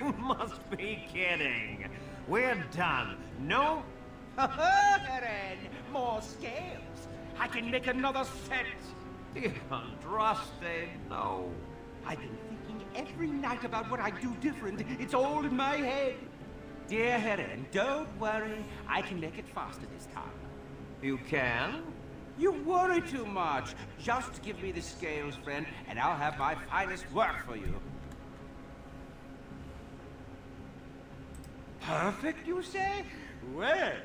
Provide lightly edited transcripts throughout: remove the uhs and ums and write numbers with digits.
You must be kidding. We're done. No. Eren, more scales. I can make another set. Contraste, no. I've been thinking every night about what I do different. It's all in my head. Dear Eren, don't worry. I can make it faster this time. You can? You worry too much. Just give me the scales, friend, and I'll have my finest work for you. Perfect, you say? Well,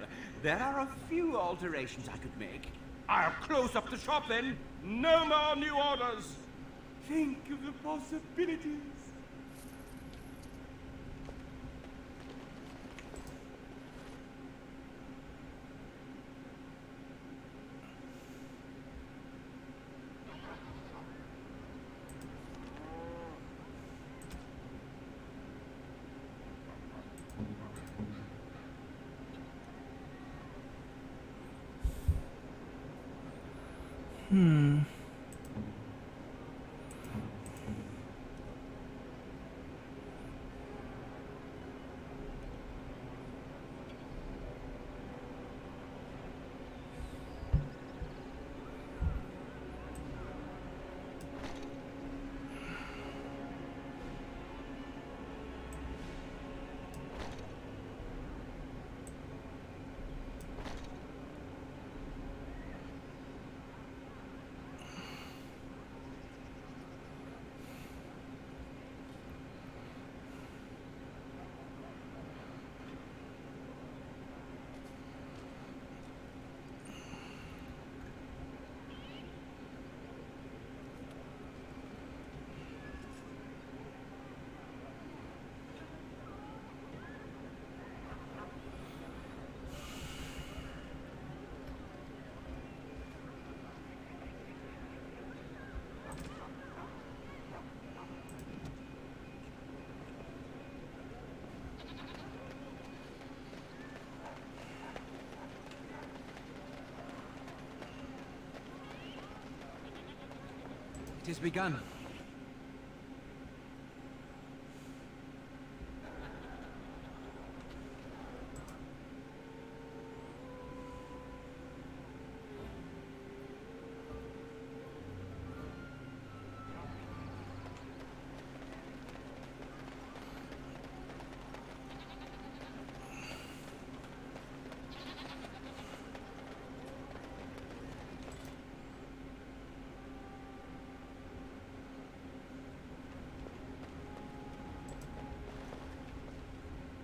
there are a few alterations I could make. I'll close up the shop then. No more new orders. Think of the possibilities. It has begun.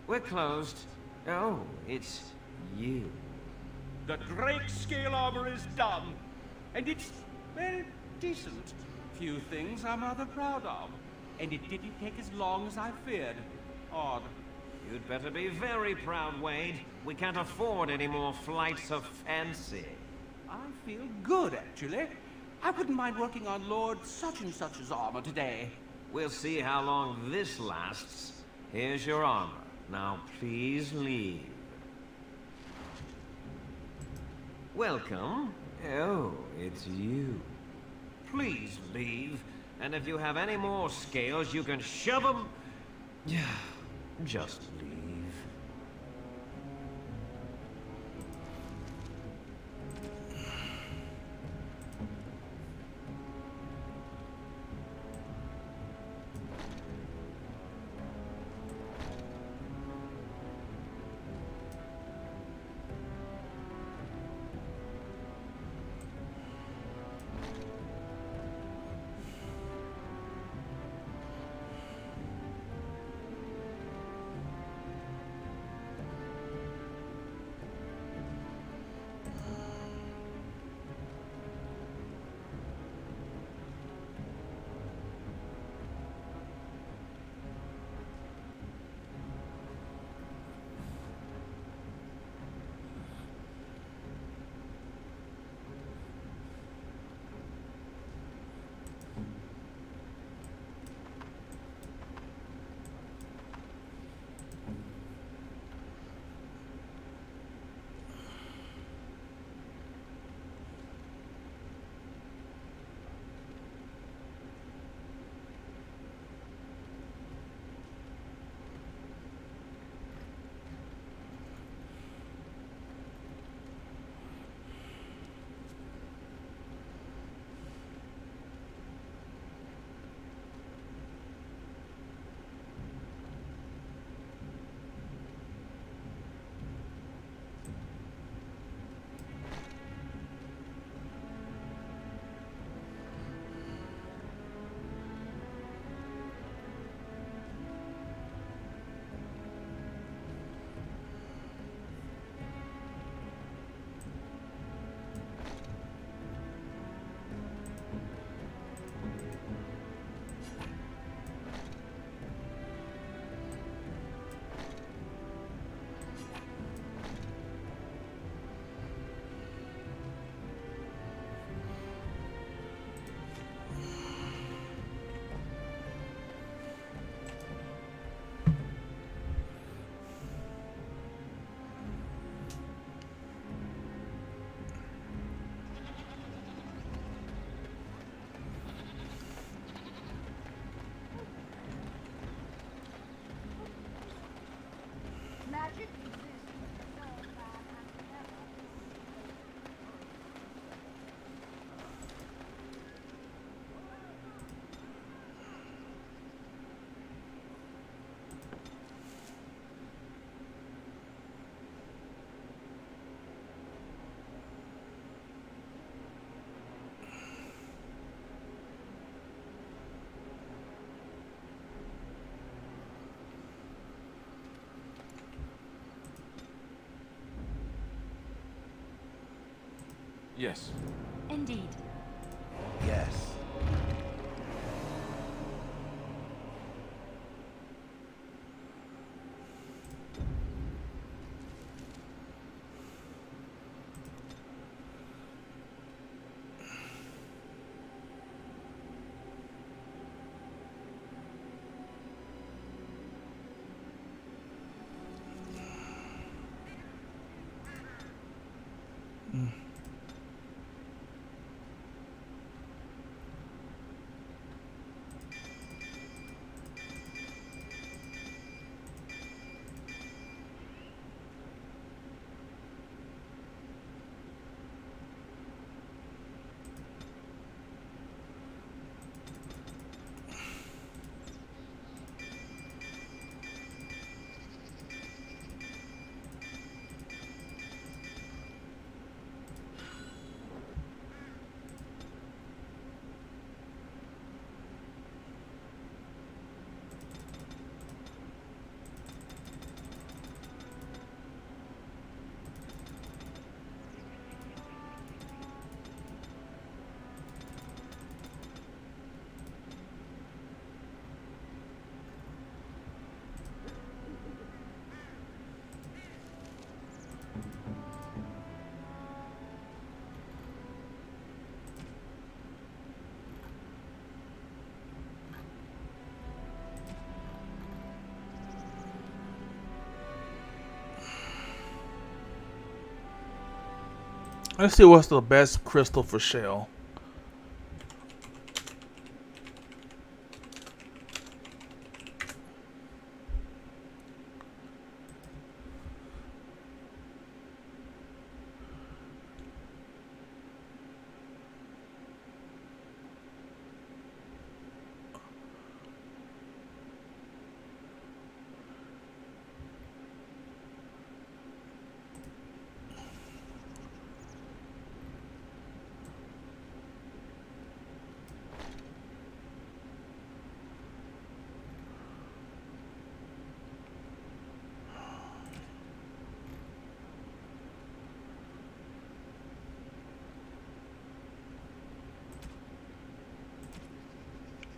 We're closed. Oh, it's you. The Drake scale armor is done. And it's, well, decent. Few things I'm rather proud of. And it didn't take as long as I feared. Odd. You'd better be very proud, Wade. We can't afford any more flights of fancy. I feel good, actually. I wouldn't mind working on Lord such-and-such's armor today. We'll see how long this lasts. Here's your armor. Now please leave. Welcome. Oh, it's you. Please leave. And if you have any more scales, you can shove them. Just leave. Yes. Indeed. Yes. Let's see what's the best crystal for shell.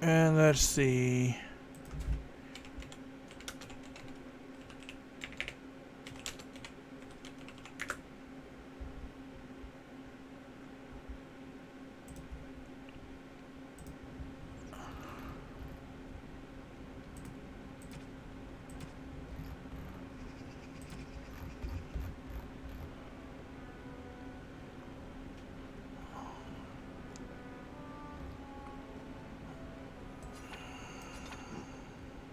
And let's see.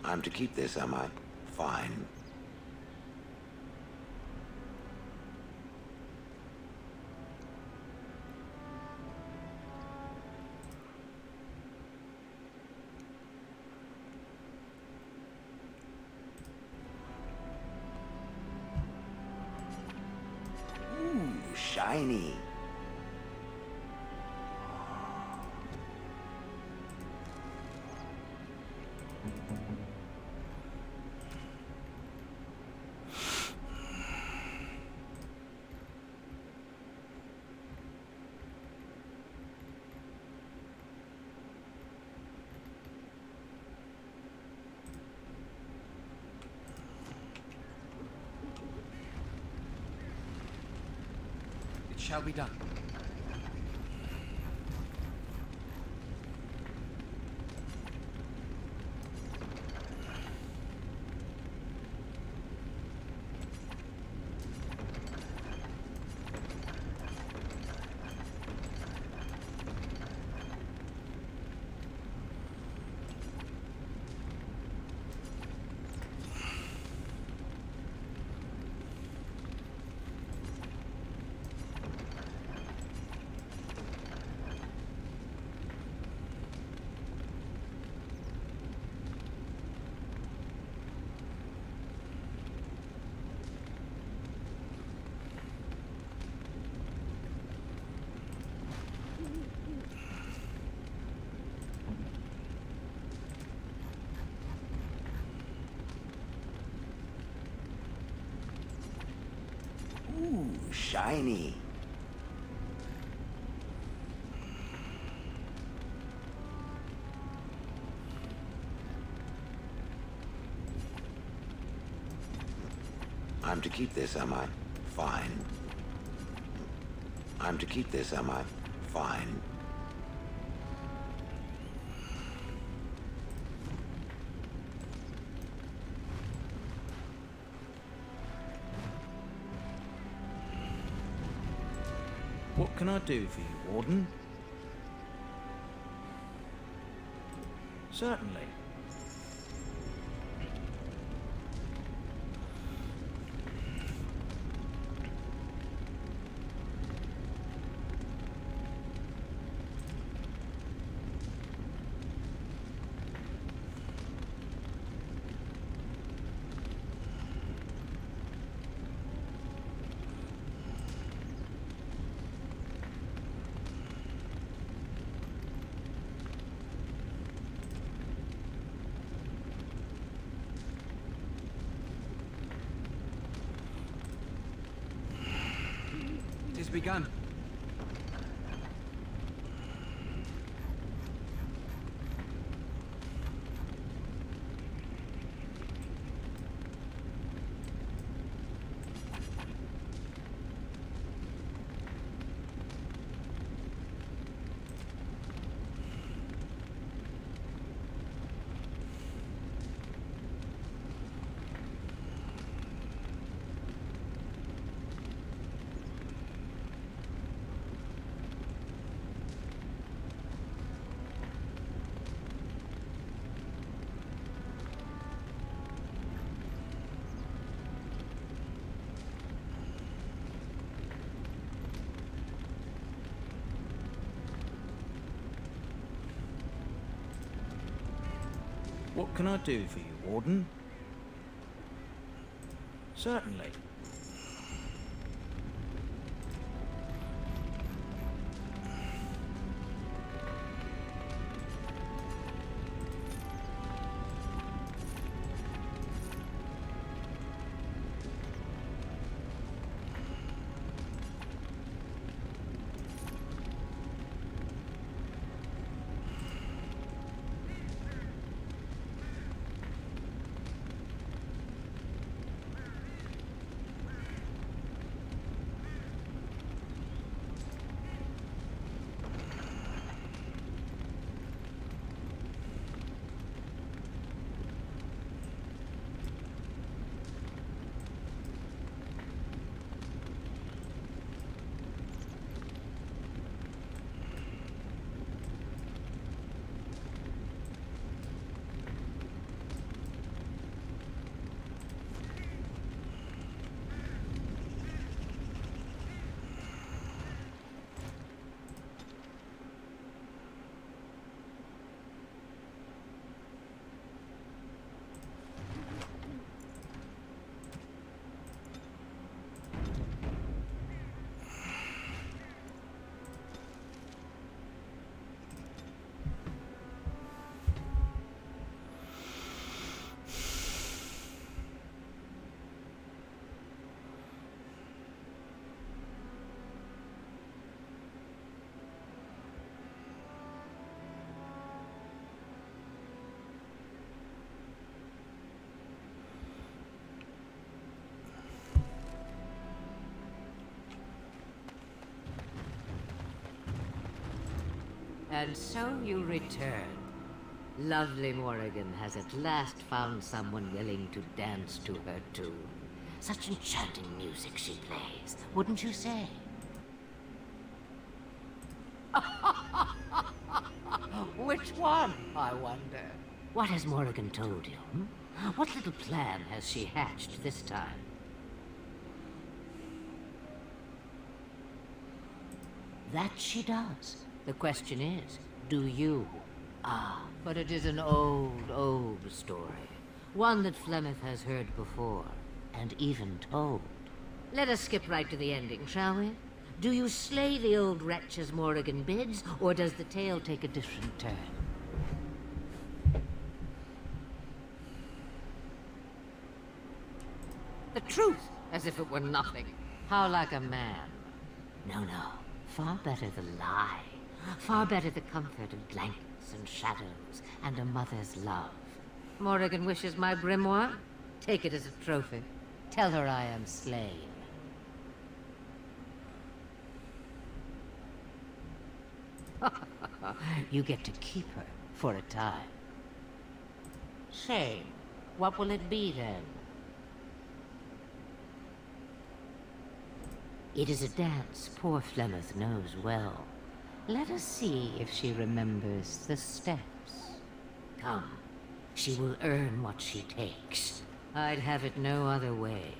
I'm to keep this, am I? Fine. Ooh, shiny. It shall be done. Ooh, shiny. I'm to keep this, am I? Fine. I'm to keep this, am I? Fine. What can I do for you, Warden? Certainly. It has begun. What can I do for you, Warden? Certainly. And so you return. Lovely Morrigan has at last found someone willing to dance to her tune. Such enchanting music she plays, wouldn't you say? Which one, I wonder? What has Morrigan told you? What little plan has she hatched this time? That she does. The question is, do you? Ah, but it is an old, old story. One that Flemeth has heard before, and even told. Let us skip right to the ending, shall we? Do you slay the old wretch as Morrigan bids, or does the tale take a different turn? The truth, as if it were nothing. How like a man. No, no. Far better the lie. Far better the comfort of blankets and shadows and a mother's love. Morrigan wishes my grimoire? Take it as a trophy. Tell her I am slain. You get to keep her for a time. Shame. What will it be then? It is a dance poor Flemeth knows well. Let us see if she remembers the steps. Come. She will earn what she takes. I'd have it no other way.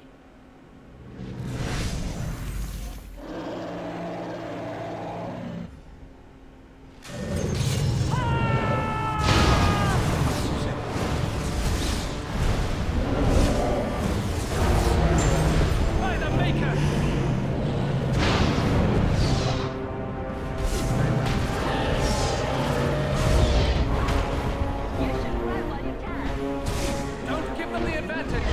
By the Maker! Don't give them the advantage!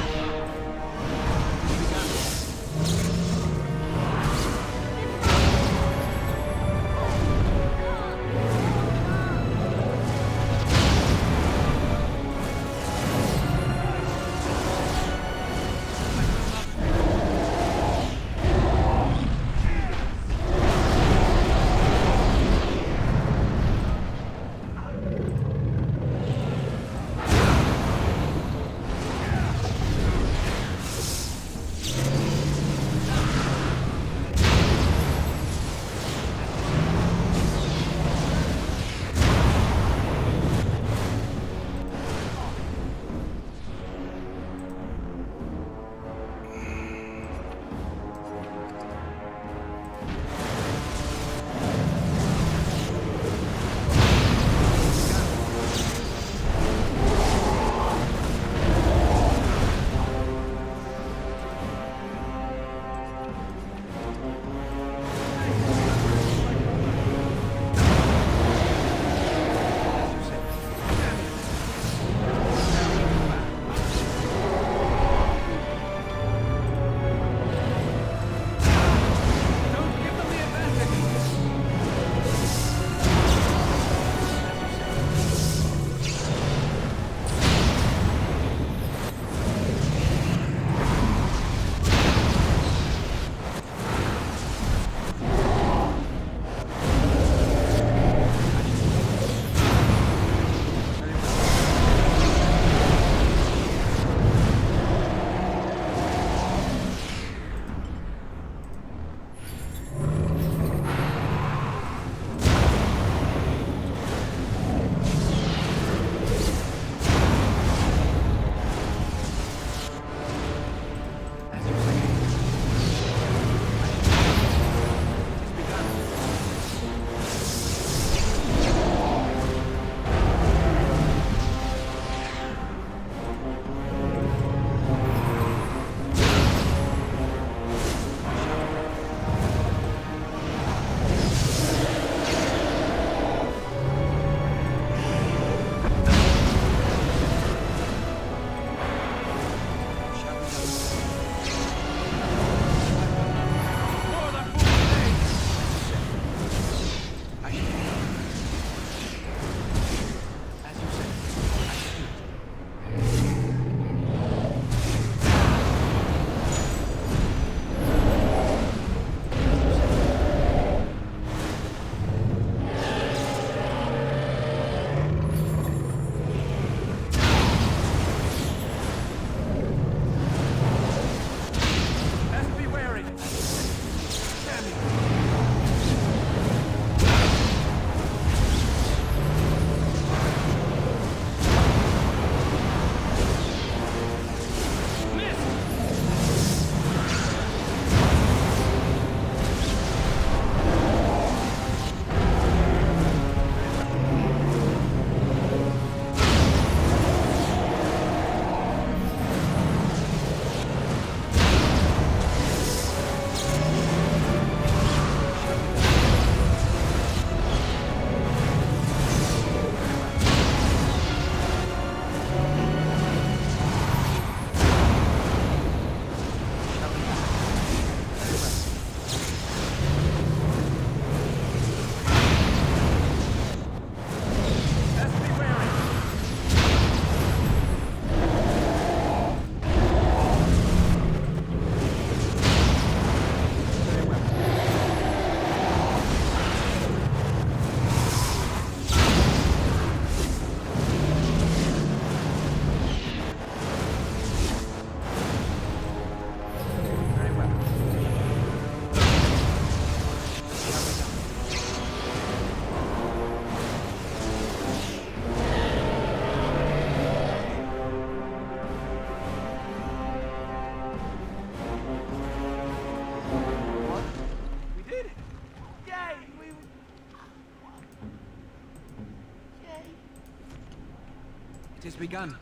'Tis begun.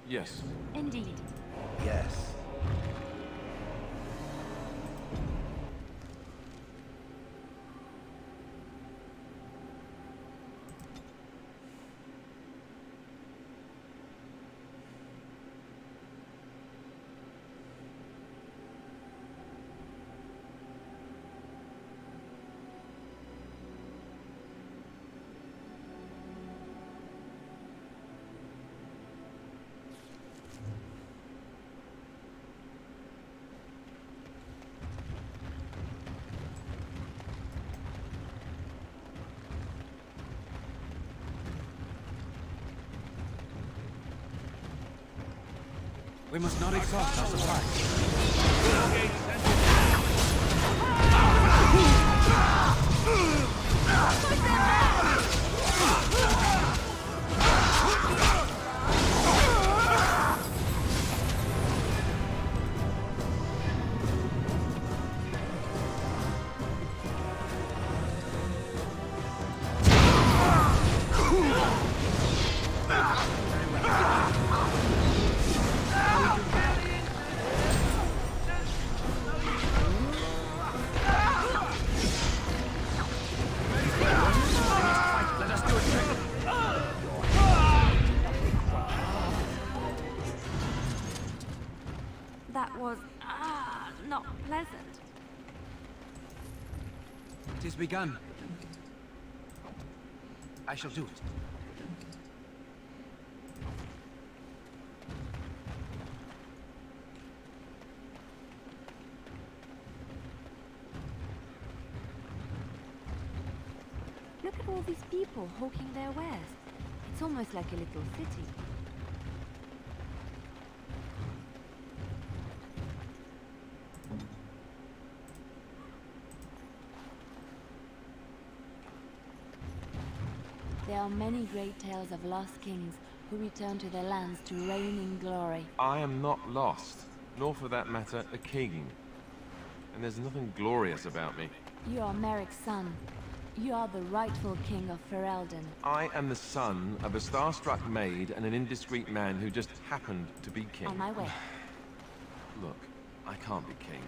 Yes. Indeed. Yes. We must not exhaust our supplies. That was not pleasant. It is begun. I shall do it. Look at all these people hawking their wares. It's almost like a little city. There are many great tales of lost kings who return to their lands to reign in glory. I am not lost, nor for that matter, a king. And there's nothing glorious about me. You are Merrick's son. You are the rightful king of Ferelden. I am the son of a star-struck maid and an indiscreet man who just happened to be king. On my way. Look, I can't be king.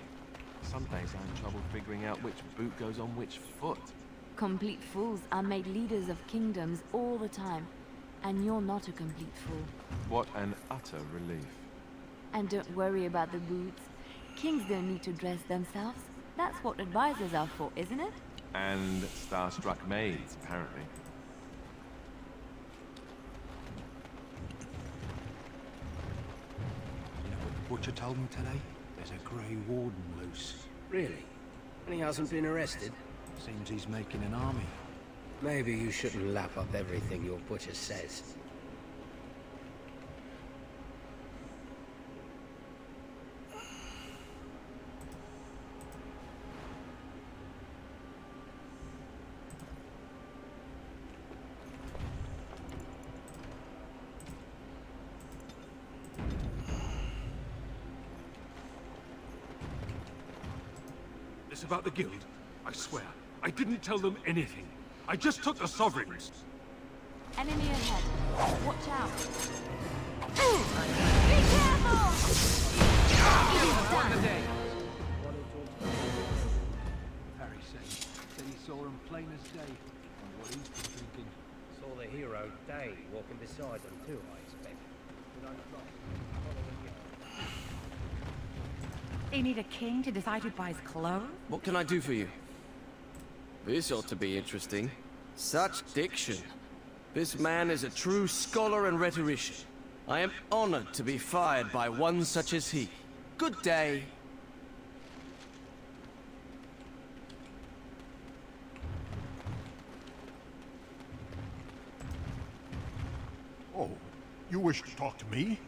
Some days I have trouble figuring out which boot goes on which foot. Complete fools are made leaders of kingdoms all the time. And you're not a complete fool. What an utter relief. And don't worry about the boots. Kings don't need to dress themselves. That's what advisors are for, isn't it? And star-struck maids, apparently. You know what the butcher told me today? There's a Grey Warden loose. Really? And he hasn't been arrested? Seems he's making an army. Maybe you shouldn't lap up everything your butcher says. This about the guild? I swear, I didn't tell them anything. I just took the sovereigns. Enemy ahead. Watch out. Be careful! It is done. Harry said he saw him plain as day. And what he's been thinking. Saw the hero Day walking beside them too, I expect. They need a king to decide who buys clothes? What can I do for you? This ought to be interesting. Such diction. This man is a true scholar and rhetorician. I am honored to be fired by one such as he. Good day. Oh, you wish to talk to me?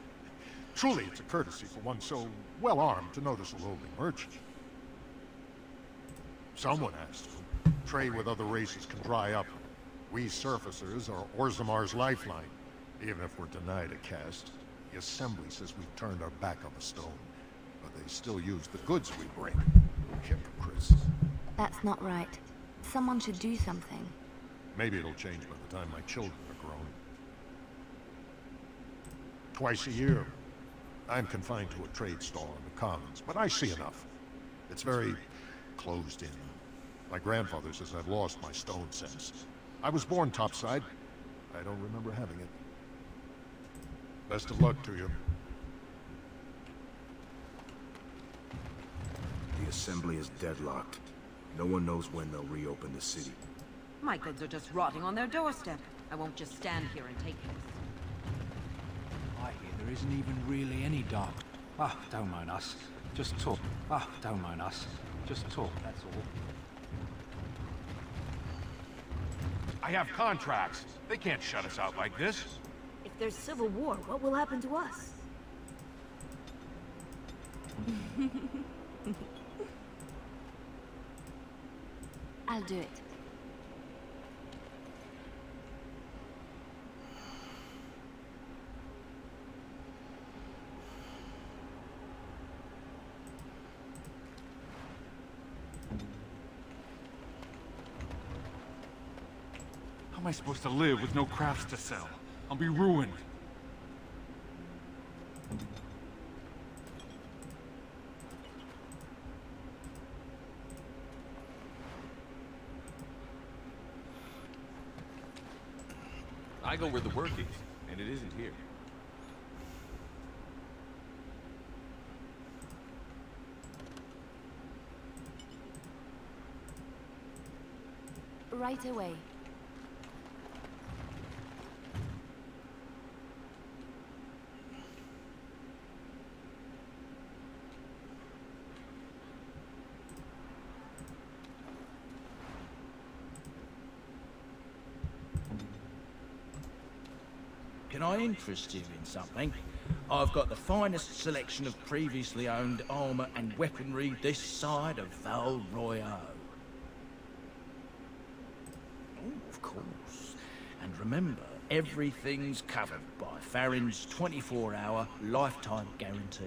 Truly, it's a courtesy for one so well-armed to notice a lowly merchant. Someone has to. Trade with other races can dry up. We surfacers are Orzammar's lifeline. Even if we're denied a caste, the Assembly says we've turned our back on the stone. But they still use the goods we bring. Hypocrites. That's not right. Someone should do something. Maybe it'll change by the time my children are grown. Twice a year, I'm confined to a trade stall in the Commons, but I see enough. It's very closed in. My grandfather says I've lost my stone sense. I was born topside. I don't remember having it. Best of luck to you. The Assembly is deadlocked. No one knows when they'll reopen the city. My goods are just rotting on their doorstep. I won't just stand here and take this. I hear there isn't even really any dark. Ah, don't mind us. Just talk. Ah, don't mind us. Just talk, that's all. I have contracts. They can't shut us out like this. If there's civil war, what will happen to us? I'll do it. How am I supposed to live with no crafts to sell? I'll be ruined. I go where the work is, and it isn't here. Right away. Can I interest you in something? I've got the finest selection of previously owned armor and weaponry this side of Val Royale. Oh, of course. And remember, everything's covered by Farron's 24-hour lifetime guarantee.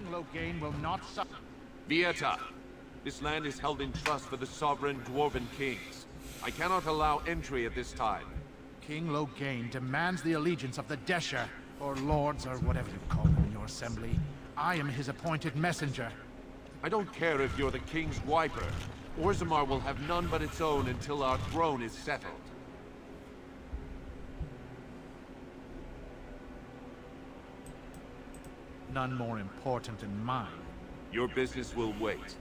Loghain will not suffer. Vieta, this land is held in trust for the sovereign dwarven kings. I cannot allow entry at this time. King Loghain demands the allegiance of the Desher, or lords, or whatever you call them in your assembly. I am his appointed messenger. I don't care if you're the king's wiper. Orzammar will have none but its own until our throne is settled. None more important than mine. Your business will wait.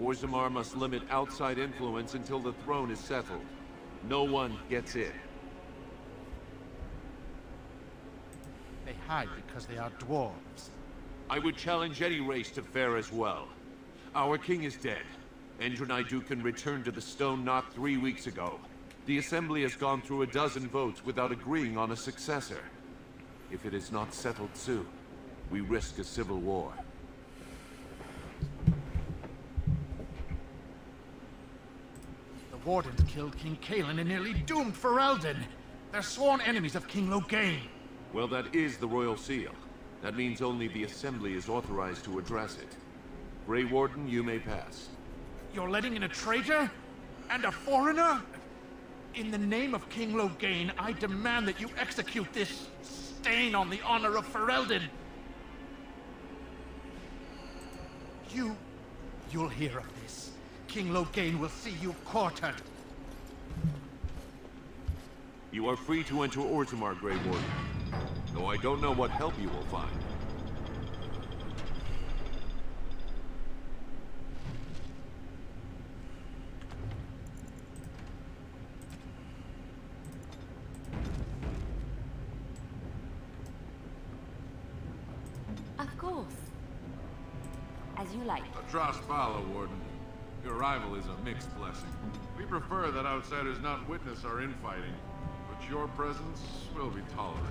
Orzammar must limit outside influence until the throne is settled. No one gets in. They hide because they are dwarves. I would challenge any race to fare as well. Our king is dead. Endronai Dukan returned to the Stone Knot 3 weeks ago. The Assembly has gone through a dozen votes without agreeing on a successor. If it is not settled soon, we risk a civil war. The Wardens killed King Cailan and nearly doomed Ferelden. They're sworn enemies of King Loghain. Well, that is the Royal Seal. That means only the Assembly is authorized to address it. Grey Warden, you may pass. You're letting in a traitor? And a foreigner? In the name of King Loghain, I demand that you execute this stain on the honor of Ferelden. You'll hear of this. King Loghain will see you quartered. You are free to enter Orzammar, Grey Warden. Though I don't know what help you will find. Of course. As you like. Atras Bala, Warden. Your arrival is a mixed blessing. We prefer that outsiders not witness our infighting, but your presence will be tolerated.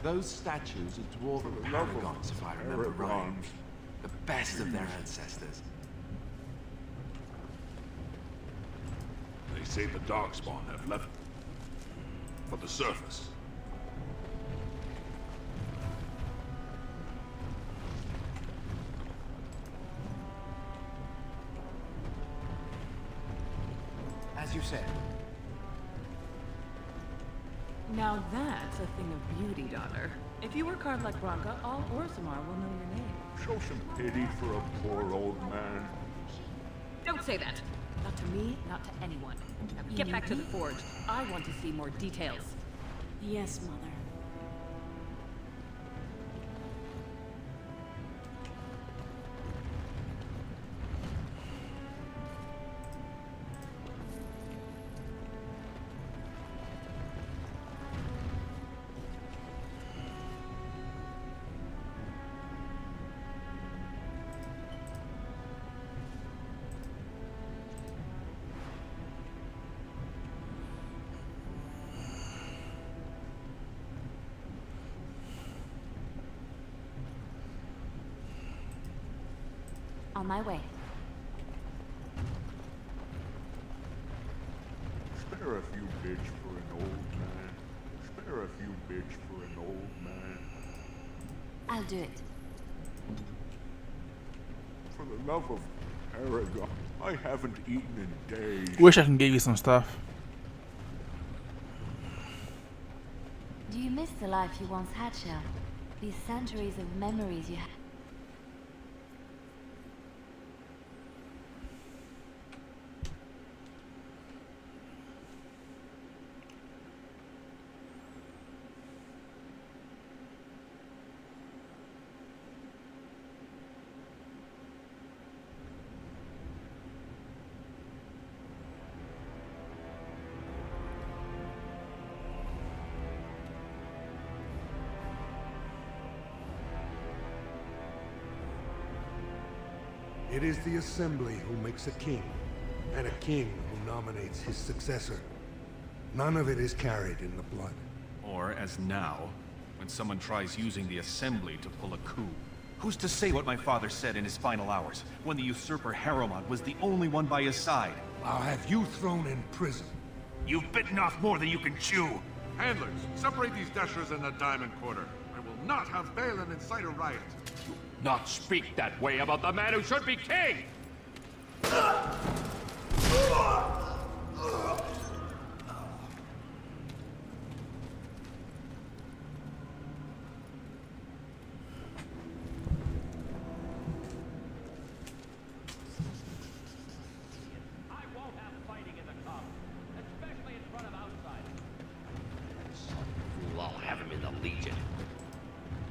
Those statues are dwarven paragons, if I remember right. The best of their ancestors. They say the Darkspawn have left for the surface. As you said. Now that's a thing of beauty, daughter. If you work hard like Branka, all Orzammar will know your name. Show some pity for a poor old man. Don't say that! Not to me, not to anyone. Now get back to the forge. I want to see more details. Yes, Mother. On my way. Spare a few bits for an old man. Spare a few bits for an old man. I'll do it. For the love of Aragon, I haven't eaten in days. Wish I can give you some stuff. Do you miss the life you once had, Shell? These centuries of memories you had? It is the Assembly who makes a king, and a king who nominates his successor. None of it is carried in the blood. Or, as now, when someone tries using the Assembly to pull a coup. Who's to say what my father said in his final hours, when the usurper Harrowmont was the only one by his side? I'll have you thrown in prison. You've bitten off more than you can chew! Handlers, separate these dashers in the Diamond Quarter. I will not have Balin incite a riot. Not speak that way about the man who should be king!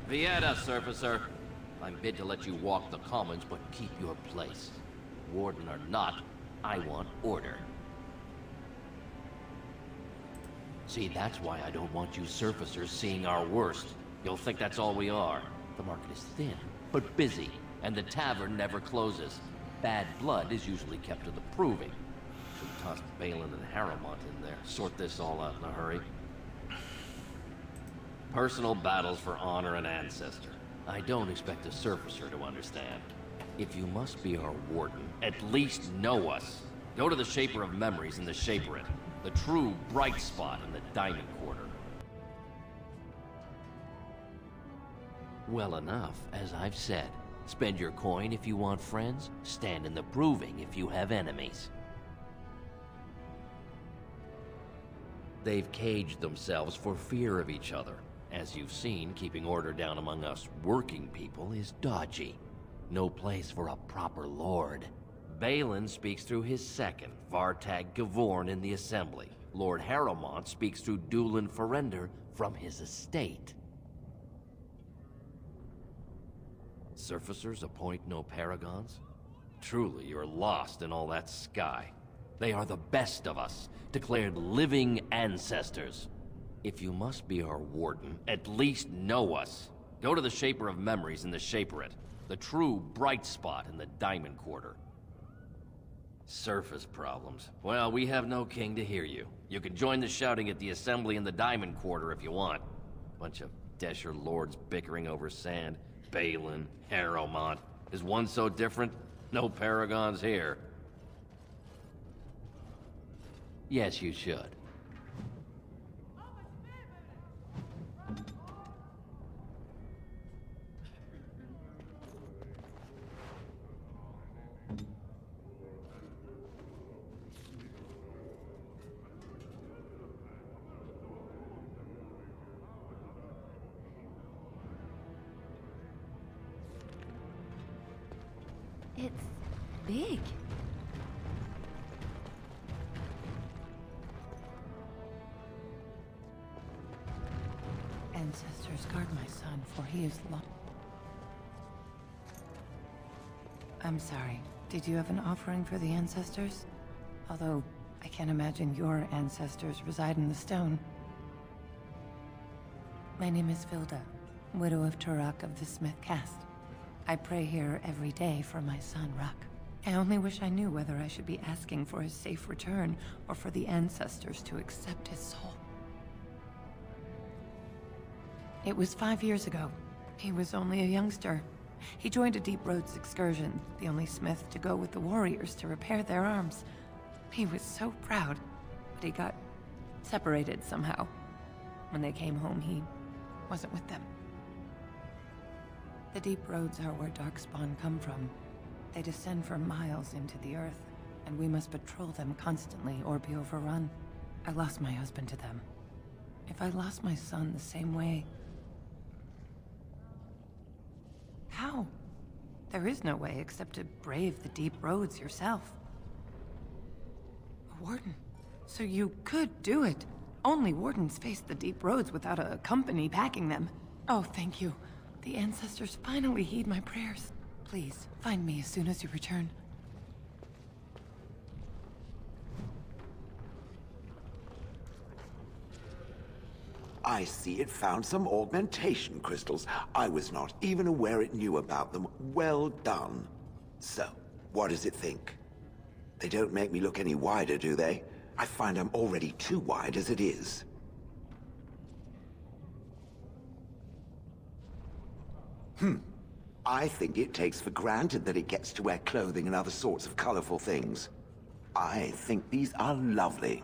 Vieta, Surfacer. I'm bid to let you walk the commons, but keep your place. Warden or not, I want order. See, that's why I don't want you surfacers seeing our worst. You'll think that's all we are. The market is thin, but busy, and the tavern never closes. Bad blood is usually kept to the proving. Should toss Balin and Harrowmont in there, sort this all out in a hurry. Personal battles for honor and ancestor. I don't expect a surfacer to understand. If you must be our warden, at least know us. Go to the Shaper of Memories in the Shaperate, the true bright spot in the Diamond Quarter. Well enough, as I've said. Spend your coin if you want friends, stand in the proving if you have enemies. They've caged themselves for fear of each other. As you've seen, keeping order down among us working people is dodgy. No place for a proper lord. Balin speaks through his second, Vartag Gavorn, in the Assembly. Lord Harrowmont speaks through Dulin Ferender from his estate. Surfacers appoint no paragons? Truly, you're lost in all that sky. They are the best of us, declared living ancestors. If you must be our warden, at least know us. Go to the Shaper of Memories in the Shaperate, the true bright spot in the Diamond Quarter. Surface problems. Well, we have no king to hear you. You can join the shouting at the Assembly in the Diamond Quarter if you want. Bunch of Desher lords bickering over sand. Balin, Harrowmont. Is one so different? No paragons here. Yes, you should. It's big. Ancestors, guard my son, for he is lost. I'm sorry. Did you have an offering for the ancestors? Although, I can't imagine your ancestors reside in the stone. My name is Vilda, widow of Turok of the Smith Caste. I pray here every day for my son, Ruck. I only wish I knew whether I should be asking for his safe return or for the ancestors to accept his soul. It was 5 years ago. He was only a youngster. He joined a Deep Roads excursion, the only smith to go with the warriors to repair their arms. He was so proud, but he got separated somehow. When they came home, he wasn't with them. The Deep Roads are where Darkspawn come from. They descend for miles into the earth, and we must patrol them constantly or be overrun. I lost my husband to them. If I lost my son the same way... How? There is no way except to brave the Deep Roads yourself. A warden. So you could do it. Only wardens face the Deep Roads without a company backing them. Oh, thank you. The ancestors finally heed my prayers. Please, find me as soon as you return. I see it found some augmentation crystals. I was not even aware it knew about them. Well done. So, What does it think? They don't make me look any wider, do they? I find I'm already too wide as it is. I think it takes for granted that it gets to wear clothing and other sorts of colorful things. I think these are lovely.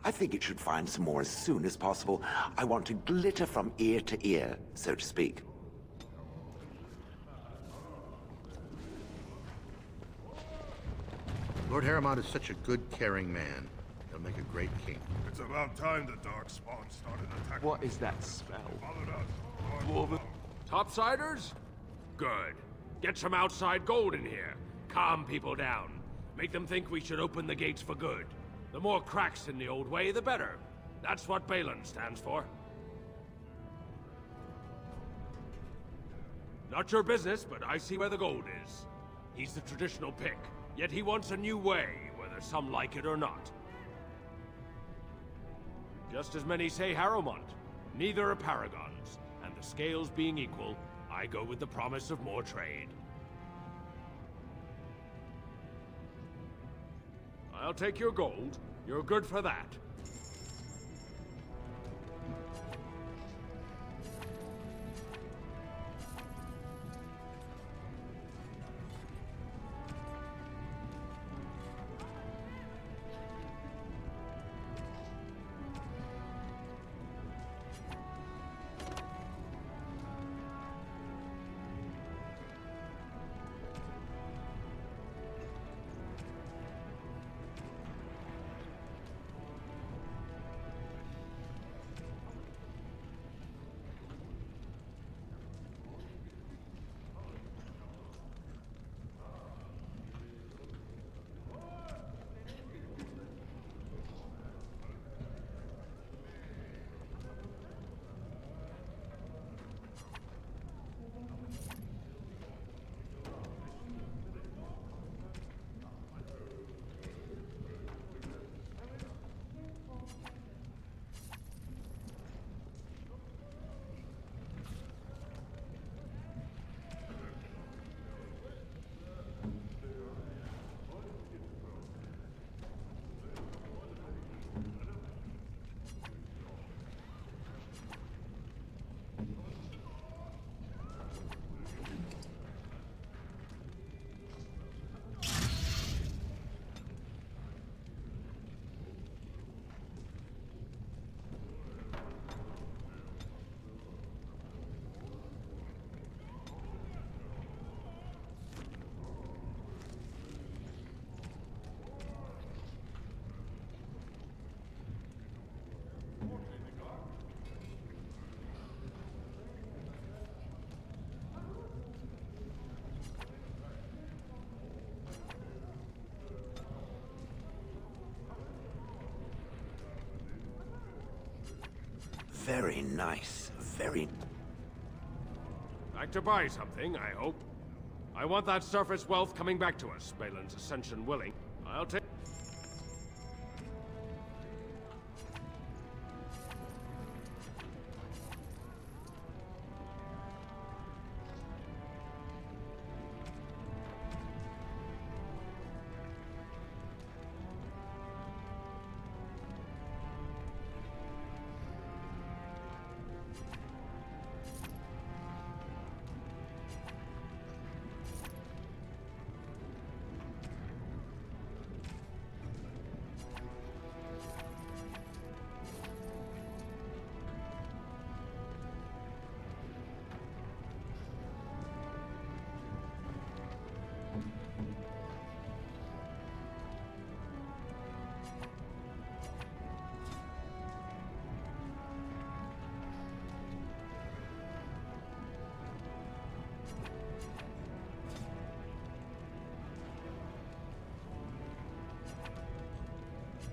I think it should find some more as soon as possible. I want to glitter from ear to ear, so to speak. Lord Harriman is such a good, caring man. He'll make a great king. It's about time the Darkspawn started attacking. What is that smell? Dwarven. Topsiders? Good. Get some outside gold in here. Calm people down. Make them think we should open the gates for good. The more cracks in the old way, the better. That's what Balin stands for. Not your business, but I see where the gold is. He's the traditional pick, yet he wants a new way, whether some like it or not. Just as many say Harrowmont. Neither are paragons, and the scales being equal, I go with the promise of more trade. I'll take your gold. You're good for that. Very nice. Very... Like to buy something, I hope. I want that surface wealth coming back to us, Balin's ascension willing. I'll take...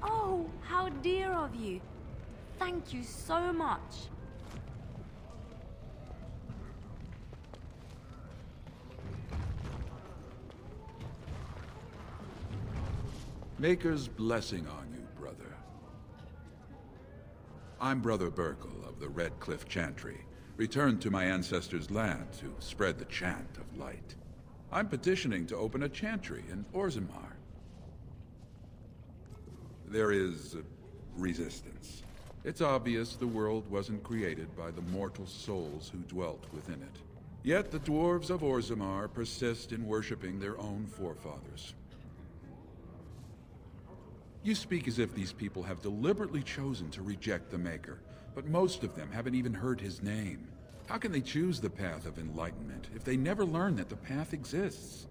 Oh, how dear of you. Thank you so much. Maker's blessing on you, brother. I'm Brother Burkle of the Red Cliff Chantry, returned to my ancestors' land to spread the chant of light. I'm petitioning to open a chantry in Orzammar. There is resistance. It's obvious the world wasn't created by the mortal souls who dwelt within it. Yet the dwarves of Orzammar persist in worshipping their own forefathers. You speak as if these people have deliberately chosen to reject the Maker, but most of them haven't even heard his name. How can they choose the path of enlightenment if they never learn that the path exists?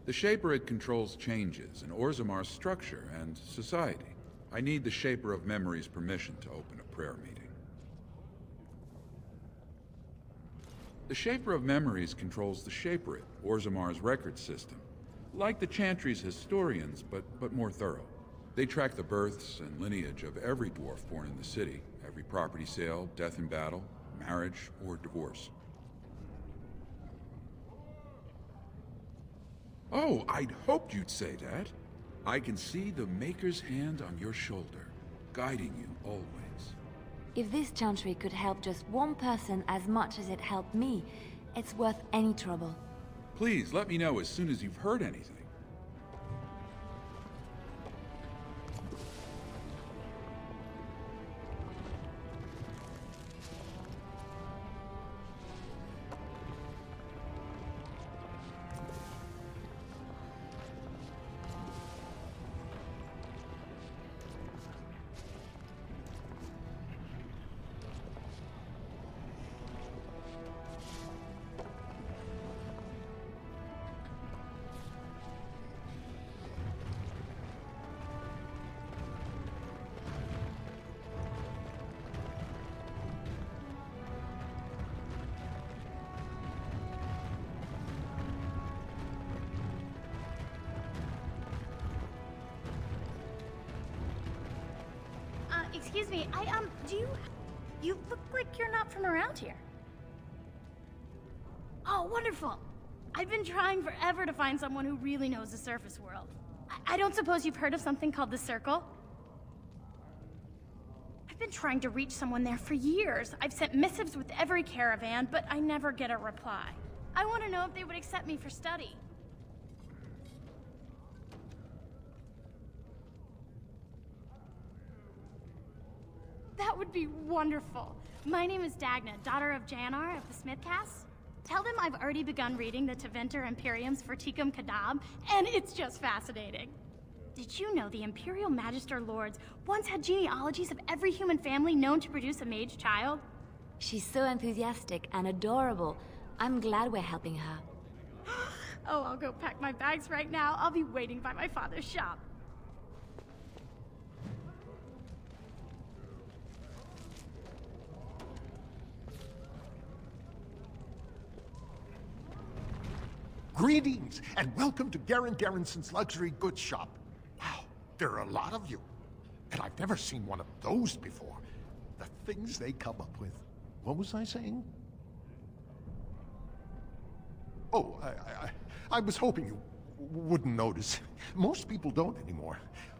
The Shaperid controls changes in Orzammar's structure and society. I need the Shaper of Memory's permission to open a prayer meeting. The Shaper of Memories controls the Shaperid, Orzammar's record system. Like the Chantry's historians, but more thorough. They track the births and lineage of every dwarf born in the city, every property sale, death in battle, marriage, or divorce. Oh, I'd hoped you'd say that. I can see the Maker's hand on your shoulder, guiding you always. If this chantry could help just one person as much as it helped me, it's worth any trouble. Please, let me know as soon as you've heard anything. Excuse me, you look like you're not from around here. Oh, wonderful. I've been trying forever to find someone who really knows the surface world. I don't suppose you've heard of something called the Circle? I've been trying to reach someone there for years. I've sent missives with every caravan, but I never get a reply. I want to know if they would accept me for study. That would be wonderful. My name is Dagna, daughter of Janar of the Smithcast. Tell them I've already begun reading the Tevinter Imperium's Verticum Kadab, and it's just fascinating. Did you know the Imperial Magister Lords once had genealogies of every human family known to produce a mage child? She's so enthusiastic and adorable. I'm glad we're helping her. Oh, I'll go pack my bags right now. I'll be waiting by my father's shop. Greetings, and welcome to Garen Garrison's luxury goods shop. Wow, there are a lot of you. And I've never seen one of those before. The things they come up with. What was I saying? Oh, I was hoping you wouldn't notice. Most people don't anymore.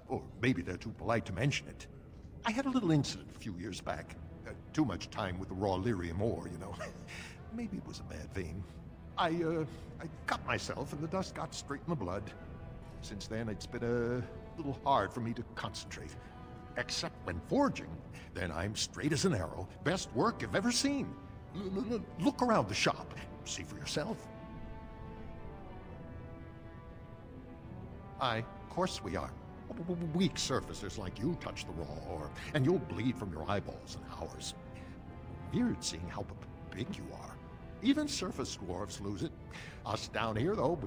Or maybe they're too polite to mention it. I had a little incident a few years back. Too much time with the raw lyrium ore, you know. Maybe it was a bad vein. I cut myself and the dust got straight in the blood. Since then, it's been a little hard for me to concentrate. Except when forging, then I'm straight as an arrow. Best work you've ever seen. Look around the shop. See for yourself. Aye, of course we are. Weak surfacers like you touch the raw ore, and you'll bleed from your eyeballs in hours. Weird seeing how big you are. Even surface dwarves lose it. Us down here, though,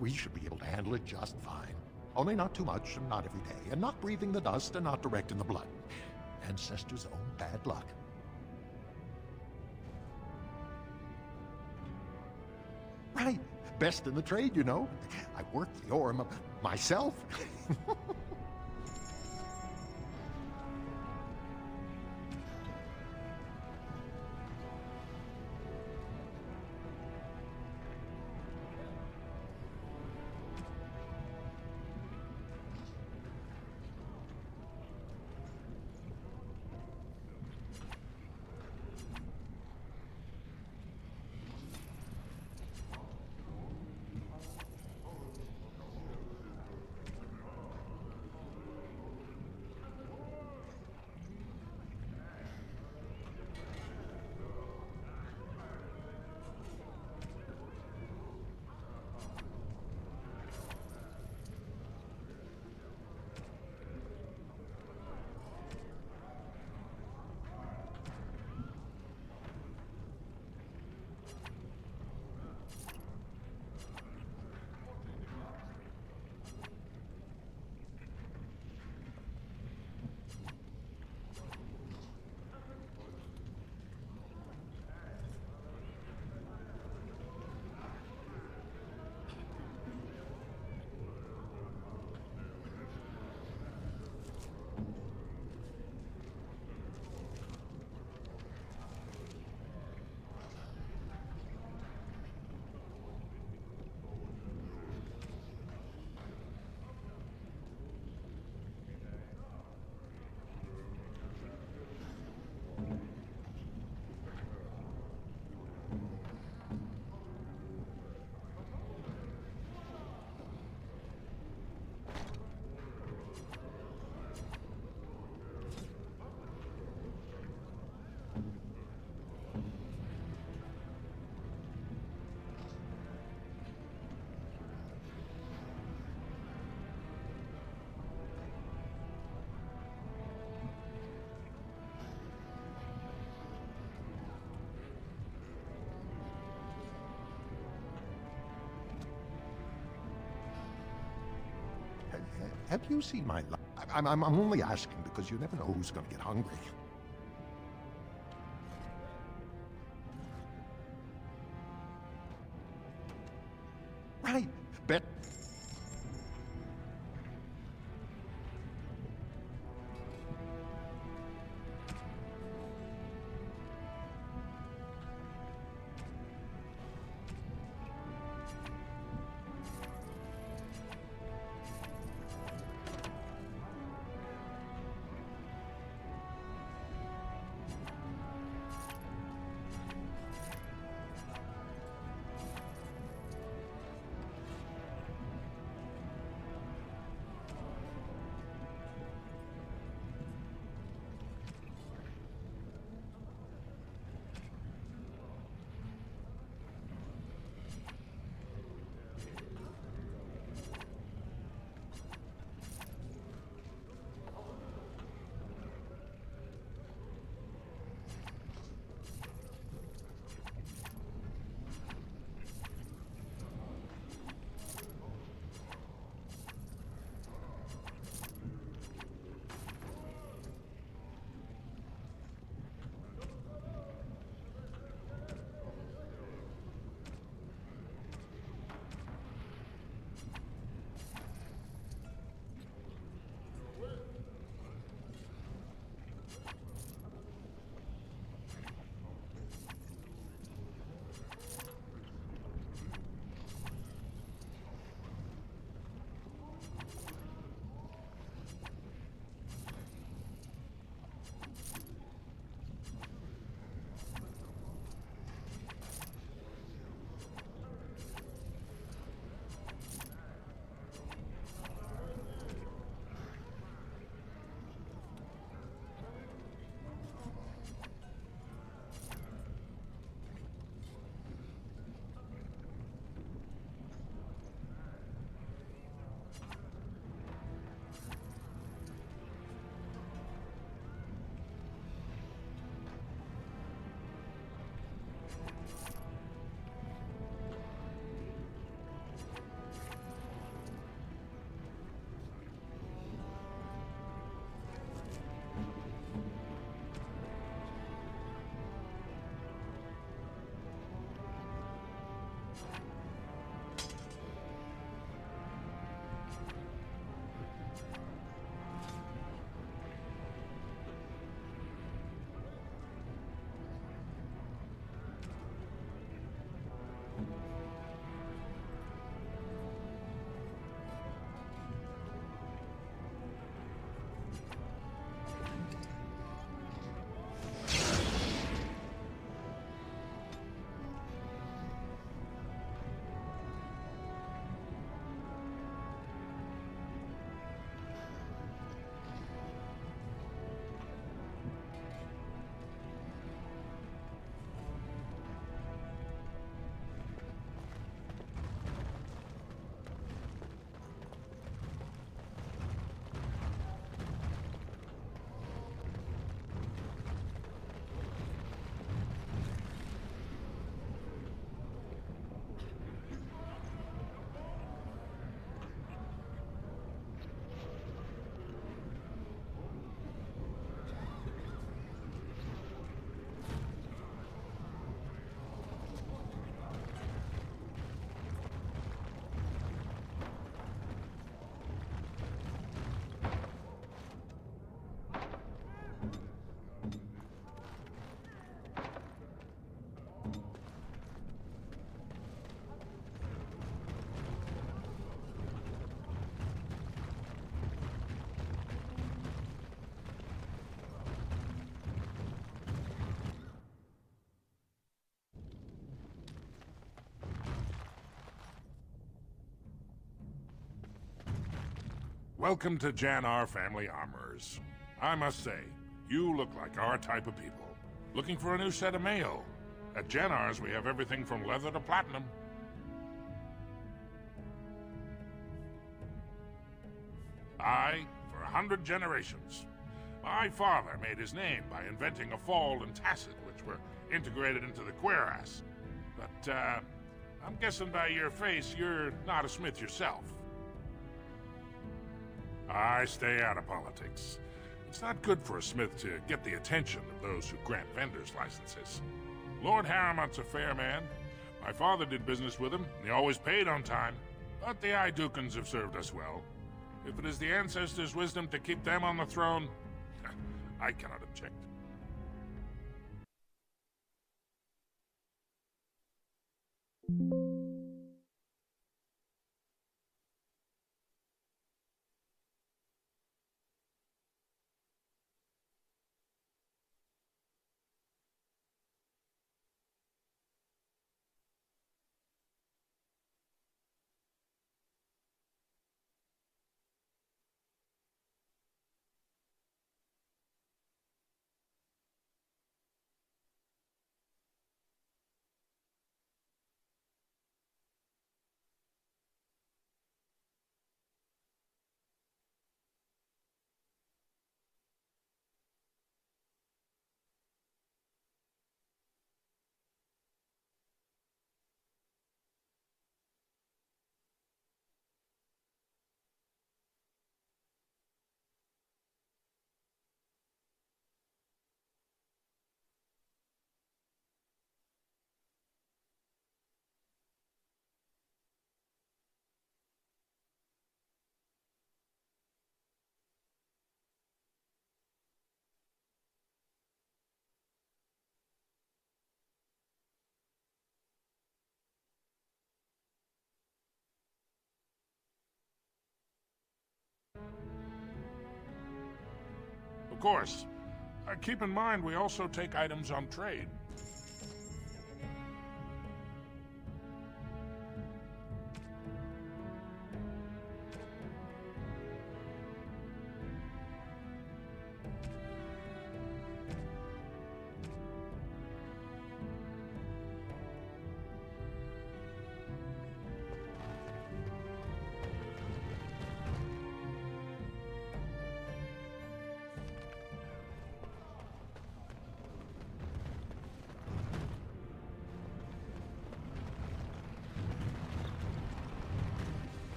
we should be able to handle it just fine. Only not too much, and not every day, and not breathing the dust, and not direct in the blood. Ancestors' own bad luck. Right. Best in the trade, you know. I work the ore myself. Have you seen my life? I'm only asking because you never know who's gonna get hungry. Right. Bet. Welcome to Jannar Family Armorers. I must say, you look like our type of people. Looking for a new set of mail? At Jannar's, we have everything from leather to platinum. Aye, for 100 generations. My father made his name by inventing a fall and tacet, which were integrated into the cuirass. But, I'm guessing by your face, you're not a smith yourself. I stay out of politics. It's not good for a smith to get the attention of those who grant vendors licenses. Lord Harrowmont's a fair man. My father did business with him, and he always paid on time. But the Idukans have served us well. If it is the ancestors' wisdom to keep them on the throne, I cannot object. Of course. Keep in mind, we also take items on trade.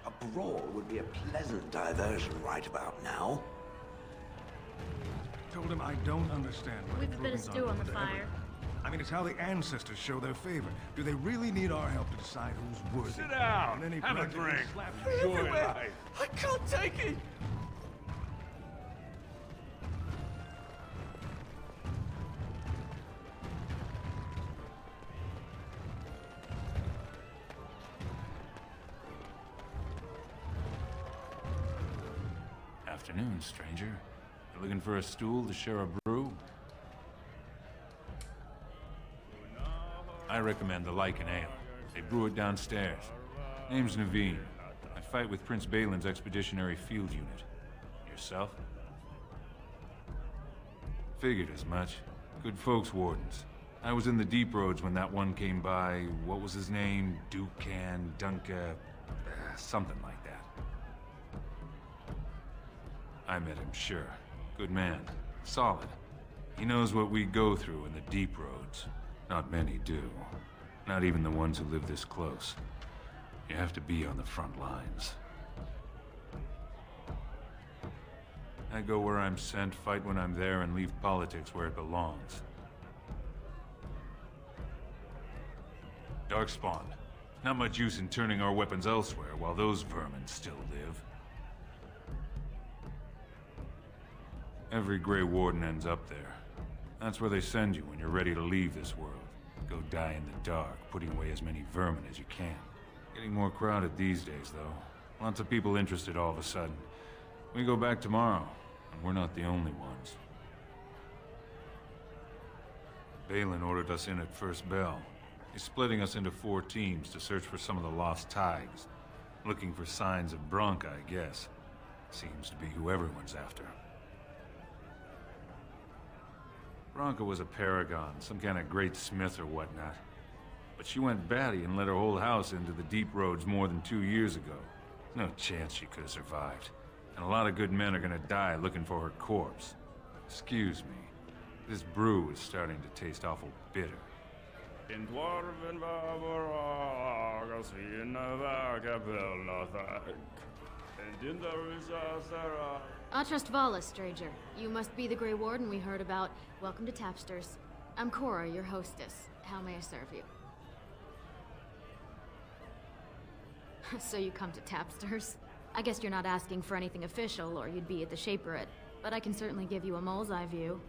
A brawl would be a pleasant diversion right about now. Told him I don't understand why We've a bit of stew on the fire. I mean, it's how the ancestors show their favor. Do they really need our help to decide who's worthy? Sit down. And any Have a practical drink. slap Enjoy everywhere. life. I can't take it! Afternoon, stranger. You looking for a stool to share a brew? I recommend the Lycan Ale. They brew it downstairs. Name's Naveen. I fight with Prince Balin's Expeditionary Field Unit. Yourself? Figured as much. Good folks, Wardens. I was in the deep roads when that one came by. What was his name? Dukan, Dunka... something like that. I met him, sure. Good man. Solid. He knows what we go through in the deep roads. Not many do. Not even the ones who live this close. You have to be on the front lines. I go where I'm sent, fight when I'm there, and leave politics where it belongs. Darkspawn. Not much use in turning our weapons elsewhere while those vermin still live. Every Grey Warden ends up there. That's where they send you when you're ready to leave this world. Go die in the dark, putting away as many vermin as you can. Getting more crowded these days, though. Lots of people interested all of a sudden. We go back tomorrow, and we're not the only ones. Balin ordered us in at first bell. He's splitting us into 4 teams to search for some of the lost Tigers. Looking for signs of Bronca, I guess. Seems to be who everyone's after. Bronca was a paragon, some kind of great smith or whatnot. But she went batty and let her whole house into the deep roads more than 2 years ago. No chance she could have survived. And a lot of good men are gonna die looking for her corpse. Excuse me. This brew is starting to taste awful bitter. In dwarven Barbarag, in and in the Rizazara. Atrust stranger. You must be the Grey Warden we heard about. Welcome to Tapsters. I'm Cora, your hostess. How may I serve you? So you come to Tapsters? I guess you're not asking for anything official, or you'd be at the Shaperate. But I can certainly give you a mole's eye view.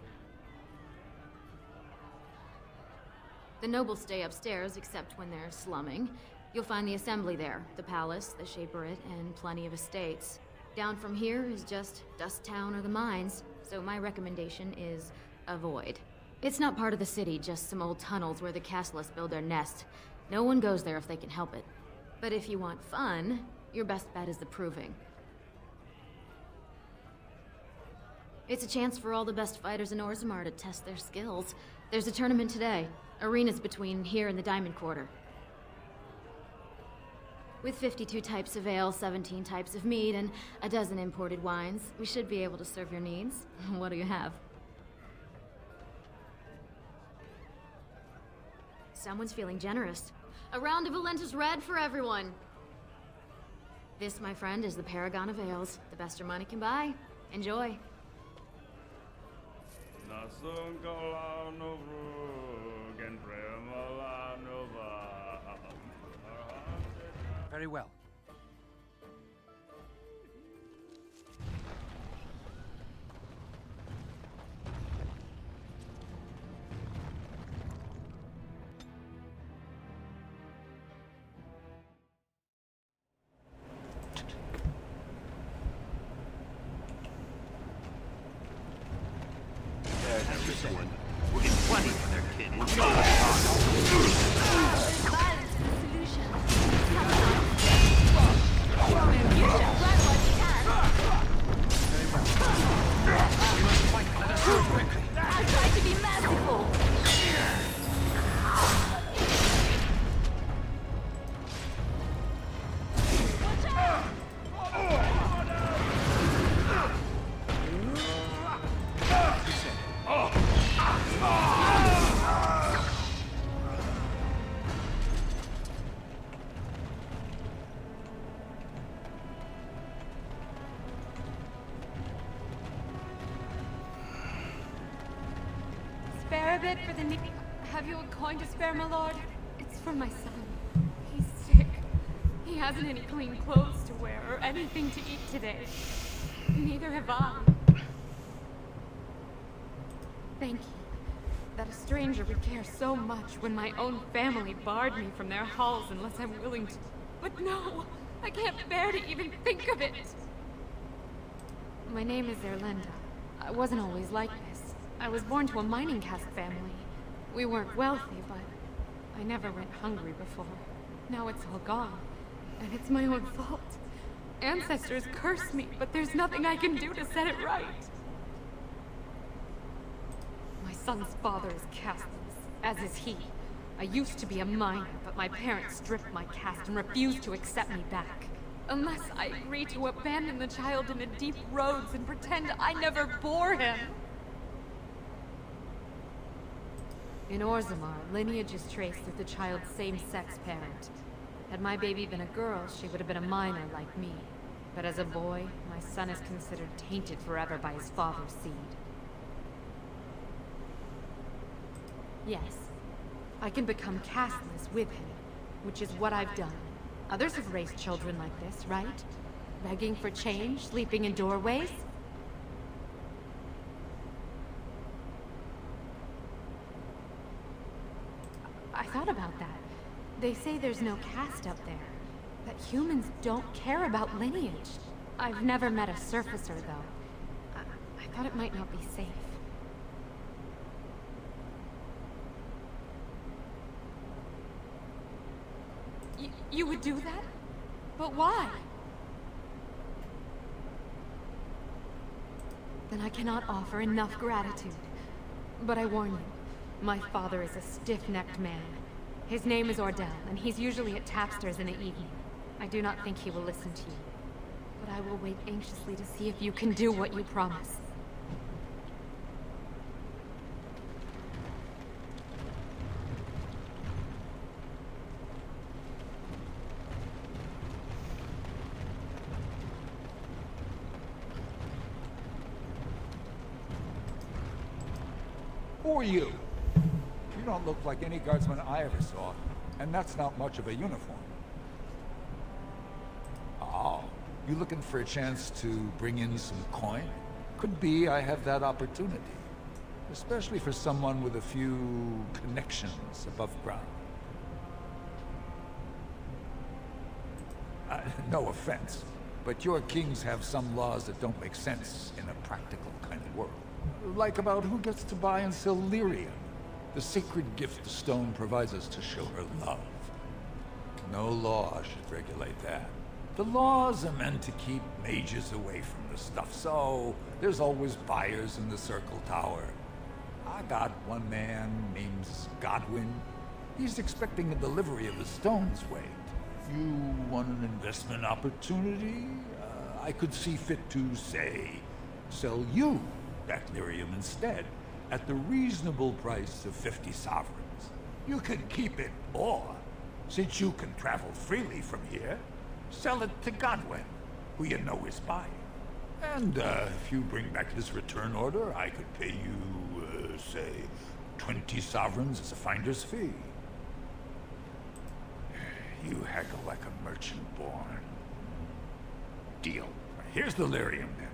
The nobles stay upstairs, except when they're slumming. You'll find the assembly there, the palace, the Shaperate, and plenty of estates. Down from here is just Dust Town or the mines, so my recommendation is avoid. It's not part of the city, just some old tunnels where the castlists build their nest. No one goes there if they can help it. But if you want fun, your best bet is the Proving. It's a chance for all the best fighters in Orzammar to test their skills. There's a tournament today. Arenas between here and the Diamond Quarter. With 52 types of ale, 17 types of mead, and a dozen imported wines, we should be able to serve your needs. What do you have? Someone's feeling generous. A round of Valentis Red for everyone. This, my friend, is the Paragon of Ales. The best your money can buy. Enjoy. Very well. We'll get plenty for their kid. Violence is the solution. You should run what you can. We must fight. Let us do it quickly. I tried to be merciful. Spare a bit for the nick. Have you a coin to spare, my lord? It's for my son. He's sick. He hasn't any clean clothes to wear or anything to eat today. Neither have I. Thank you. That a stranger would care so much when my own family barred me from their halls unless I'm willing to. But no! I can't bear to even think of it! My name is Erlinda. I wasn't always like this. I was born to a mining caste family. We weren't wealthy, but I never went hungry before. Now it's all gone, and it's my own fault. Ancestors curse me, but there's nothing I can do to set it right. My son's father is casteless, as is he. I used to be a miner, but my parents stripped my caste and refused to accept me back. Unless I agree to abandon the child in the deep roads and pretend I never bore him. In Orzammar, lineage is traced through the child's same-sex parent. Had my baby been a girl, she would have been a minor like me. But as a boy, my son is considered tainted forever by his father's seed. Yes, I can become casteless with him, which is what I've done. Others have raised children like this, right? Begging for change, sleeping in doorways? I thought about that. They say there's no caste up there. That humans don't care about lineage. I've never met a surfacer, though. I thought it might not be safe. You would do that? But why? Then I cannot offer enough gratitude. But I warn you, my father is a stiff-necked man. His name is Ordell, and he's usually at Tapsters in the evening. I do not think he will listen to you. But I will wait anxiously to see if you can do what you promise. Who are you? You don't look like any guardsman I ever saw, and that's not much of a uniform. Oh, you looking for a chance to bring in some coin? Could be I have that opportunity. Especially for someone with a few connections above ground. No offense, but your kings have some laws that don't make sense in a practical kind of world. Like about who gets to buy and sell lyrium, the sacred gift the stone provides us to show her love. No law should regulate that. The laws are meant to keep mages away from the stuff, so there's always buyers in the Circle Tower. I got one man named Godwin. He's expecting a delivery of the stone's weight. You want an investment opportunity? I could see fit to, say, sell you that lyrium instead, at the reasonable price of 50 sovereigns. You can keep it, or, since you can travel freely from here, sell it to Godwin, who you know is buying. And if you bring back this return order, I could pay you, say, 20 sovereigns as a finder's fee. You haggle like a merchant born. Deal. Here's the lyrium, then.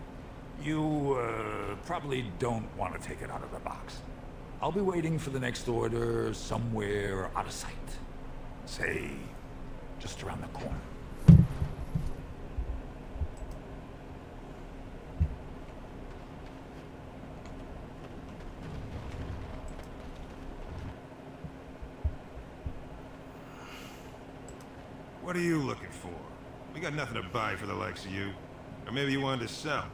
You, probably don't want to take it out of the box. I'll be waiting for the next order somewhere out of sight. Say, just around the corner. What are you looking for? We got nothing to buy for the likes of you. Or maybe you wanted to sell.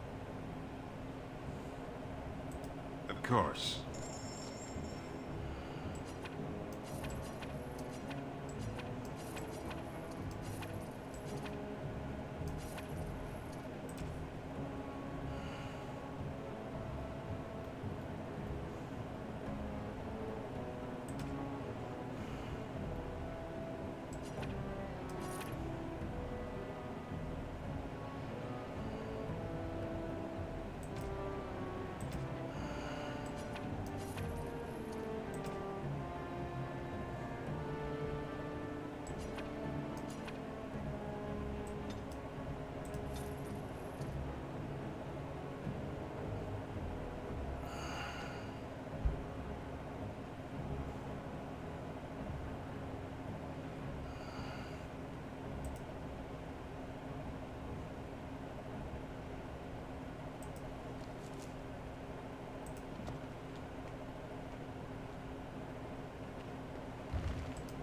Of course.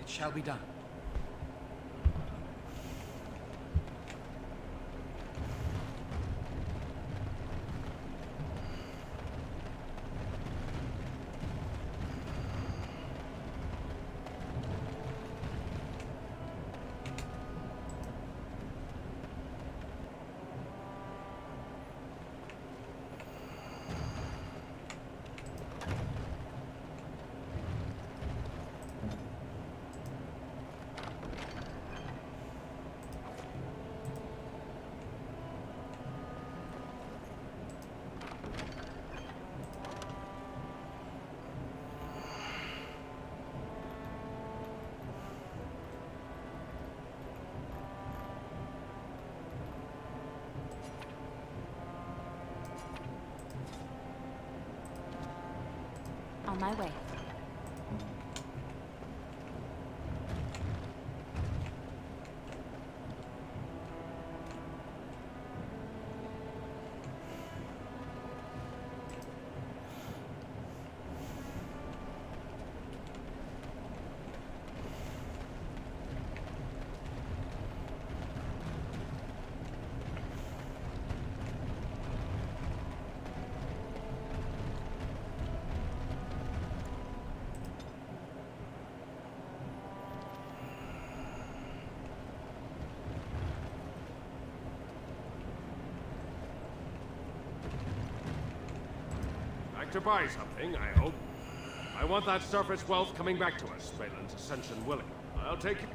It shall be done. On my way. To buy something, I hope. I want that surface wealth coming back to us, Maitland's ascension willing. I'll take it.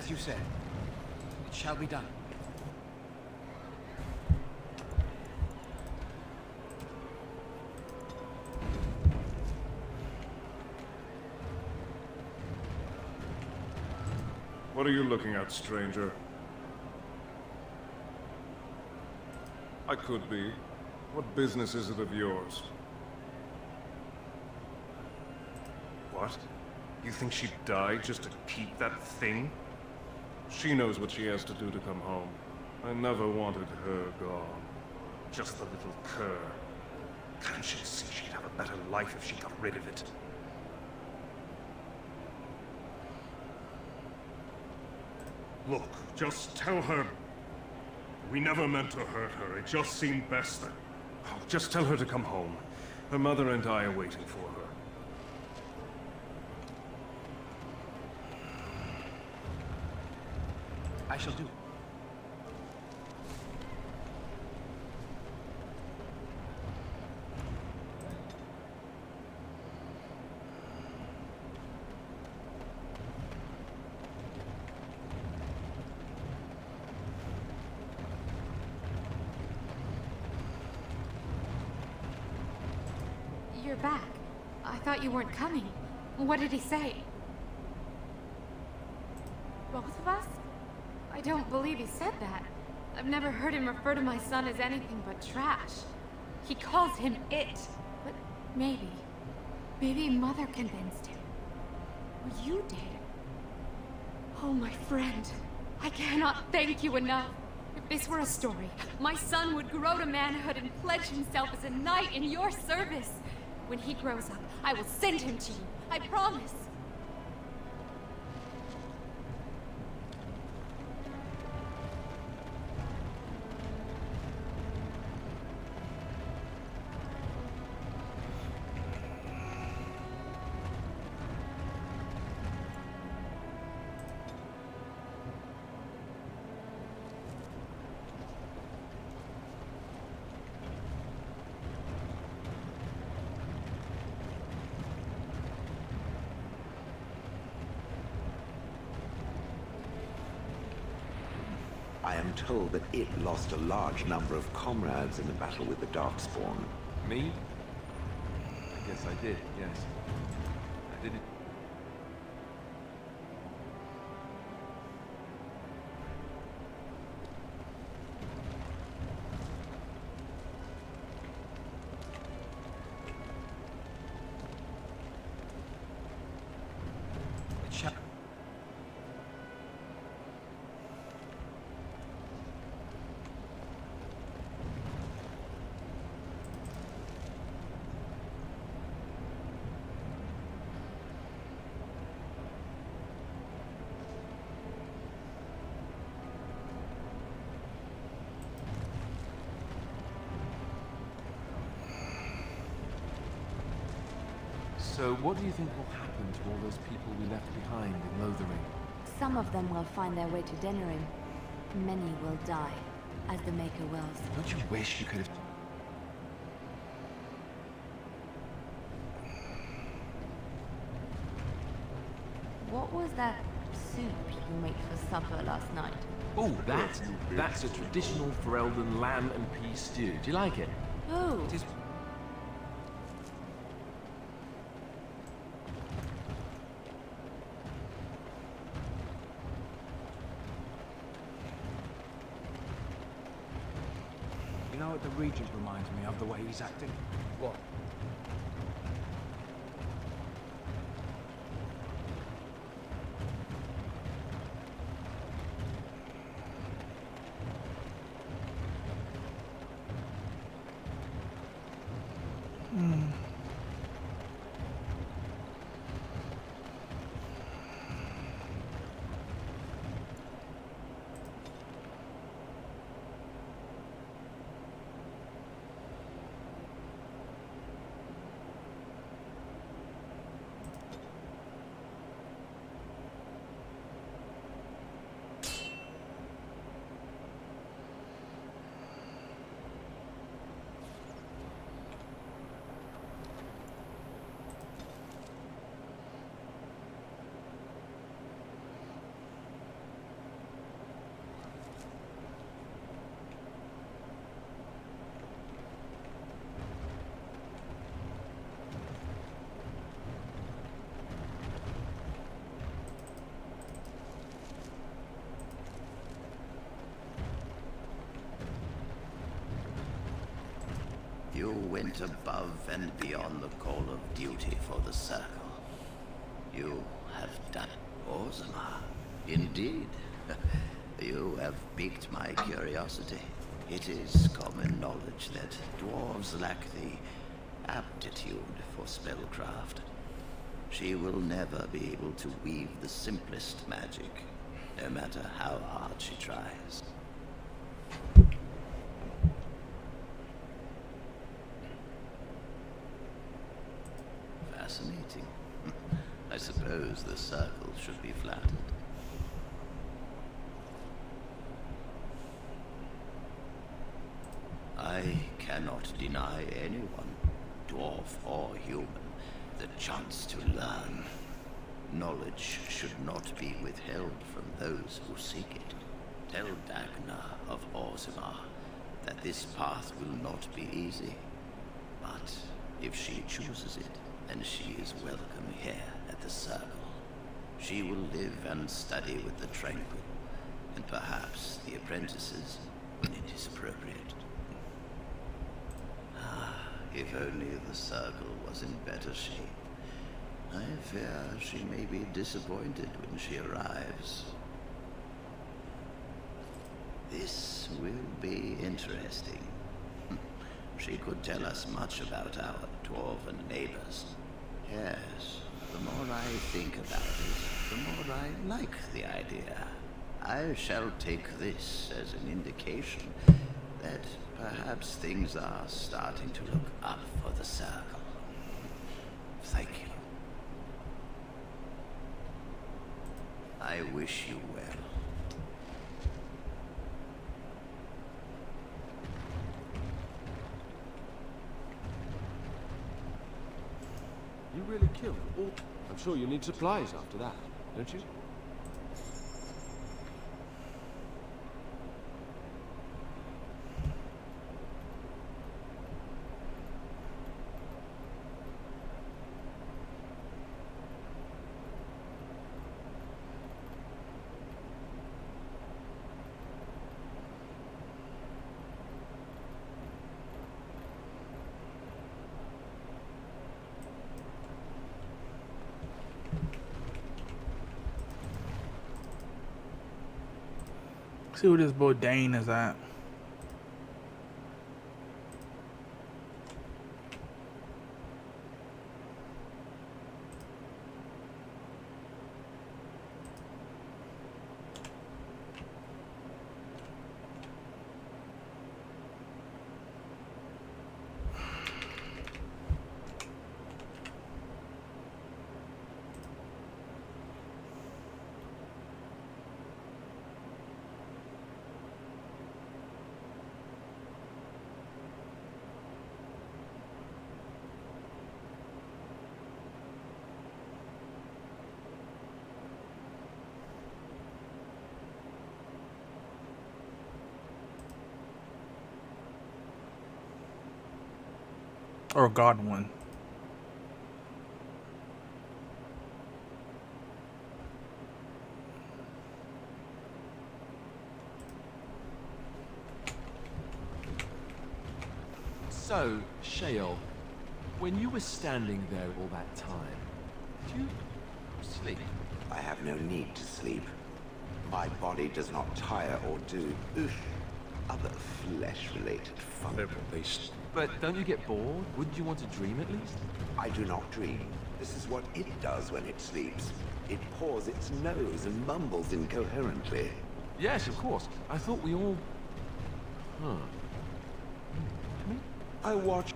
As you said, it shall be done. What are you looking at, stranger? I could be. What business is it of yours? What? You think she'd die just to keep that thing? She knows what she has to do to come home. I never wanted her gone. Just the little cur. Can't she see she'd have a better life if she got rid of it? Look, just tell her we never meant to hurt her. It just seemed best that... Oh, just tell her to come home. Her mother and I are waiting for her. I shall do. You're back. I thought you weren't coming. What did he say? Both of us? I don't believe he said that. I've never heard him refer to my son as anything but trash. He calls him it. But maybe Mother convinced him. Or you did. Oh, my friend. I cannot thank you enough. If this were a story, my son would grow to manhood and pledge himself as a knight in your service. When he grows up, I will send him to you. I promise. I am told that it lost a large number of comrades in the battle with the Darkspawn. Me? I guess I did, yes. I did it. So what do you think will happen to all those people we left behind in Lothering? Some of them will find their way to Denerim. Many will die, as the Maker wills. Don't you wish you could have... What was that soup you made for supper last night? Oh, that's a traditional Ferelden lamb and pea stew. Do you like it? Oh. It is... You know what the Regent reminds me of, the way he's acting? What? went above and beyond the call of duty for the Circle. You have done it, Orzammar. Indeed. You have piqued my curiosity. It is common knowledge that dwarves lack the aptitude for spellcraft. She will never be able to weave the simplest magic, no matter how hard she tries. Fascinating. I suppose the Circle should be flattered. I cannot deny anyone, dwarf or human, the chance to learn. Knowledge should not be withheld from those who seek it. Tell Dagna of Orzammar that this path will not be easy. But if she chooses it, then she is welcome here at the Circle. She will live and study with the Tranquil, and perhaps the apprentices when it is appropriate. If only the Circle was in better shape. I fear she may be disappointed when she arrives. This will be interesting. She could tell us much about our dwarven neighbors. Yes, the more I think about it, the more I like the idea. I shall take this as an indication that perhaps things are starting to look up for the Circle. Thank you. I wish you well. You really killed all... I'm sure you need supplies after that, don't you? See where this Bodane is at. Or Godwin. So, Sheol, when you were standing there all that time, did you sleep? I have no need to sleep. My body does not tire or do other flesh-related fun. But don't you get bored? Wouldn't you want to dream at least? I do not dream. This is what it does when it sleeps. It paws its nose and mumbles incoherently. Yes, of course. I thought we all... Huh. I watched...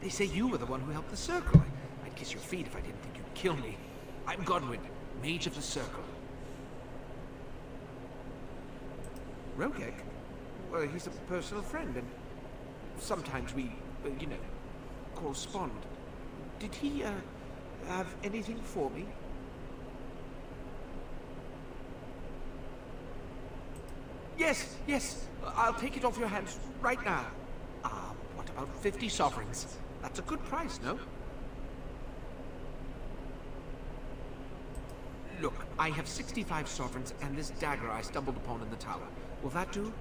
They say you were the one who helped the Circle. I'd kiss your feet if I didn't think you'd kill me. I'm Godwin, Mage of the Circle. Rogek? Well, he's a personal friend, and sometimes we you know, correspond. Did he, have anything for me? Yes, yes. I'll take it off your hands right now. What about 50 sovereigns? That's a good price, no? Look, I have 65 sovereigns and this dagger I stumbled upon in the tower. Will that do?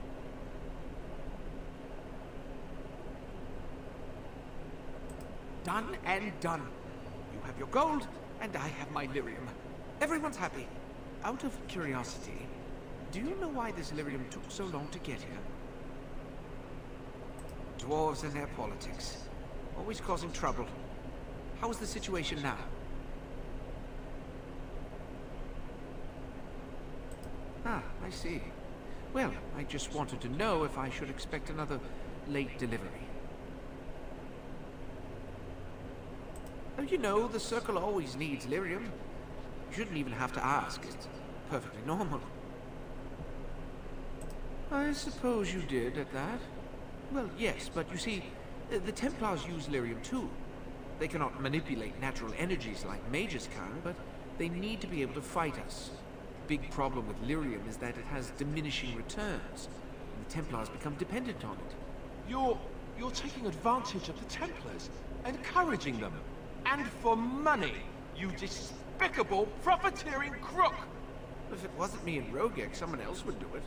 Done and done. You have your gold, and I have my lyrium. Everyone's happy. Out of curiosity, do you know why this lyrium took so long to get here? Dwarves and their politics. Always causing trouble. How is the situation now? Ah, I see. Well, I just wanted to know if I should expect another late delivery. Oh, you know, the Circle always needs lyrium. You shouldn't even have to ask. It's perfectly normal. I suppose you did at that. Well, yes, but you see, the Templars use lyrium too. They cannot manipulate natural energies like mages can, but they need to be able to fight us. The big problem with lyrium is that it has diminishing returns, and the Templars become dependent on it. You're taking advantage of the Templars, encouraging them. And for money, you despicable, profiteering crook! If it wasn't me and Rogek, someone else would do it.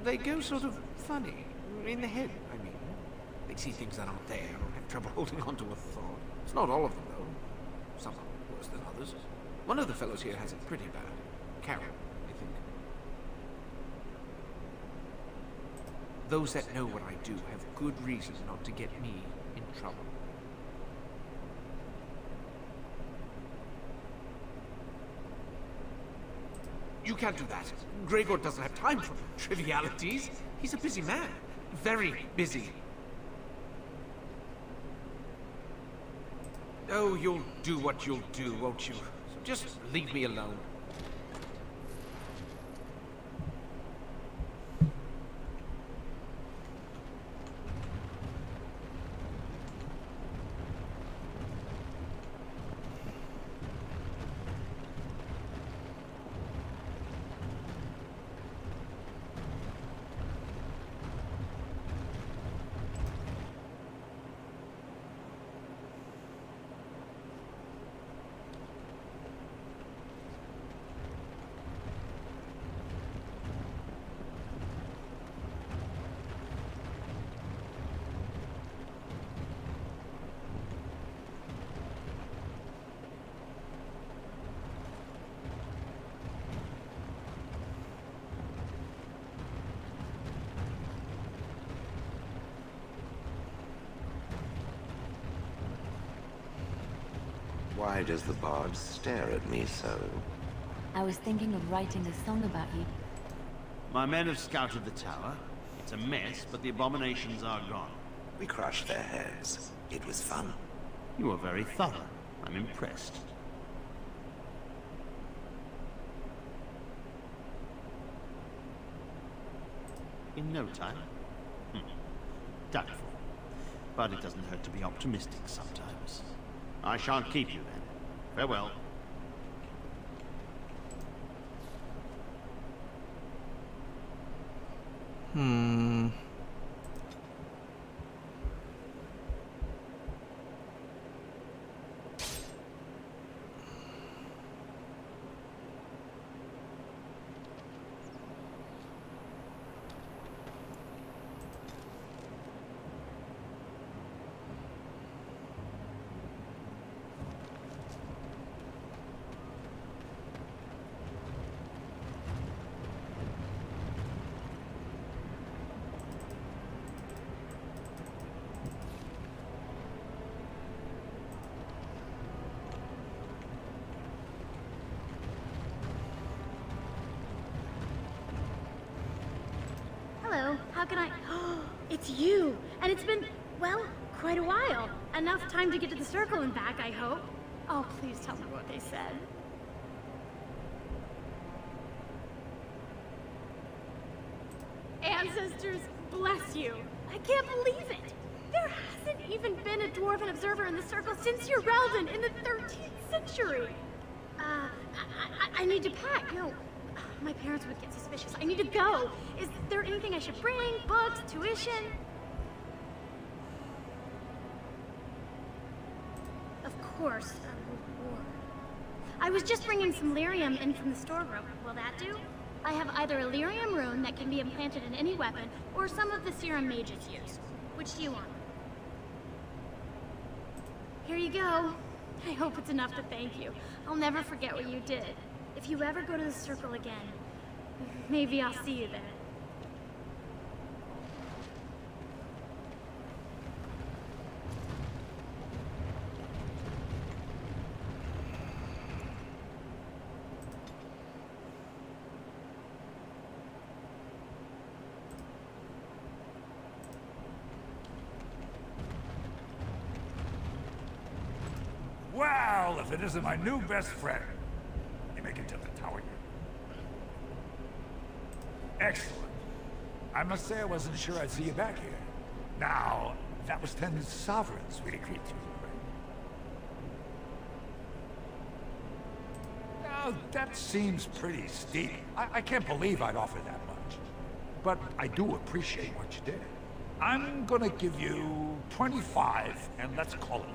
They go sort of funny. In the head, I mean. They see things that aren't there or have trouble holding on to a thought. It's not all of them, though. Some are worse than others. One of the fellows here has it pretty bad. Carol, I think. Those that know what I do have good reason not to get me in trouble. You can't do that. Gregor doesn't have time for trivialities. He's a busy man. Very busy. Oh, you'll do what you'll do, won't you? So just leave me alone. Why does the bard stare at me so? I was thinking of writing a song about you. My men have scouted the tower. It's a mess, but the abominations are gone. We crushed their heads. It was fun. You were very thorough. I'm impressed. In no time? Doubtful. But it doesn't hurt to be optimistic sometimes. I shan't keep you then. Farewell. Hello, how can I... It's you! And it's been, well, quite a while. Enough time to get to the circle and back, I hope. Oh, please tell me what they said. ancestors bless you. I can't believe it. There hasn't even been a dwarven observer in the circle since your Relvin in the 13th century. I need to pack. No, my parents would get suspicious. I need to go. Is there anything I should bring? Books, tuition? Of course, a reward. I was just bringing some lyrium in from the storeroom. Will that do? I have either a lyrium rune that can be implanted in any weapon, or some of the serum mages use. Which do you want? Here you go. I hope it's enough to thank you. I'll never forget what you did. If you ever go to the circle again, maybe I'll see you there. Well, if it isn't my new best friend. You make it to the tower yet? Excellent. I must say I wasn't sure I'd see you back here. Now, that was 10 sovereigns we agreed to, right? Now, that seems pretty steep. I can't believe I'd offer that much. But I do appreciate what you did. I'm gonna give you 25, and let's call it.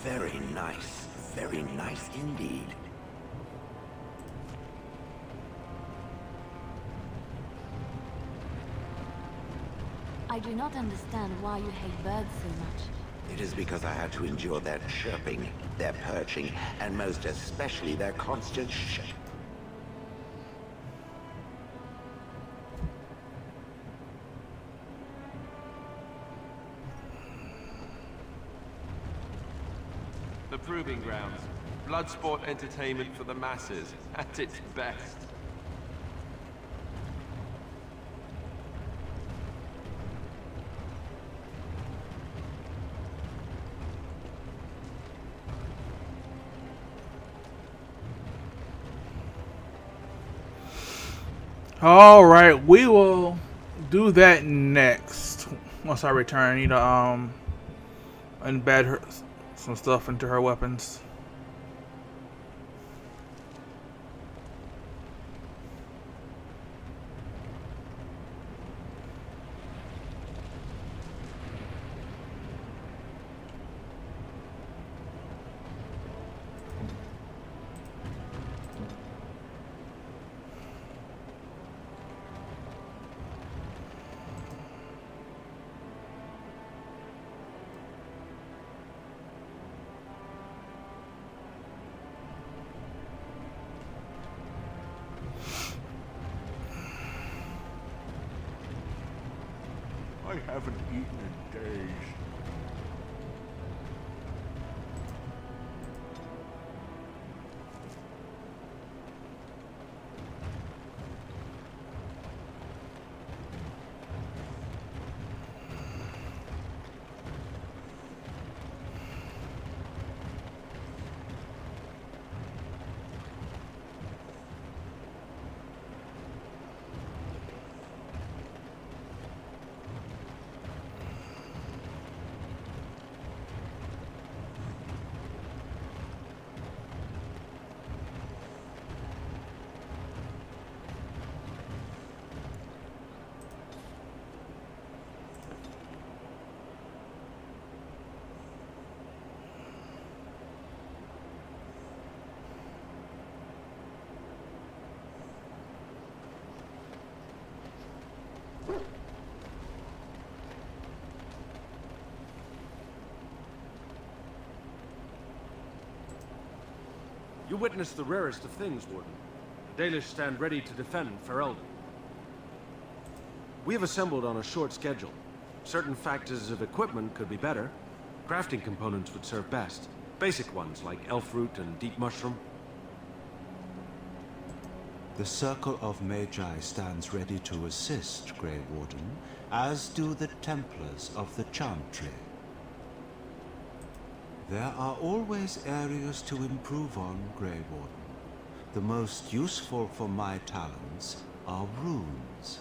Very nice indeed. I do not understand why you hate birds so much. It is because I had to endure their chirping, their perching, and most especially their constant The Proving Grounds. Bloodsport entertainment for the masses, at its best. All right, we will do that next. Once I return, I need to embed her some stuff into her weapons. I haven't eaten in days. You witnessed the rarest of things, Warden. The Dalish stand ready to defend Ferelden. We have assembled on a short schedule. Certain factors of equipment could be better. Crafting components would serve best. Basic ones like elf root and deep mushroom. The Circle of Magi stands ready to assist, Grey Warden, as do the Templars of the Chantry. There are always areas to improve on, Grey Warden. The most useful for my talents are runes.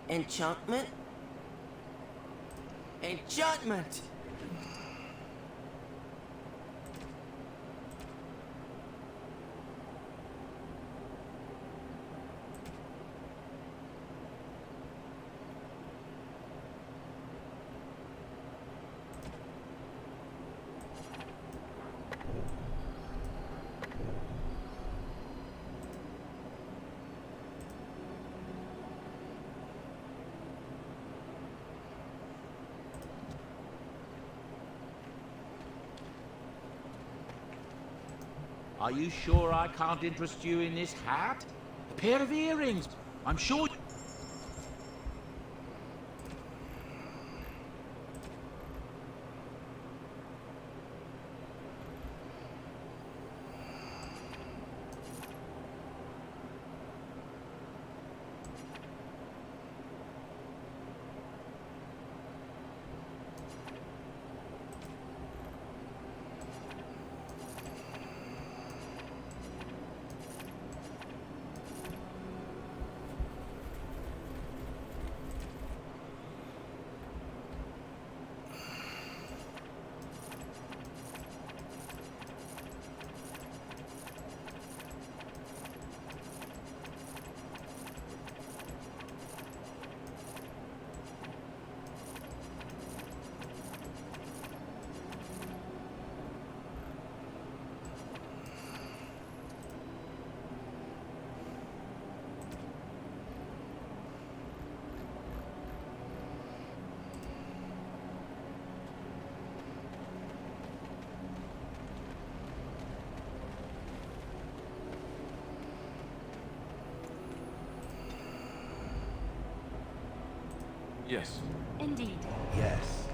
Enchantment? Enchantment! Are you sure I can't interest you in this hat? A pair of earrings. I'm sure... Yes. Indeed. Yes.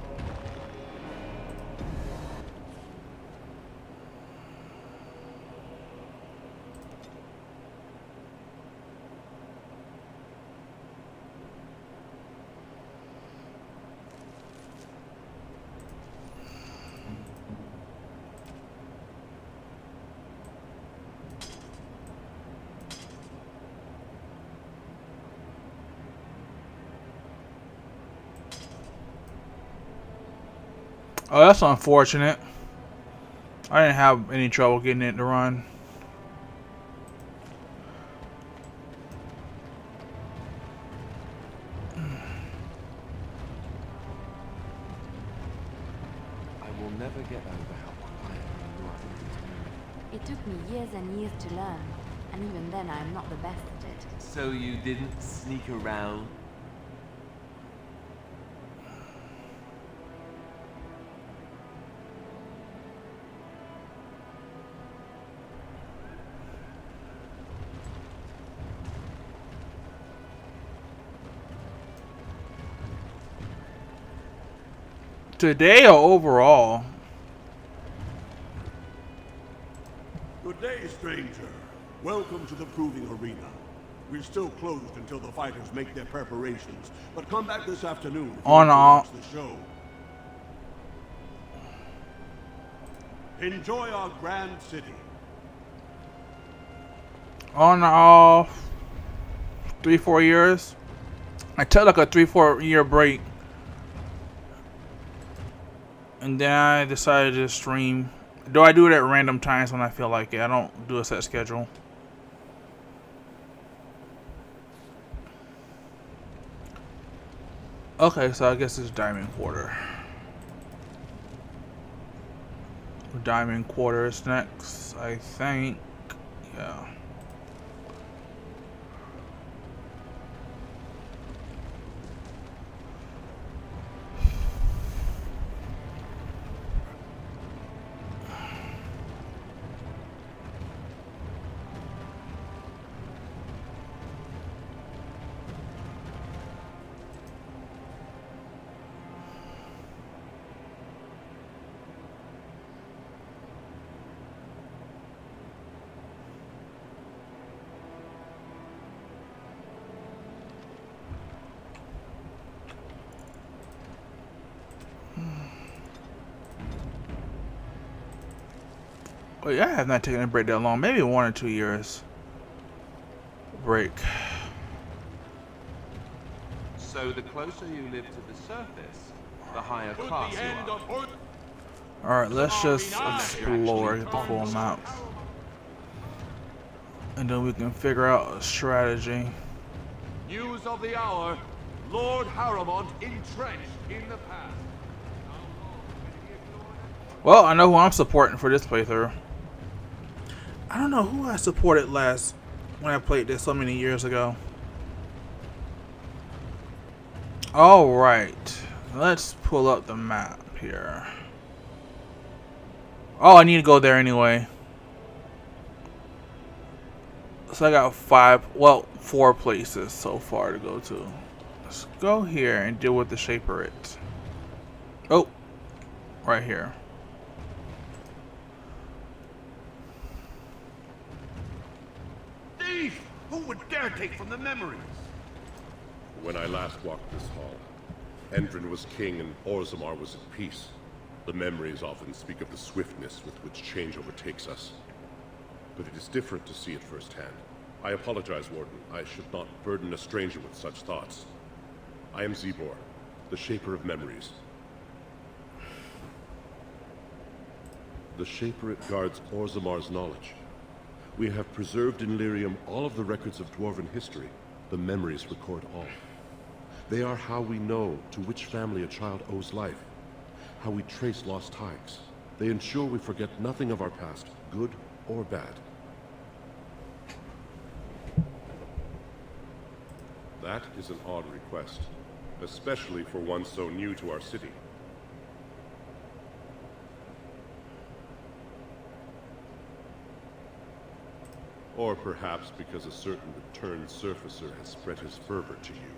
Oh, that's unfortunate. I didn't have any trouble getting it to run. I will never get over how quiet you are. It took me years and years to learn, and even then I am not the best at it. So you didn't sneak around? Today or overall? Good day, stranger. Welcome to the proving arena. We're still closed until the fighters make their preparations, but come back this afternoon if you want to watch the show. Enjoy our grand city. On off 3-4 years. I took like a 3-4 year break. And then I decided to stream. Though I do it at random times when I feel like it. I don't do a set schedule. Okay, so I guess it's Diamond Quarter. Diamond Quarter is next, I think. Yeah. Wait, I have not taken a break that long. Maybe 1 or 2 years. Break. So the closer you live to the surface, the higher class you are. Alright, let's just explore, get the full map. And then we can figure out a strategy. News of the hour. Lord Harrowmont entrenched in the pass. Well, I know who I'm supporting for this playthrough. I don't know who I supported last when I played this so many years ago. Alright, let's pull up the map here. Oh, I need to go there anyway. So I got 4 places so far to go to. Let's go here and deal with the Shaper It. Oh, right here. Thief! Who would dare take from the memories? When I last walked this hall, Endrin was king and Orzammar was at peace. The memories often speak of the swiftness with which change overtakes us. But it is different to see it firsthand. I apologize, Warden. I should not burden a stranger with such thoughts. I am Zebor, the Shaper of Memories. The Shaper It guards Orzammar's knowledge. We have preserved in Lyrium all of the records of Dwarven history. The memories record all. They are how we know to which family a child owes life, how we trace lost ties. They ensure we forget nothing of our past, good or bad. That is an odd request, especially for one so new to our city. Or perhaps because a certain returned surfacer has spread his fervor to you.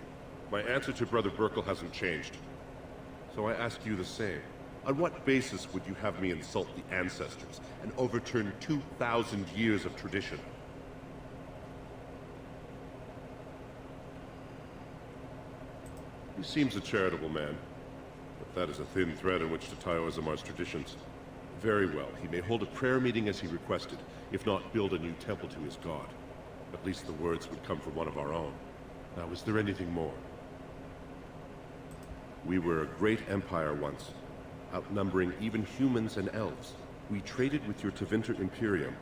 My answer to Brother Burkle hasn't changed. So I ask you the same. On what basis would you have me insult the ancestors and overturn 2,000 years of tradition? He seems a charitable man, but that is a thin thread on which to tie Orzammar's traditions. Very well, he may hold a prayer meeting as he requested, if not build a new temple to his god. At least the words would come from one of our own. Now, is there anything more? We were a great empire once, outnumbering even humans and elves. We traded with your Tevinter Imperium,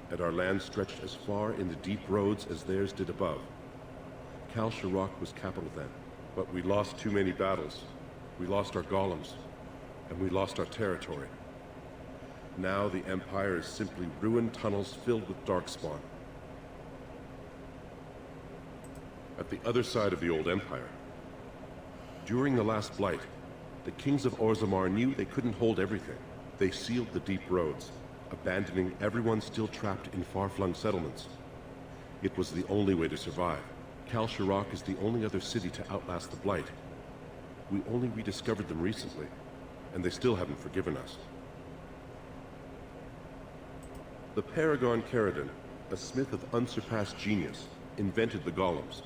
and our land stretched as far in the deep roads as theirs did above. Kal Sharok was capital then, but we lost too many battles. We lost our golems, and we lost our territory. Now the Empire is simply ruined tunnels filled with darkspawn. At the other side of the old Empire, during the last Blight, the kings of Orzammar knew they couldn't hold everything. They sealed the deep roads, abandoning everyone still trapped in far-flung settlements. It was the only way to survive. Kal Sharok is the only other city to outlast the Blight. We only rediscovered them recently, and they still haven't forgiven us. The Paragon Caridon, a smith of unsurpassed genius, invented the golems.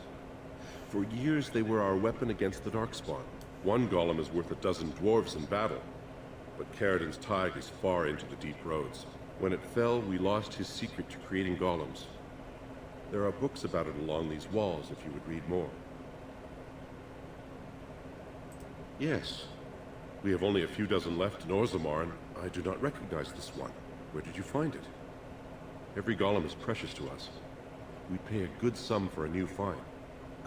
For years they were our weapon against the Darkspawn. One golem is worth a dozen dwarves in battle, but Caridon's tide is far into the deep roads. When it fell, we lost his secret to creating golems. There are books about it along these walls if you would read more. Yes, we have only a few dozen left in Orzammar, and I do not recognize this one. Where did you find it? Every golem is precious to us. We'd pay a good sum for a new find.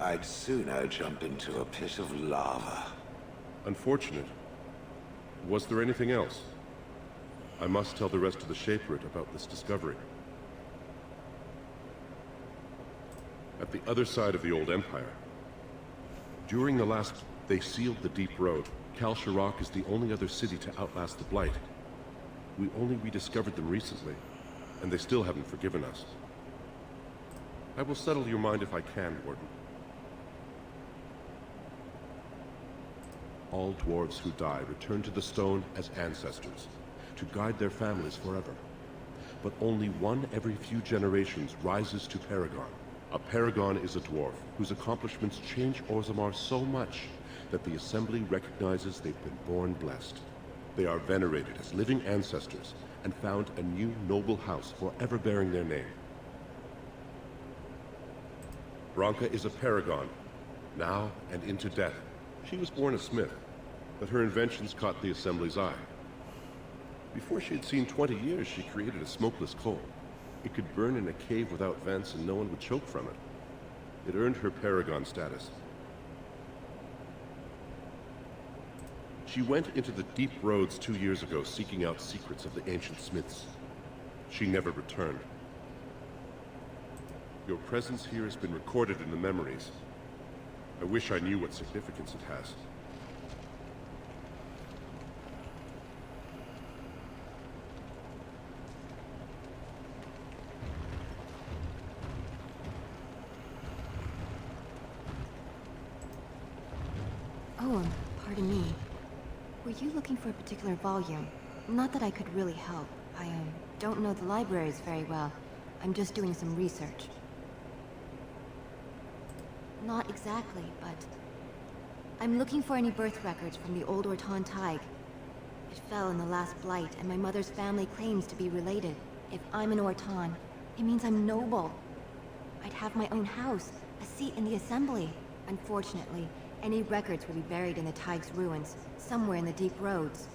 I'd sooner jump into a pit of lava. Unfortunate. Was there anything else? I must tell the rest of the Shaper It about this discovery. At the other side of the old Empire, during the last, they sealed the deep road. Kal Sharok is the only other city to outlast the Blight. We only rediscovered them recently, and they still haven't forgiven us. I will settle your mind if I can, Warden. All dwarves who die return to the stone as ancestors, to guide their families forever. But only one every few generations rises to Paragon. A Paragon is a dwarf whose accomplishments change Orzammar so much that the Assembly recognizes they've been born blessed. They are venerated as living ancestors and found a new noble house forever bearing their name. Branka is a paragon, now and into death. She was born a smith, but her inventions caught the Assembly's eye. Before she had seen 20 years, she created a smokeless coal. It could burn in a cave without vents and no one would choke from it. It earned her paragon status. She went into the deep roads 2 years ago, seeking out secrets of the ancient smiths. She never returned. Your presence here has been recorded in the memories. I wish I knew what significance it has. Oh, pardon me. Were you looking for a particular volume? Not that I could really help. I don't know the libraries very well. I'm just doing some research. Not exactly, but... I'm looking for any birth records from the old Ortan Tig. It fell in the last blight, and my mother's family claims to be related. If I'm an Ortan, it means I'm noble. I'd have my own house, a seat in the Assembly. Unfortunately, any records would be buried in the Tig's ruins, somewhere in the deep roads.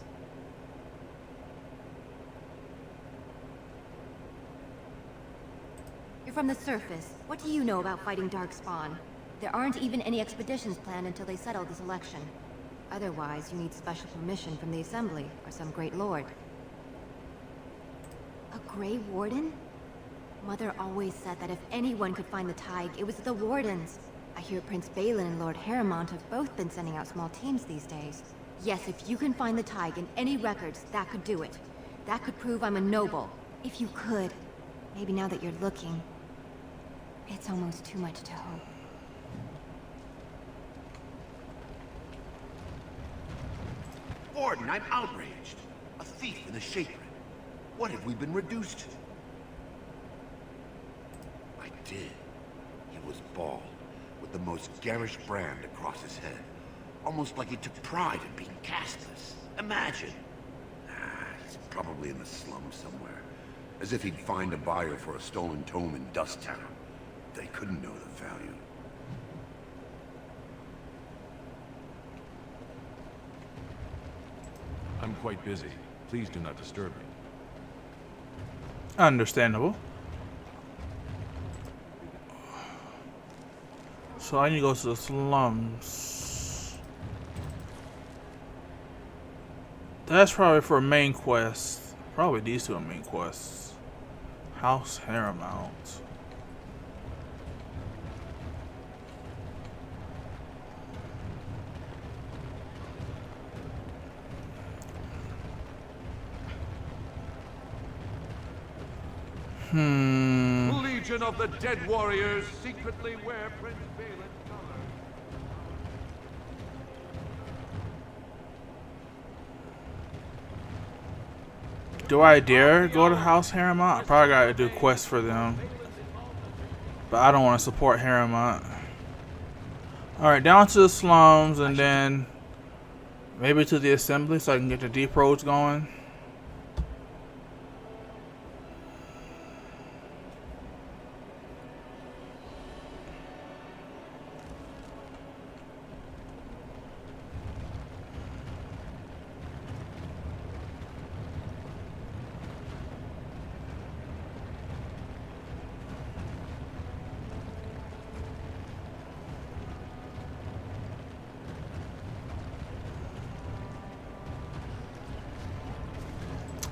You're from the surface. What do you know about fighting Darkspawn? There aren't even any expeditions planned until they settle this election. Otherwise, you need special permission from the Assembly, or some great lord. A Grey Warden? Mother always said that if anyone could find the Tig, it was the Wardens. I hear Prince Balin and Lord Harrimont have both been sending out small teams these days. Yes, if you can find the Tig in any records, that could do it. That could prove I'm a noble. If you could. Maybe now that you're looking, it's almost too much to hope. Warden, I'm outraged. A thief and a shaper. What have we been reduced to? I did. He was bald, with the most garish brand across his head. Almost like he took pride in being castless. Imagine. He's probably in the slums somewhere. As if he'd find a buyer for a stolen tome in Dust Town. They couldn't know the value. I'm quite busy. Please do not disturb me. Understandable. So I need to go to the slums. That's probably for a main quest. Probably these two are main quests. House Harrimont. Legion of the Dead Warriors secretly wear Prince Balin's colors. Do I dare go to House Harrimont? I probably gotta do quests for them. But I don't want to support Harrimont. Alright, down to the slums and then maybe to the Assembly so I can get the deep roads going.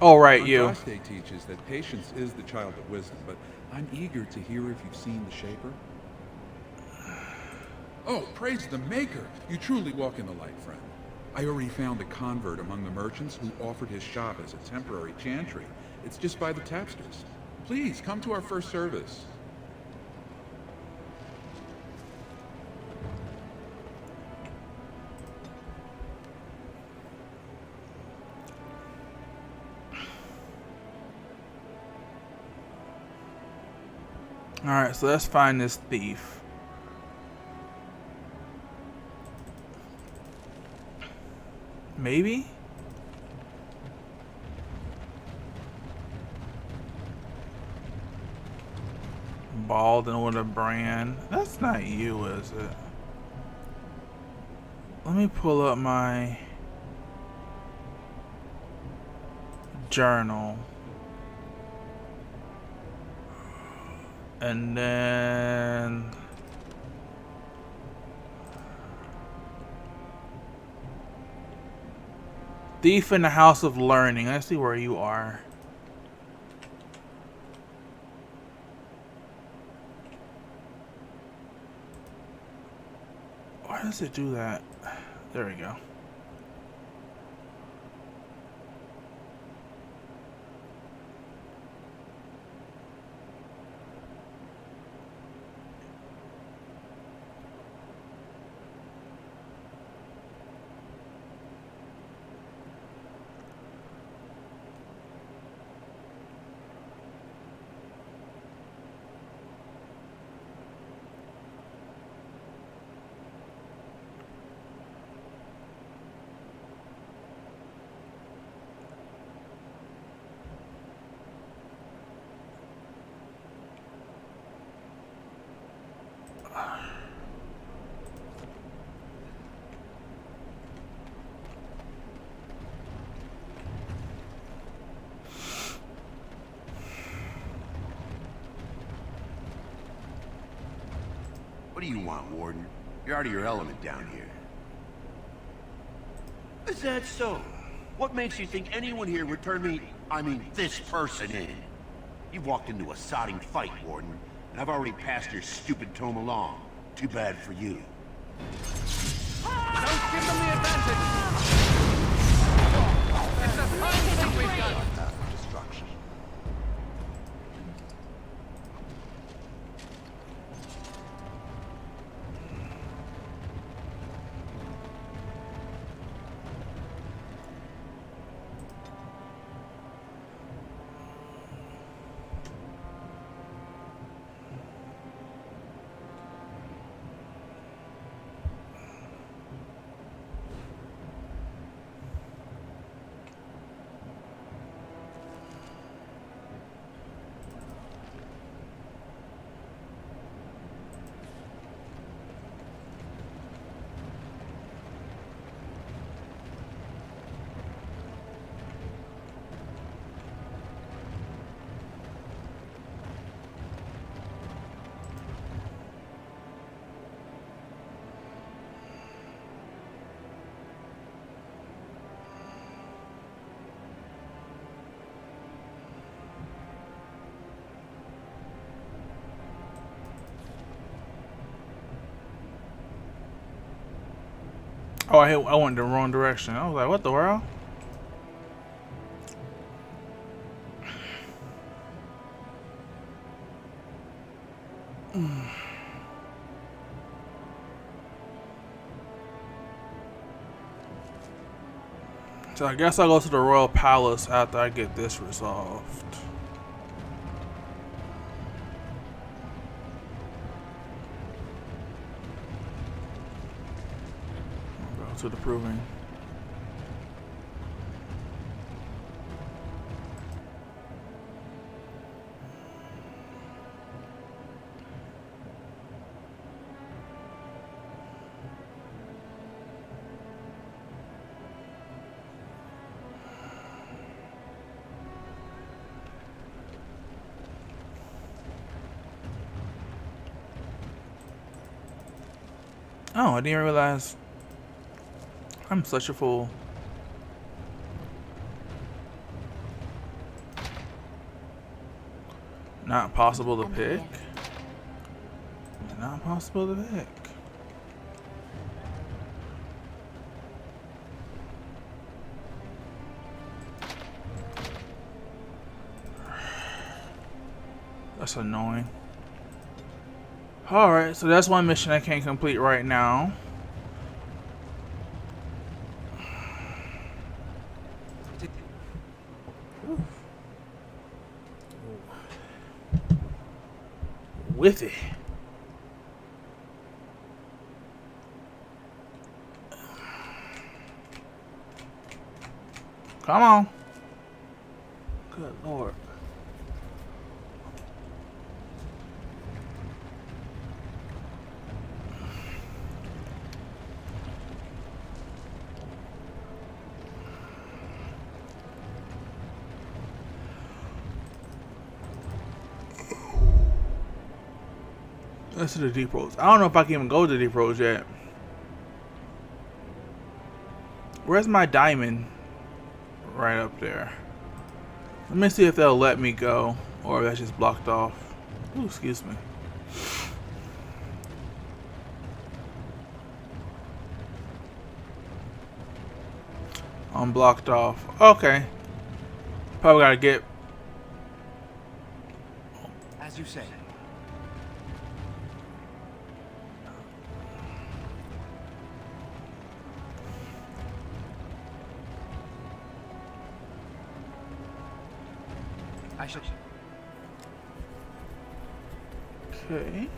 Oh, right, you. Andraste teaches that patience is the child of wisdom, but I'm eager to hear if you've seen the Shaper. Oh, praise the Maker! You truly walk in the light, friend. I already found a convert among the merchants who offered his shop as a temporary chantry. It's just by the tapsters. Please, come to our first service. Alright, so let's find this thief. Maybe? bald and with a brand. That's not you, is it? Let me pull up my journal. And then Thief in the House of Learning. Let's see where you are. Why does it do that? There we go. What do you want, Warden? You're out of your element down here. Is that so? What makes you think anyone here would turn me, I mean this person in? You've walked into a sodding fight, Warden, and I've already passed your stupid tome along. Too bad for you. Don't give them the advantage! It's a fine thing we've done! Destruction. Oh, I went the wrong direction. I was like, what the world? So I guess I'll go to the Royal Palace after I get this resolved. I'll go to the proving. Oh, I didn't realize I'm such a fool. Not possible to pick. Not possible to pick. That's annoying. Alright, so that's one mission I can't complete right now. Witty. Come on. Good Lord. That's the deep roads. I don't know if I can even go to the deep roads yet. Where's my diamond? Right up there. Let me see if they'll let me go, or if that's just blocked off. Ooh, excuse me. I'm blocked off. Okay. Probably gotta get. As you say. I should. Okay.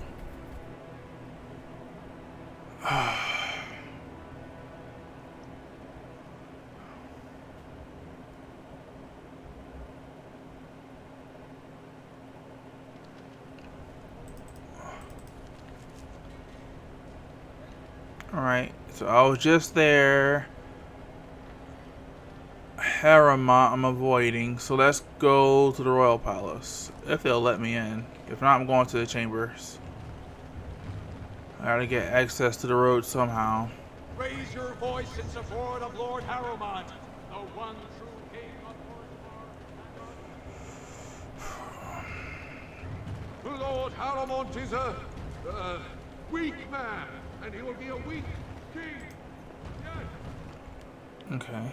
Alright, so I was just there. Harima, I'm avoiding. So let's go to the Royal Palace. If they'll let me in. If not, I'm going to the chambers. I gotta get access to the road somehow. Raise your voice in support of Lord Harima, the one true king of Orzammar. Lord Harima is a weak man, and he will be a weak king. Yes. Okay.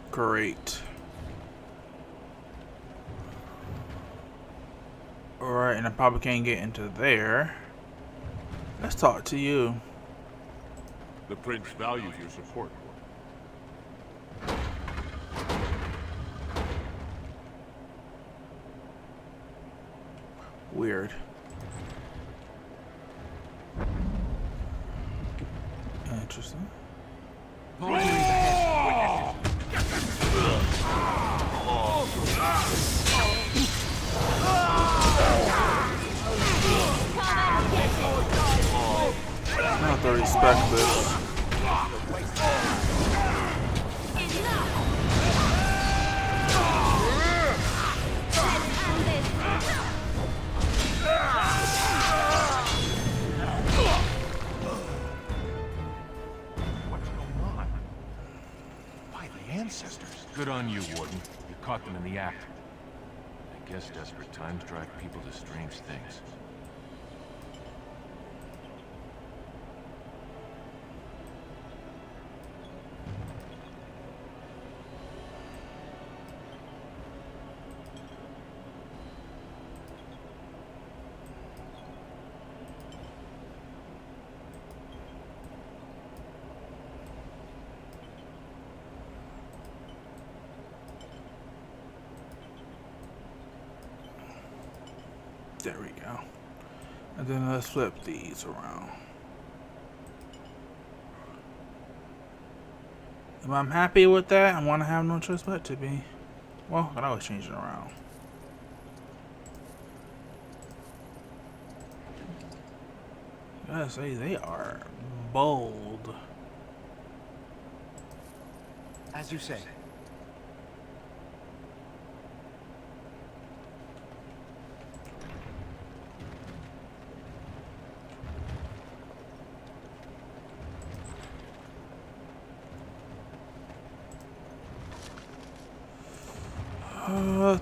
Great. Alright, and I probably can't get into there. Let's talk to you. The prince values your support. Weird. Interesting. I have to respect this. What's going on? By the ancestors. Good on you, Warden. You caught them in the act. I guess desperate times drive people to strange things. There we go. And then let's flip these around. If I'm happy with that, I want to have no choice but to be. Well, I can always change it around. I gotta say, they are bold. As you say.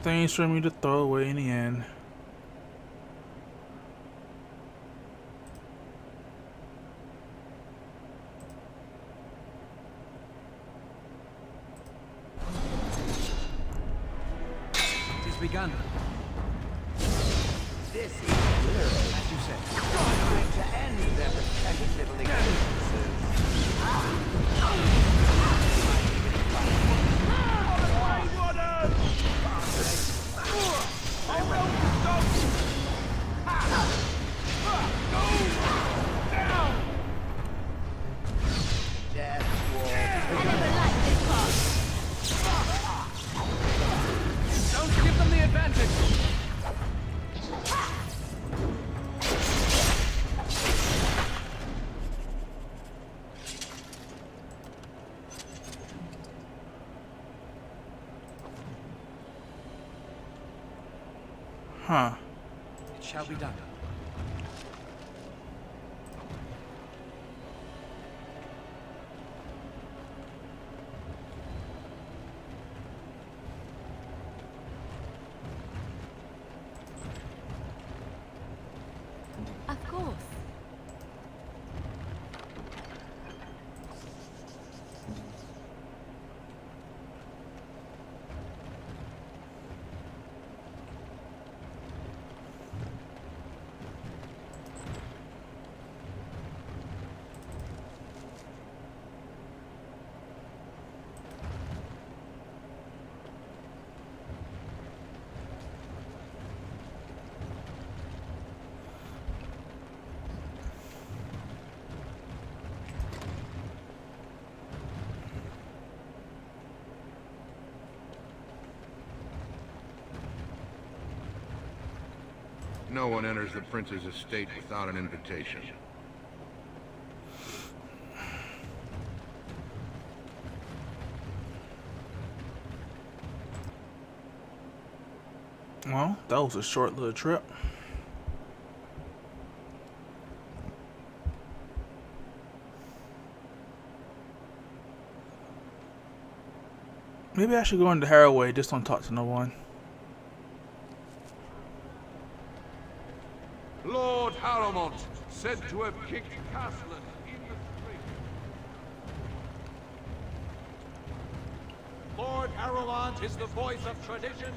Things for me to throw away in the end. It is begun. This is clear. As you say. Trying to end their pathetic little existences. Huh. It shall be done. Of course. No one enters the prince's estate without an invitation. Well, that was a short little trip. Maybe I should go into Haraway, just don't talk to no one. Lord Harrowmont, said to have kicked Castellan in the street. Lord Harrowmont is the voice of tradition.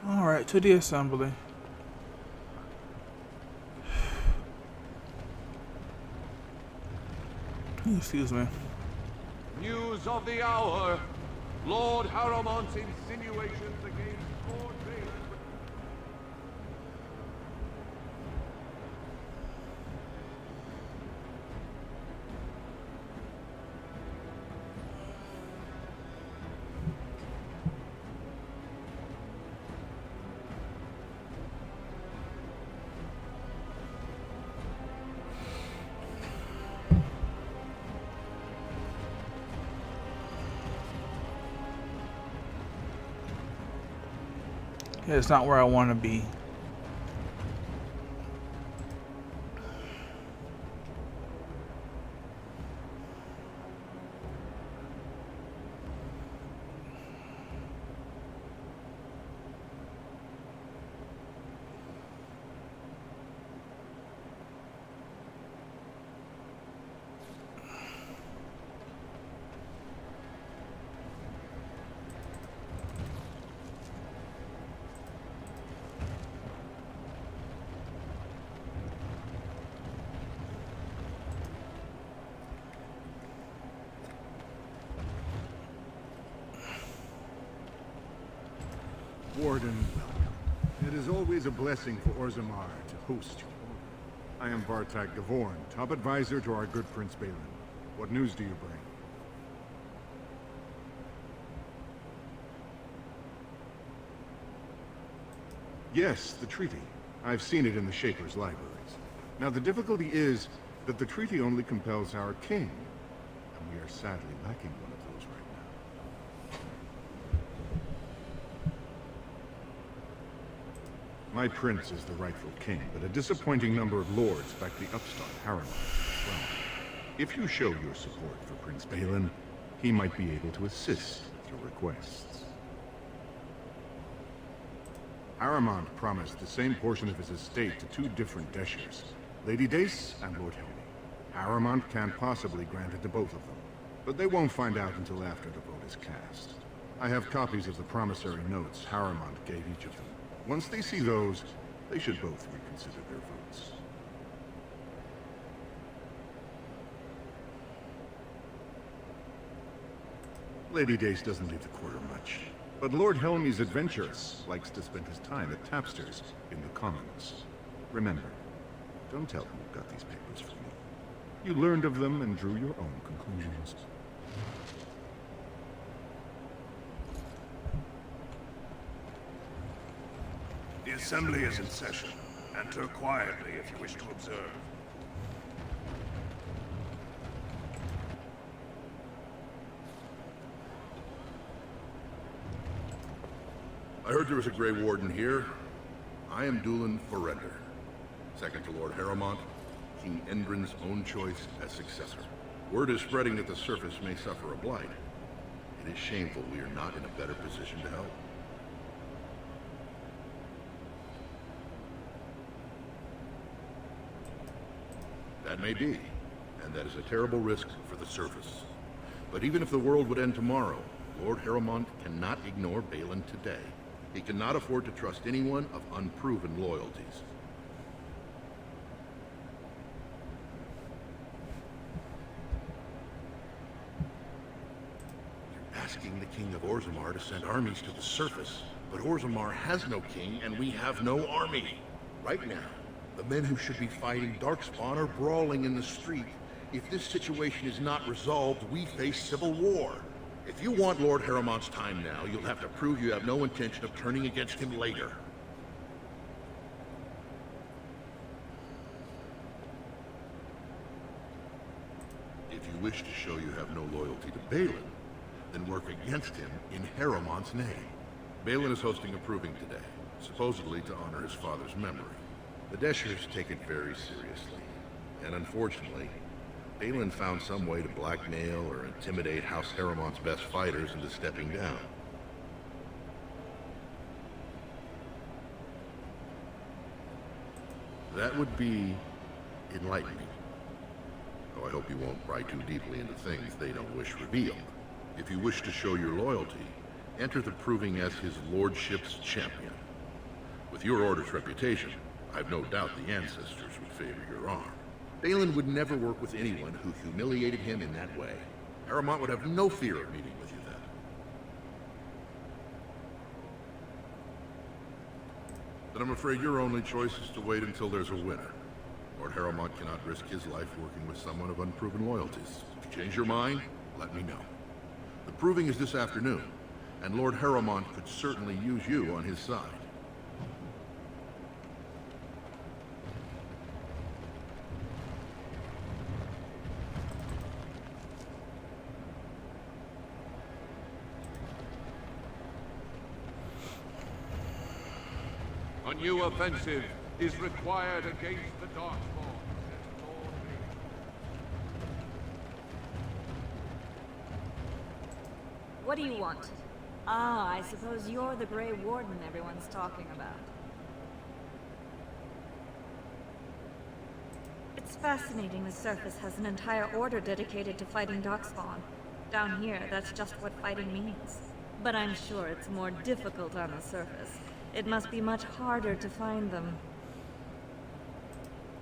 Alright, to the assembly. Excuse me. News of the hour. Lord Harrowmont's insinuations against Lord Balin. Yeah, it's not where I want to be. Warden, it is always a blessing for Orzammar to host you. I am Vartak Gavorn, top advisor to our good Prince Balin. What news do you bring? Yes, the treaty. I've seen it in the Shaper's libraries. Now the difficulty is that the treaty only compels our king, and we are sadly lacking one of those right now. My prince is the rightful king, but a disappointing number of lords back the upstart Harrowmont as well. If you show your support for Prince Balin, he might be able to assist with your requests. Aramont promised the same portion of his estate to two different Deshers, Lady Dace and Lord Helmy. Aramont can't possibly grant it to both of them, but they won't find out until after the vote is cast. I have copies of the promissory notes Aramont gave each of them. Once they see those, they should both reconsider their votes. Lady Dace doesn't leave the quarter much, but Lord Helmy's adventurous likes to spend his time at Tapster's in the Commons. Remember, don't tell him you got these papers from me. You learned of them and drew your own conclusions. The assembly is in session. Enter quietly if you wish to observe. I heard there was a Grey Warden here. I am Dulin Forrender, second to Lord Haramont, King Endrin's own choice as successor. Word is spreading that the surface may suffer a blight. It is shameful we are not in a better position to help. That may be, and that is a terrible risk for the surface. But even if the world would end tomorrow, Lord Haramont cannot ignore Balin today. He cannot afford to trust anyone of unproven loyalties. You're asking the King of Orzammar to send armies to the surface, but Orzammar has no king and we have no army. Right now, the men who should be fighting Darkspawn are brawling in the street. If this situation is not resolved, we face civil war. If you want Lord Haramont's time now, you'll have to prove you have no intention of turning against him later. If you wish to show you have no loyalty to Balin, then work against him in Haramont's name. Balin is hosting a proving today, supposedly to honor his father's memory. The Deshers take it very seriously, and unfortunately, Balin found some way to blackmail or intimidate House Haramont's best fighters into stepping down. That would be enlightening. Though I hope you won't pry too deeply into things they don't wish revealed. If you wish to show your loyalty, enter the proving as his lordship's champion. With your order's reputation, I've no doubt the ancestors would favor your arm. Balin would never work with anyone who humiliated him in that way. Haramont would have no fear of meeting with you then. Then I'm afraid your only choice is to wait until there's a winner. Lord Haramont cannot risk his life working with someone of unproven loyalties. If you change your mind, let me know. The proving is this afternoon, and Lord Haramont could certainly use you on his side. A new offensive is required against the Darkspawn. What do you want? Ah, I suppose you're the Grey Warden everyone's talking about. It's fascinating the surface has an entire order dedicated to fighting Darkspawn. Down here, that's just what fighting means. But I'm sure it's more difficult on the surface. It must be much harder to find them.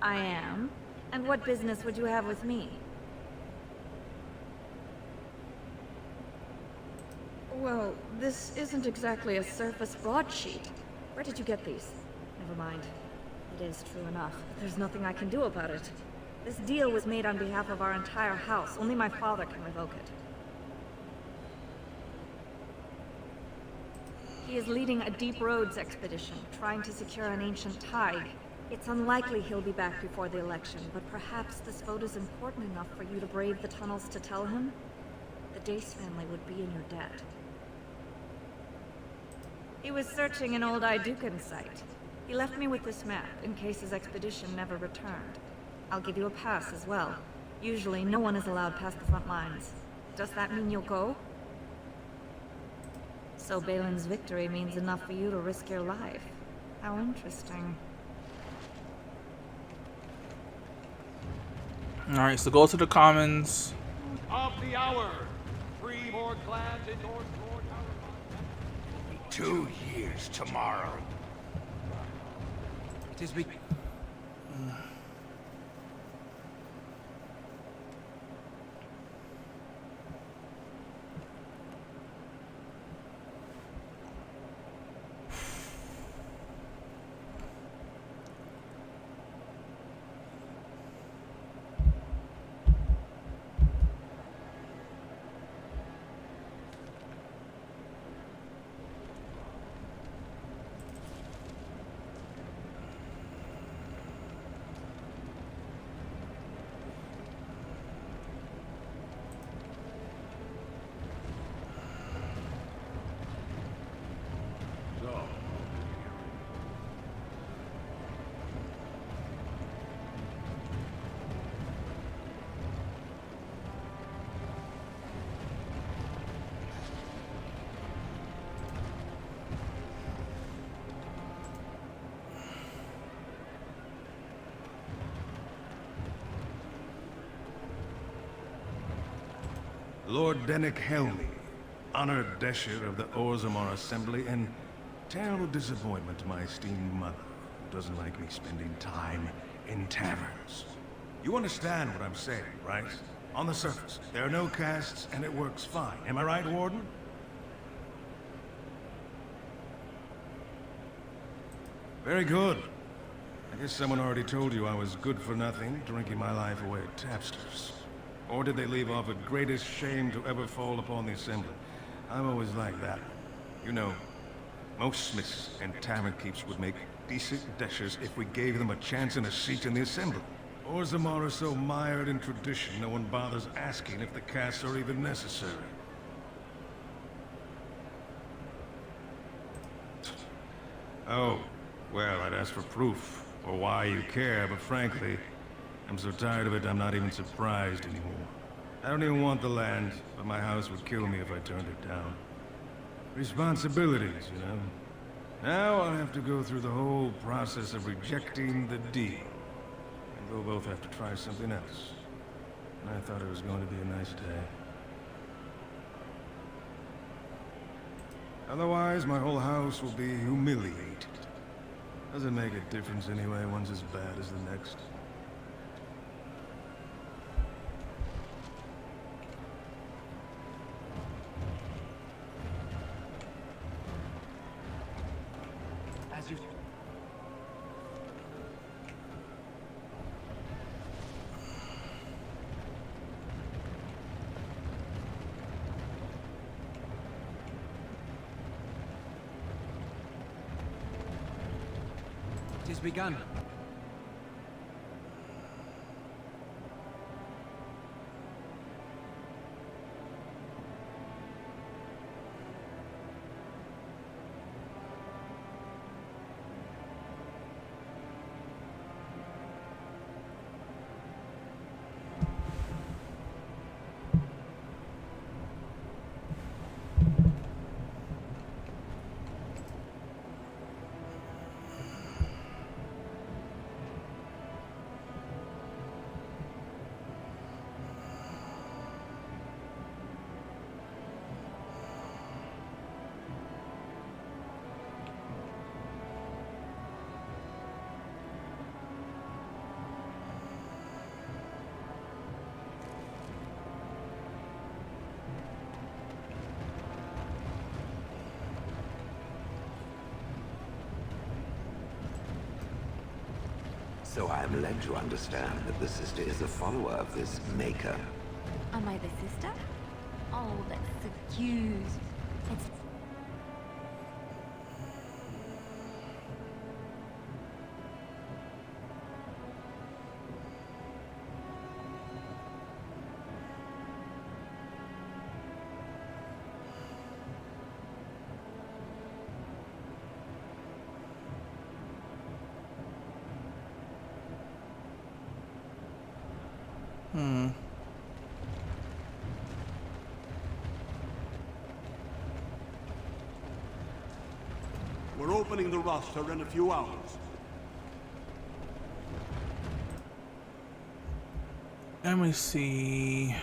I am? And what business would you have with me? Well, this isn't exactly a surface broadsheet. Where did you get these? Never mind. It is true enough, but there's nothing I can do about it. This deal was made on behalf of our entire house. Only my father can revoke it. He is leading a Deep Roads expedition, trying to secure an ancient tide. It's unlikely he'll be back before the election, but perhaps this vote is important enough for you to brave the tunnels to tell him? The Dace family would be in your debt. He was searching an old Idukan site. He left me with this map, in case his expedition never returned. I'll give you a pass as well. Usually, no one is allowed past the front lines. Does that mean you'll go? So Balin's victory means enough for you to risk your life. How interesting. Alright, so go to the commons. Of the hour. 3 more clans endorse Lord 2 years tomorrow. It is Lord Dennick Helmy, honored Desher of the Orzammar Assembly, and terrible disappointment to my esteemed mother, who doesn't like me spending time in taverns. You understand what I'm saying, right? On the surface, there are no castes, and it works fine. Am I right, Warden? Very good. I guess someone already told you I was good for nothing, drinking my life away at tapsters. Or did they leave off at greatest shame to ever fall upon the Assembly? I've always liked that. You know, most smiths and tavern keeps would make decent deshers if we gave them a chance and a seat in the Assembly. Orzammar are so mired in tradition, no one bothers asking if the castes are even necessary. Oh, well, I'd ask for proof, or why you care, but frankly, I'm so tired of it, I'm not even surprised anymore. I don't even want the land, but my house would kill me if I turned it down. Responsibilities, you know? Now I'll have to go through the whole process of rejecting the deal. And we'll both have to try something else. And I thought it was going to be a nice day. Otherwise, my whole house will be humiliated. Doesn't make a difference anyway, one's as bad as the next. As you... It is begun. So I am led to understand that the sister is a follower of this maker. Am I the sister? Oh, that's so cute. It's... Hmm. We're opening the roster in a few hours. Let me see.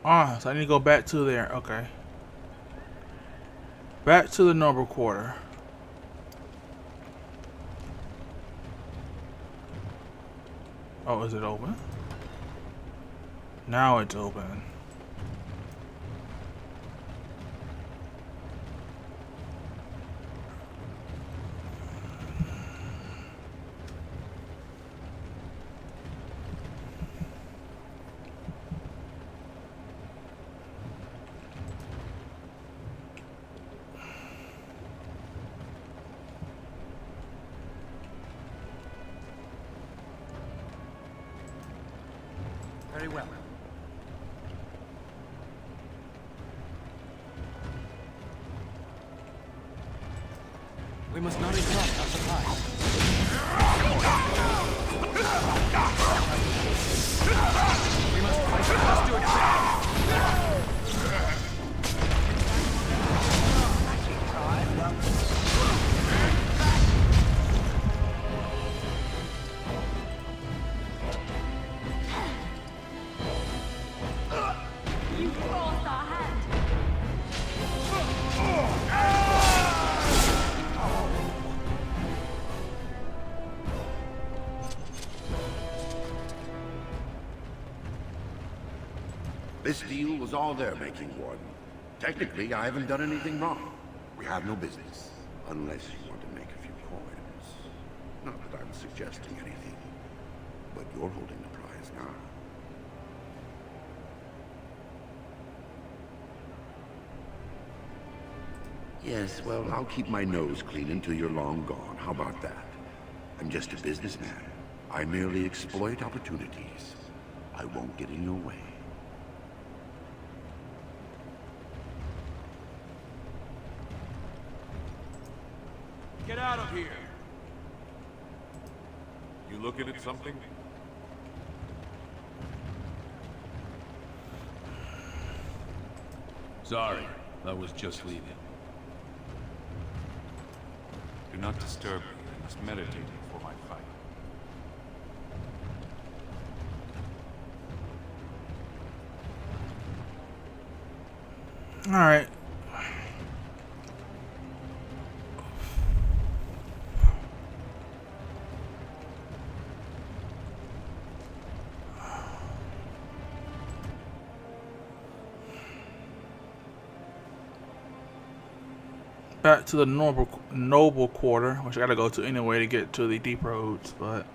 Ah, so I need to go back to there. Okay. Back to the noble quarter. Oh, is it open? Now it's open. Very well. We must not interrupt our supplies. We must fight it. Let's do it quick. You forced our hand. This deal was all their making, Warden. Technically, I haven't done anything wrong. We have no business, unless you want to make a few coins. Not that I'm suggesting anything, but you're holding the prize now. Yes, well, I'll keep my nose clean until you're long gone. How about that? I'm just a businessman. I merely exploit opportunities. I won't get in your way. Get out of here! You looking at something? Sorry, I was just leaving. Do not disturb me. I must meditate before my fight. All right. Back to the noble quarter, which I gotta go to anyway to get to the deep roads, but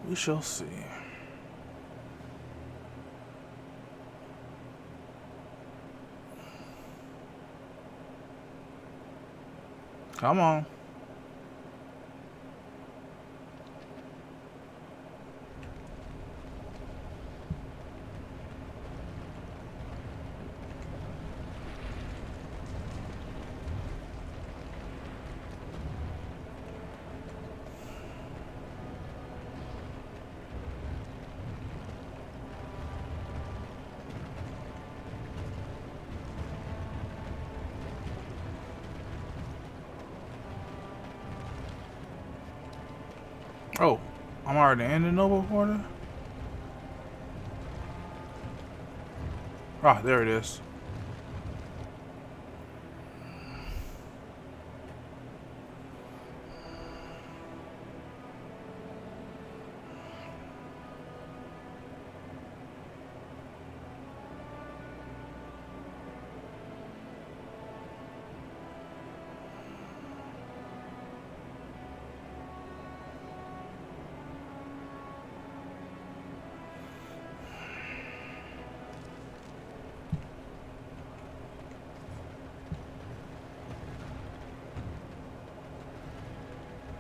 we shall see. Come on. Oh, I'm already in the noble quarter? Ah, there it is.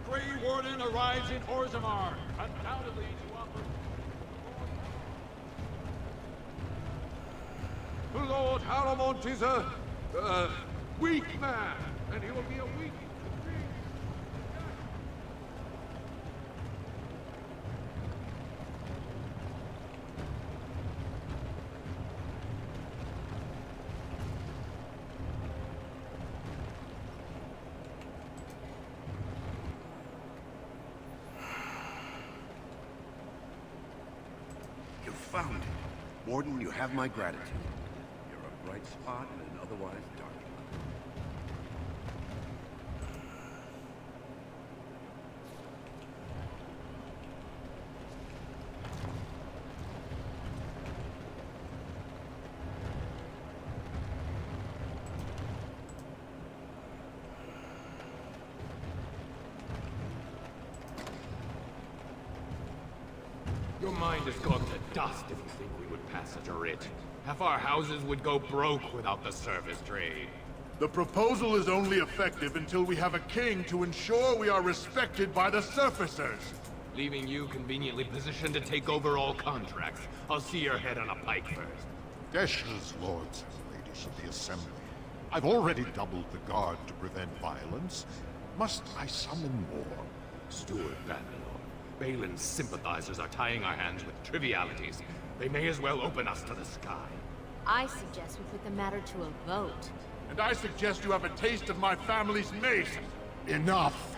Grey Warden arrives in Orzammar. Undoubtedly to offer... Lord Haramont is a weak man, and he will be a weak... You found it. Warden, you have my gratitude. You're a bright spot in an otherwise dark one. Your mind has gone to dust if you think we would pass such a writ. Half our houses would go broke without the service trade. The proposal is only effective until we have a king to ensure we are respected by the surfacers. Leaving you conveniently positioned to take over all contracts. I'll see your head on a pike first. Desh's lords and ladies of the Assembly. I've already doubled the guard to prevent violence. Must I summon more? Steward Bannerlord, Balin's sympathizers are tying our hands with trivialities. They may as well open us to the sky. I suggest we put the matter to a vote. And I suggest you have a taste of my family's mace. Enough!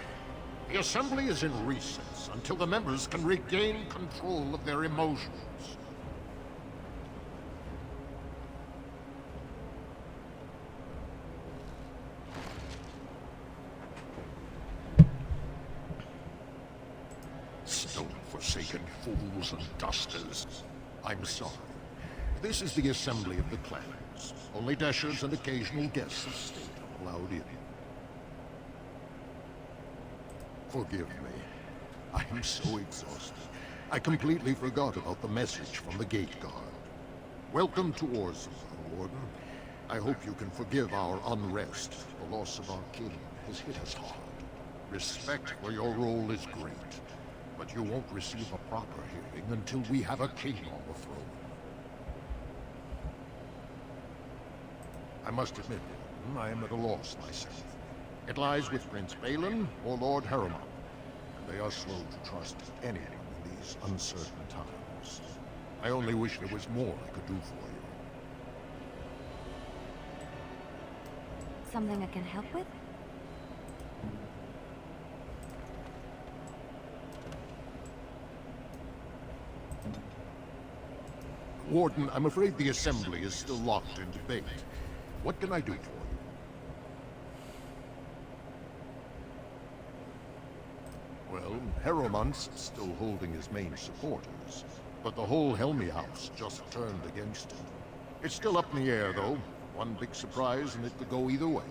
The Assembly is in recess until the members can regain control of their emotions. Stone-forsaken fools and dusters. I'm sorry. This is the Assembly of the Clans. Only Deshers and occasional guests of state are allowed in. Forgive me. I am so exhausted. I completely forgot about the message from the gate guard. Welcome to Orzammar, Warden. I hope you can forgive our unrest. The loss of our king has hit us hard. Respect for your role is great, but you won't receive a proper hearing until we have a king on the throne. I must admit, Warden, I am at a loss myself. It lies with Prince Balin or Lord Haramont, and they are slow to trust anyone in these uncertain times. I only wish there was more I could do for you. Something I can help with? Warden, I'm afraid the Assembly is still locked in debate. What can I do for you? Well, Haramont's still holding his main supporters, but the whole Helmi House just turned against him. It's still up in the air, though. One big surprise, and it could go either way.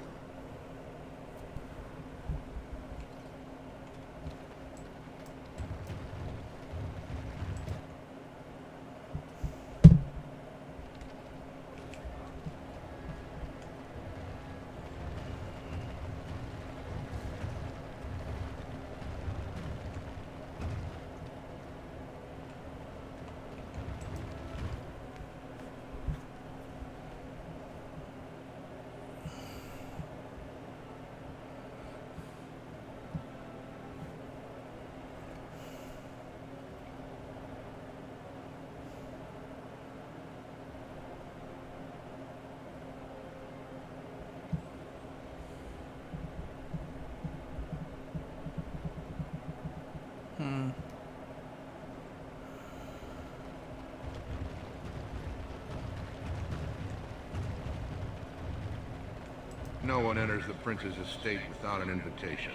No one enters the prince's estate without an invitation.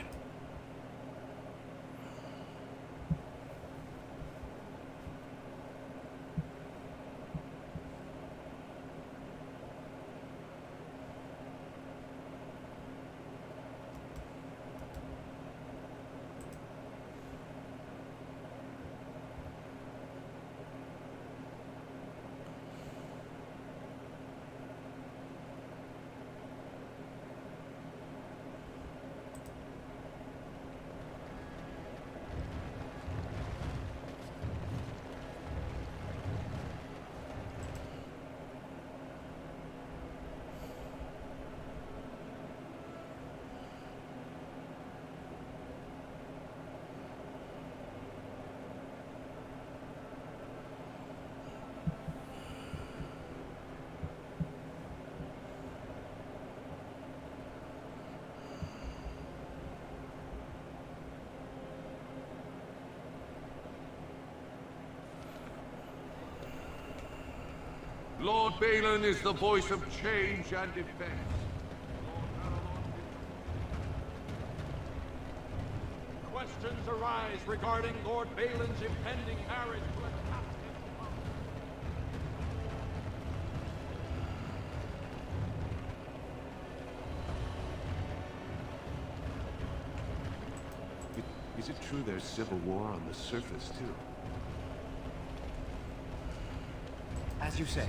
Lord Balin is the voice of change and defense. Questions arise regarding Lord Balin's impending marriage to a captive. Is it true there's civil war on the surface, too? As you say.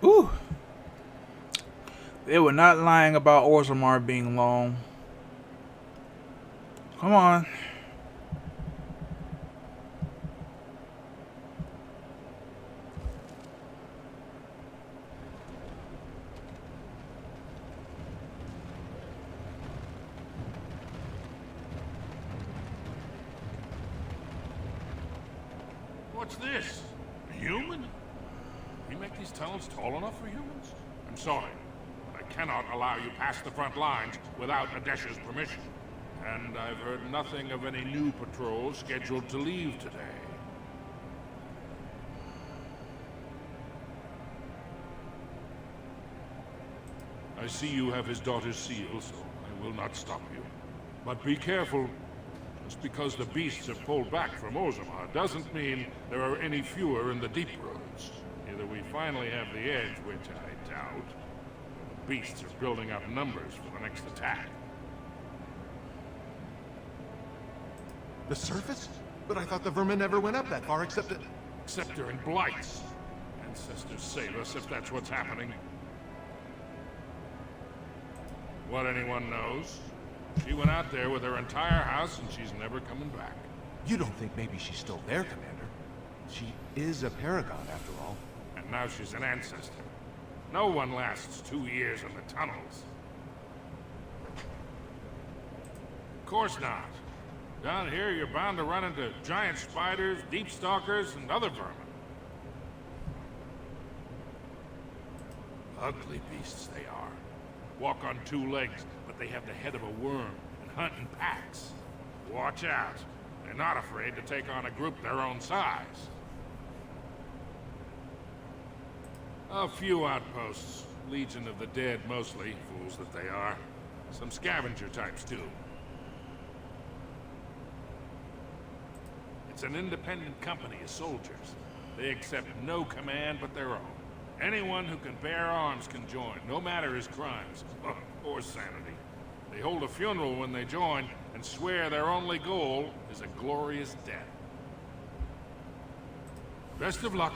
Ooh. They were not lying about Orzammar being long. Come on. What's this? A human? We make these tunnels tall enough for humans? I'm sorry, but I cannot allow you past the front lines without Adesh's permission. And I've heard nothing of any new patrols scheduled to leave today. I see you have his daughter's seal, so I will not stop you. But be careful. Just because the beasts have pulled back from Orzammar doesn't mean there are any fewer in the deep roads. Either we finally have the edge, which I doubt, or the beasts are building up numbers for the next attack. The surface? But I thought the vermin never went up that far except during blights. Ancestors save us if that's what's happening. What anyone knows? She went out there with her entire house and she's never coming back. You don't think maybe she's still there, Commander? She is a paragon, after all. And now she's an ancestor. No one lasts 2 years in the tunnels. Of course not. Down here, you're bound to run into giant spiders, deep stalkers, and other vermin. Ugly beasts they are. Walk on 2 legs, but they have the head of a worm and hunt in packs. Watch out. They're not afraid to take on a group their own size. A few outposts. Legion of the Dead mostly, fools that they are. Some scavenger types too. It's an independent company of soldiers. They accept no command but their own. Anyone who can bear arms can join, no matter his crimes, or sanity. They hold a funeral when they join, and swear their only goal is a glorious death. Best of luck.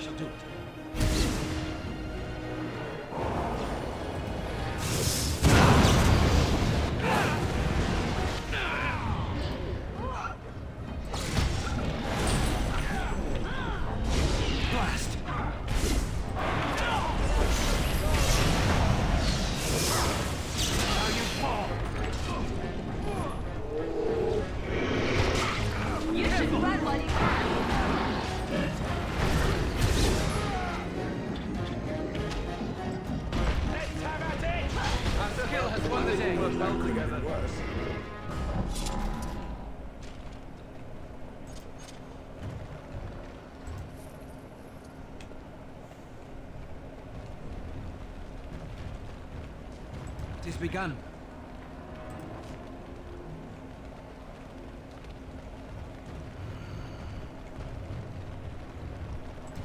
shall do it. Blast! Now you fall! You should run while you can. Our skill has won the day. Work well together. It is begun.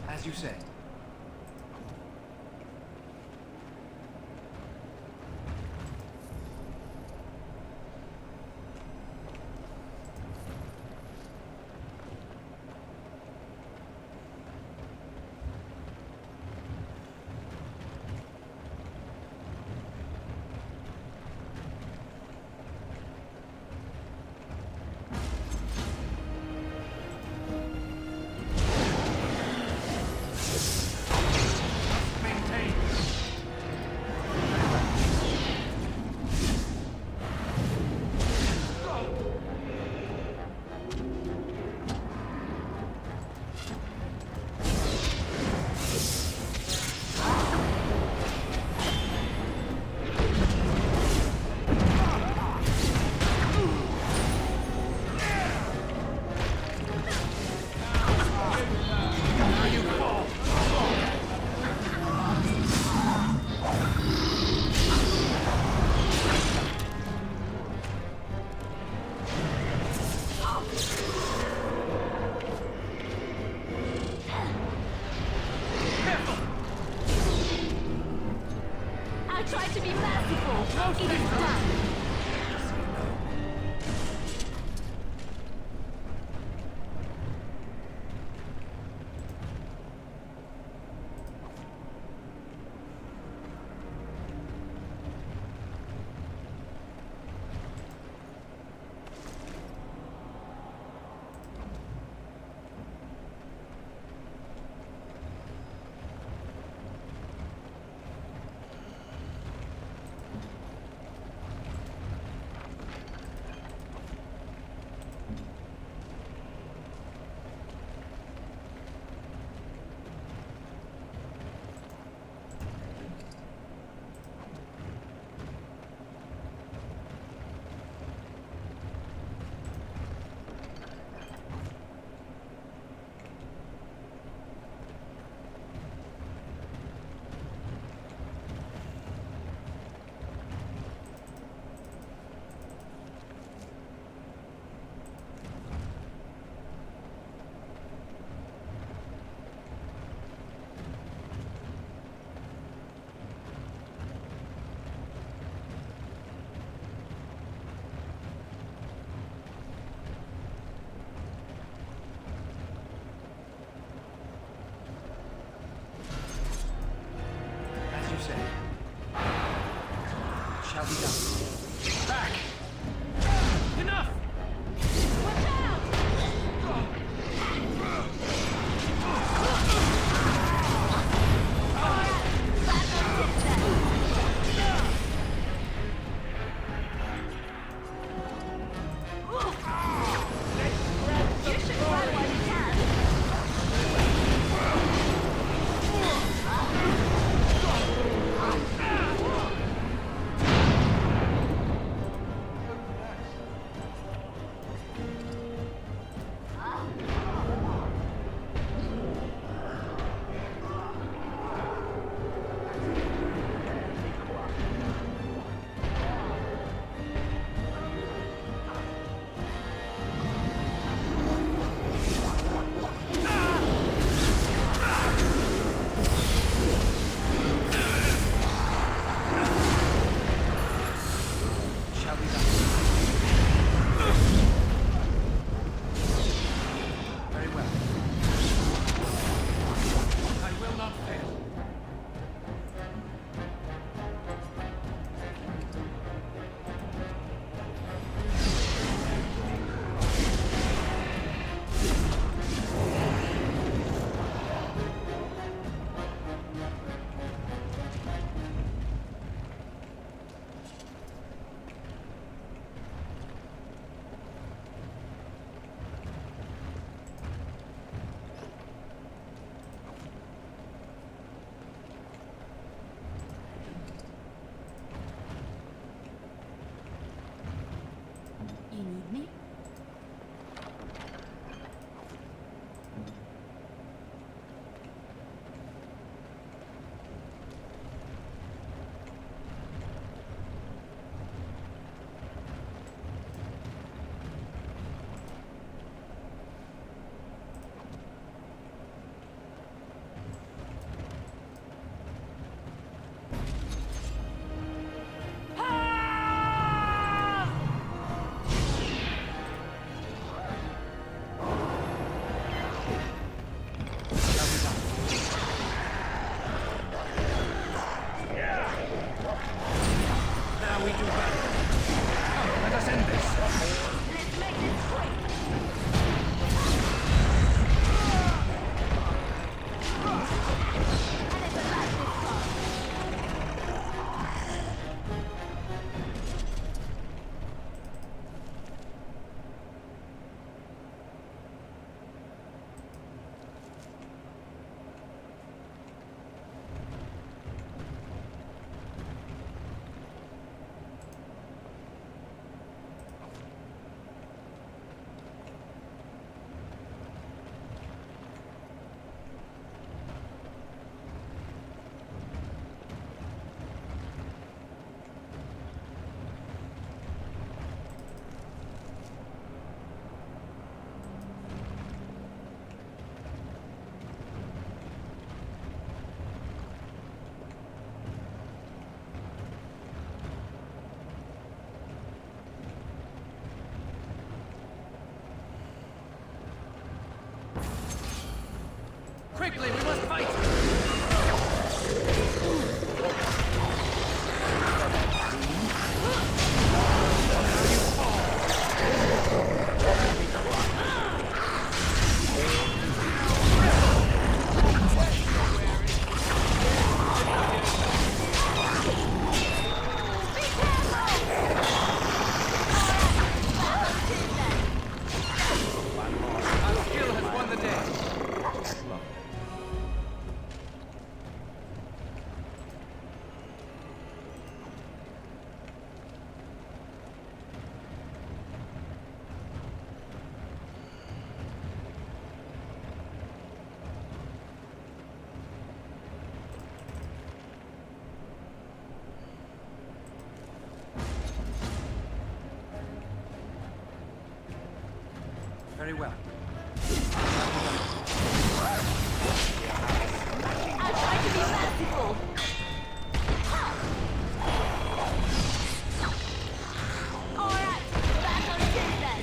As you say. me? Quickly, we must fight! Very well. I'll try to be merciful. Alright, back on stage then.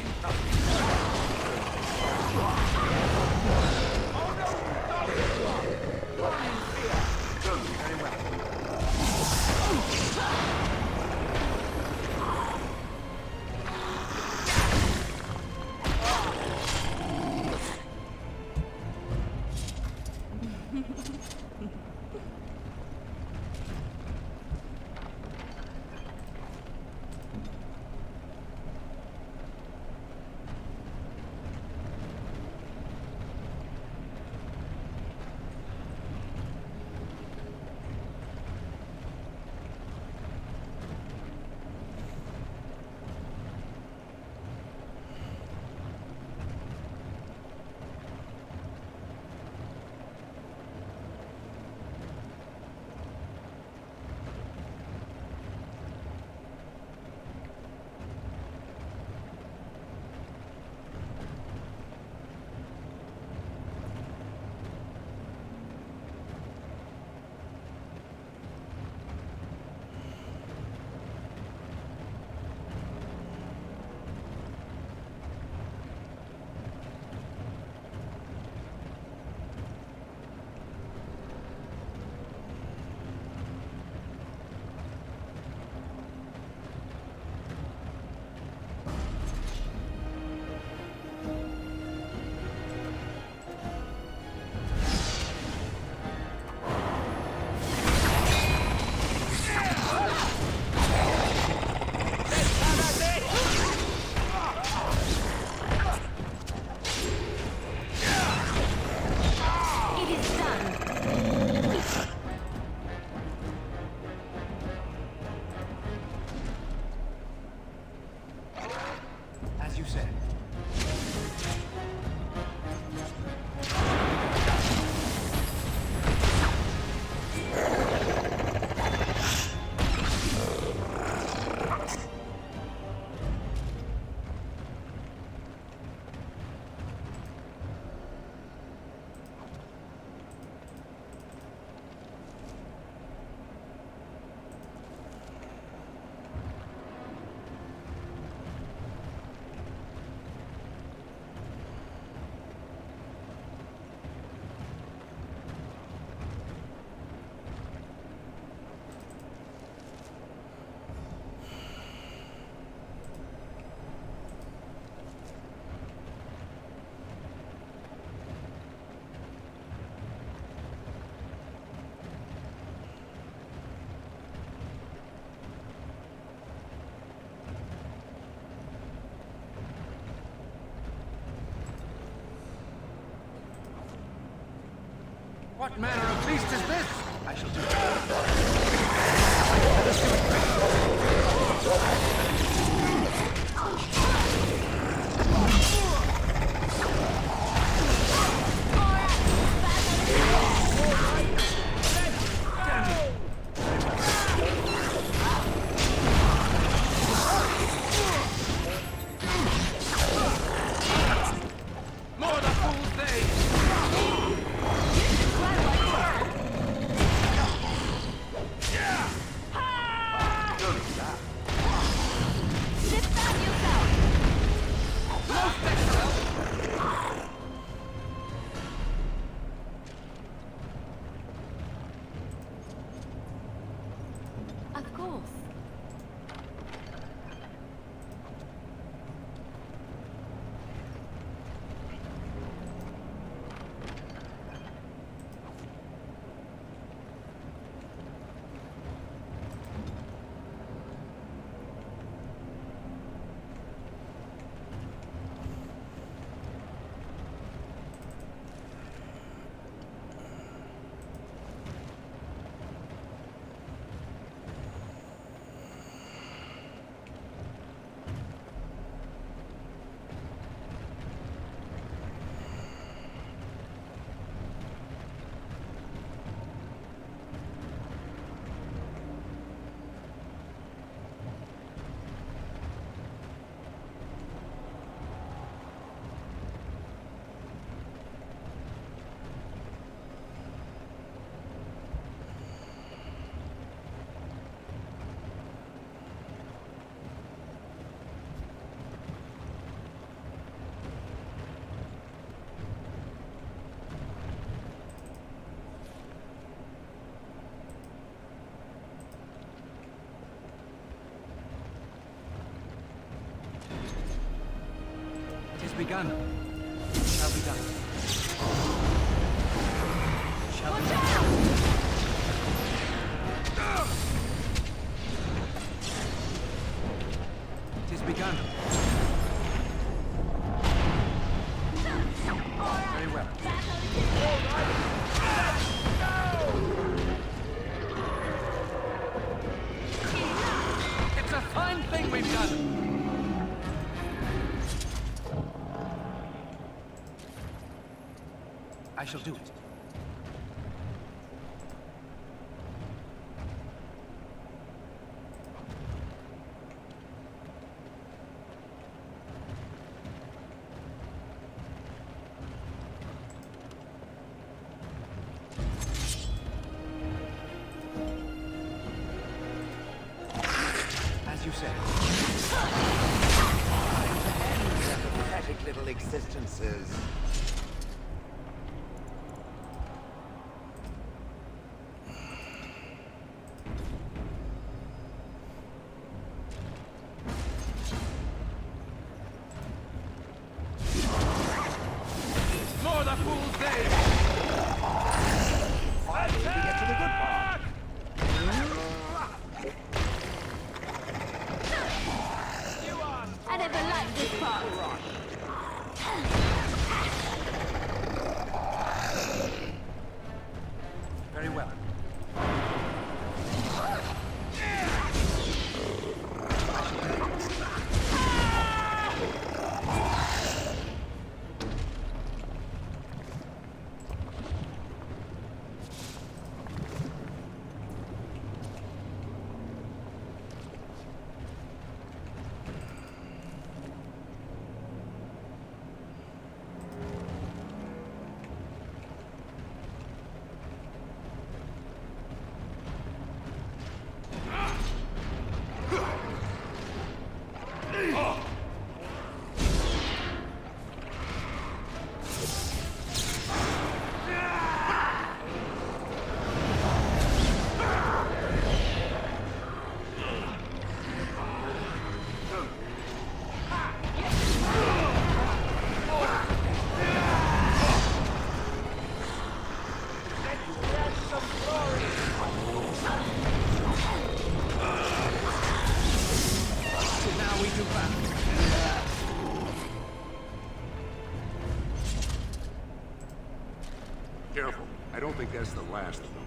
Very well. said. What manner of beast is this? I shall do more the fool's day! Of course. Begun. Shall be done. Shall be done. It is begun. Very well. It's a fine thing we've done! I shall do it. As you said. Pathetic little existences. More the fool's day! Finally, we get to the good part. I never liked this part. Very well. Careful. I don't think that's the last of them.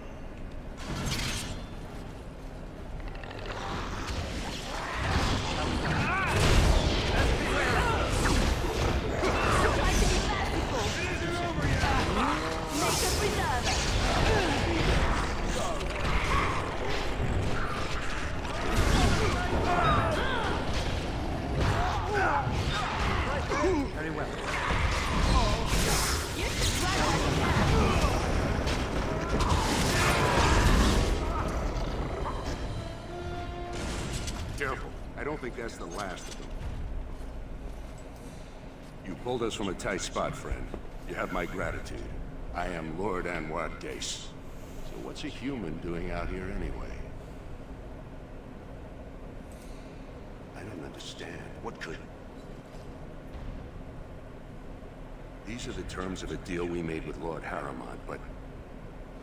Very well. Careful. I don't think that's the last of them. You pulled us from a tight spot, friend. You have my gratitude. I am Lord Anwar Dace. So what's a human doing out here anyway? I don't understand. What could... These are the terms of a deal we made with Lord Harriman, but...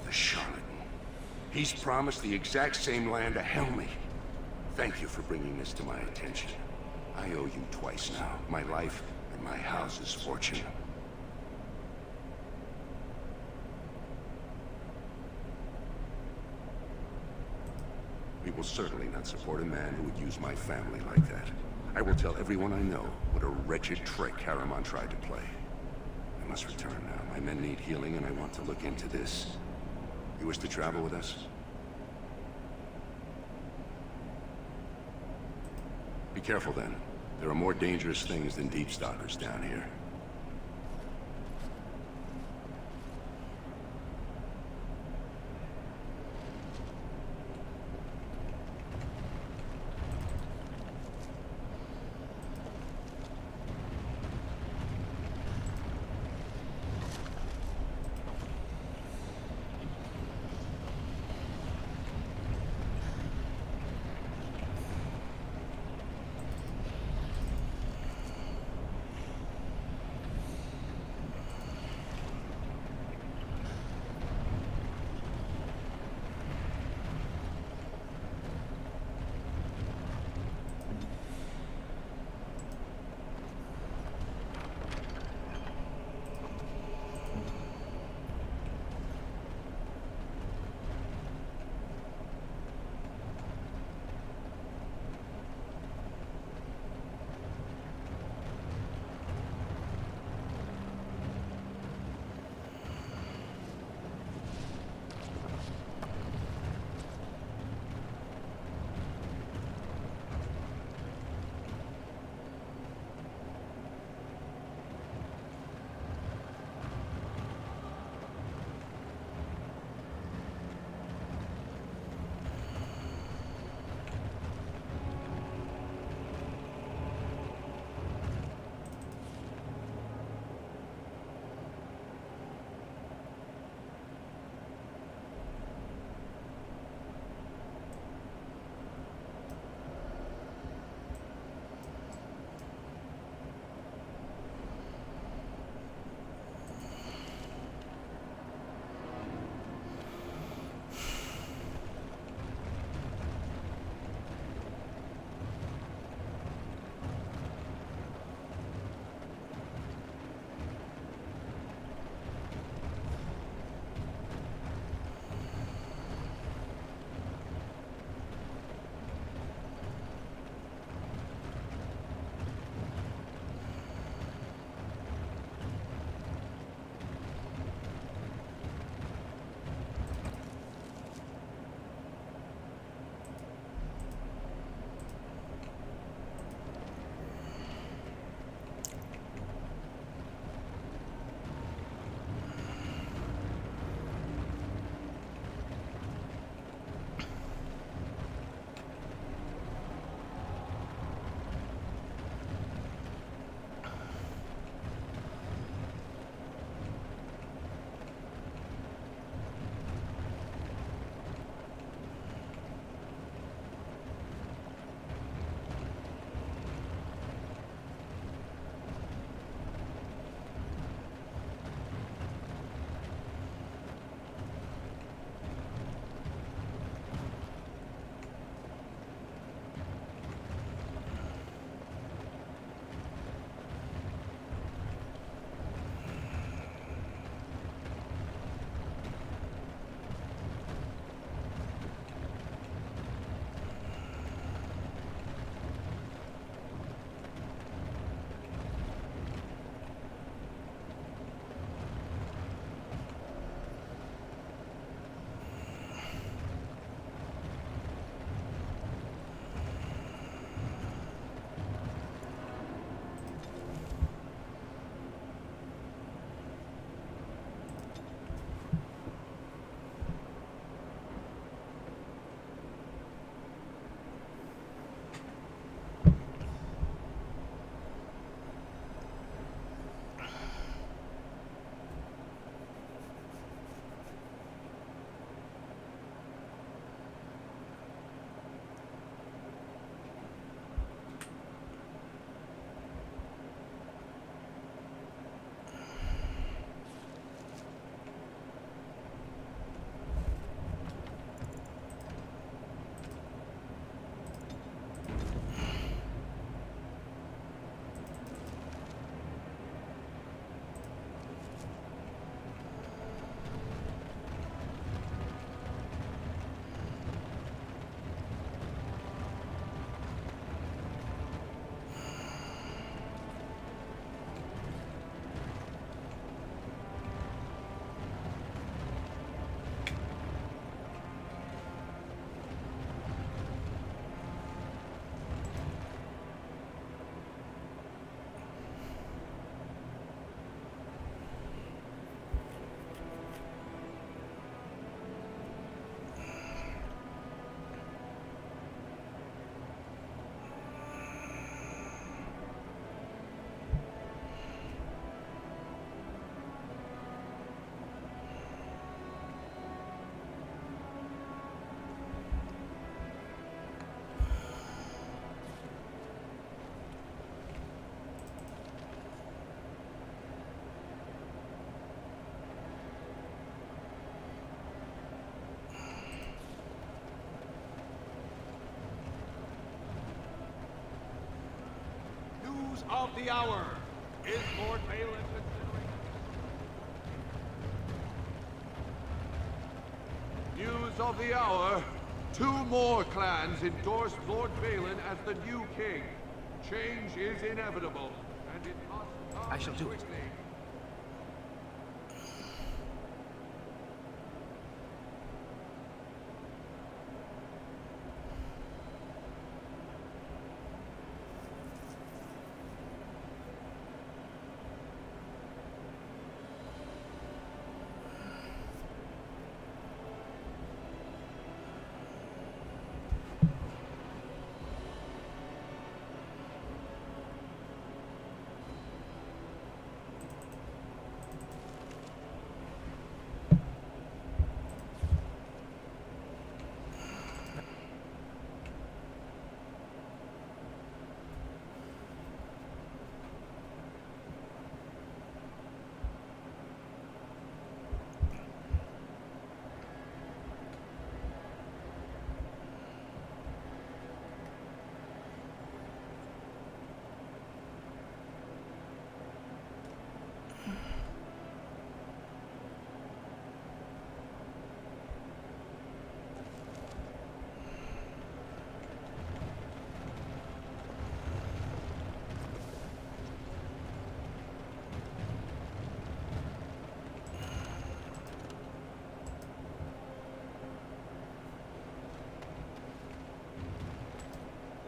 the charlatan. He's promised the exact same land to Helmy. Thank you for bringing this to my attention. I owe you twice now. My life and my house's fortune. We will certainly not support a man who would use my family like that. I will tell everyone I know what a wretched trick Harriman tried to play. I must return now. My men need healing and I want to look into this. You wish to travel with us? Be careful then. There are more dangerous things than deep stalkers down here. News of the hour. Is Lord Balin considering... News of the hour. 2 more clans endorse Lord Balin as the new king. Change is inevitable, and it must come I shall do it. quickly.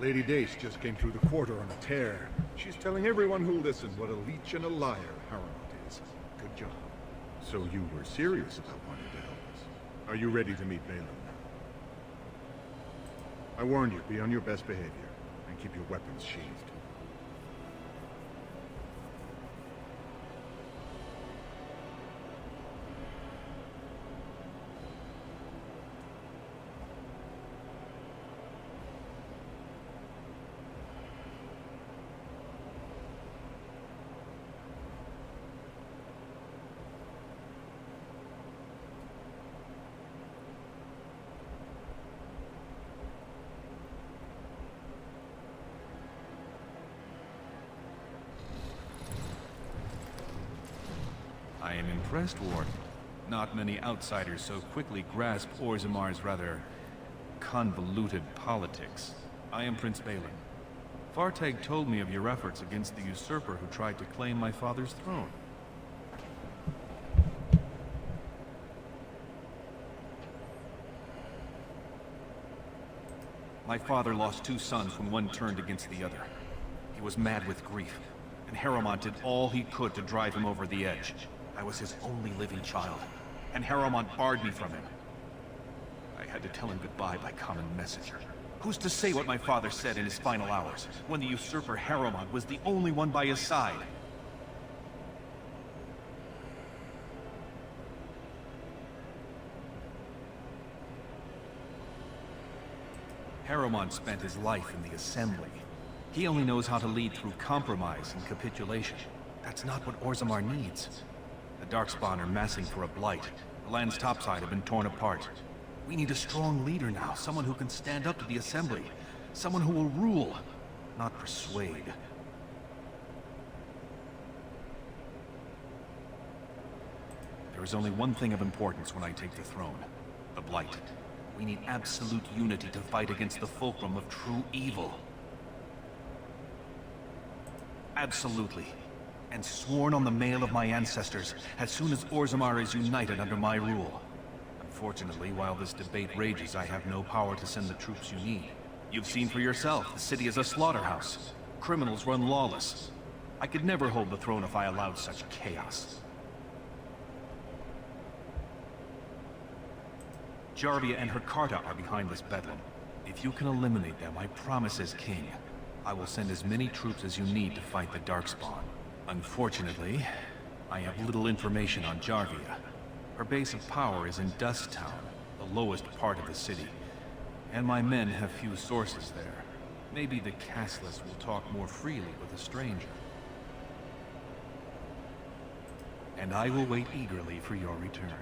Lady Dace just came through the quarter on a tear. She's telling everyone who'll listen what a leech and a liar Harrowmont is. Good job. So you were serious about wanting to help us. Are you ready to meet Balin? I warned you, be on your best behavior, and keep your weapons sheathed. I am impressed, Warden. Not many outsiders so quickly grasp Orzammar's rather convoluted politics. I am Prince Balin. Fartag told me of your efforts against the usurper who tried to claim my father's throne. My father lost 2 sons when one turned against the other. He was mad with grief, and Harrowmont did all he could to drive him over the edge. I was his only living child, and Harrowmont barred me from him. I had to tell him goodbye by common messenger. Who's to say what my father said in his final hours, when the usurper Harrowmont was the only one by his side? Harrowmont spent his life in the Assembly. He only knows how to lead through compromise and capitulation. That's not what Orzammar needs. The Darkspawn are massing for a blight. The land's topside have been torn apart. We need a strong leader now, someone who can stand up to the Assembly. Someone who will rule, not persuade. There is only one thing of importance when I take the throne. The blight. We need absolute unity to fight against the fulcrum of true evil. Absolutely. And sworn on the mail of my ancestors, as soon as Orzammar is united under my rule. Unfortunately, while this debate rages, I have no power to send the troops you need. You've seen for yourself, the city is a slaughterhouse. Criminals run lawless. I could never hold the throne if I allowed such chaos. Jarvia and her Carta are behind this bedlam. If you can eliminate them, I promise as king, I will send as many troops as you need to fight the Darkspawn. Unfortunately, I have little information on Jarvia. Her base of power is in Dust Town, the lowest part of the city, and my men have few sources there. Maybe the castless will talk more freely with a stranger. And I will wait eagerly for your return.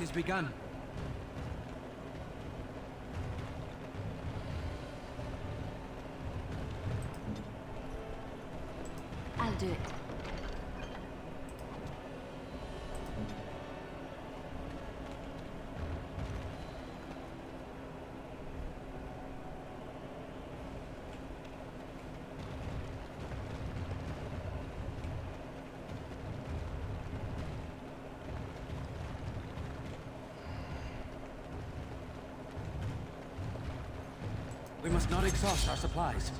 is begun. I'll do it. We must not exhaust our supplies.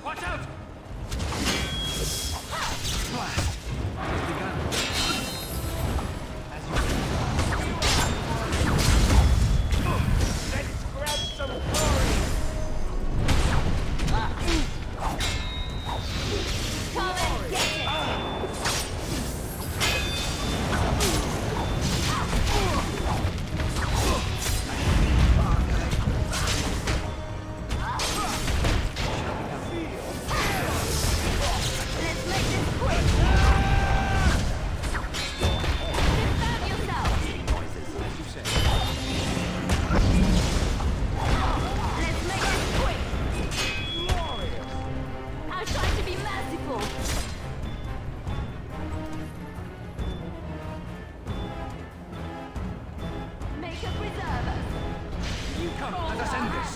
Watch out! Blast! It has begun. Let's grab some glory! Come and get it!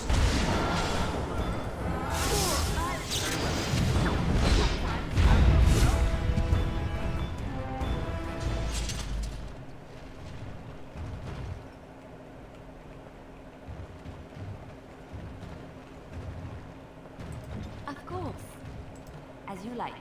Of course. As you like.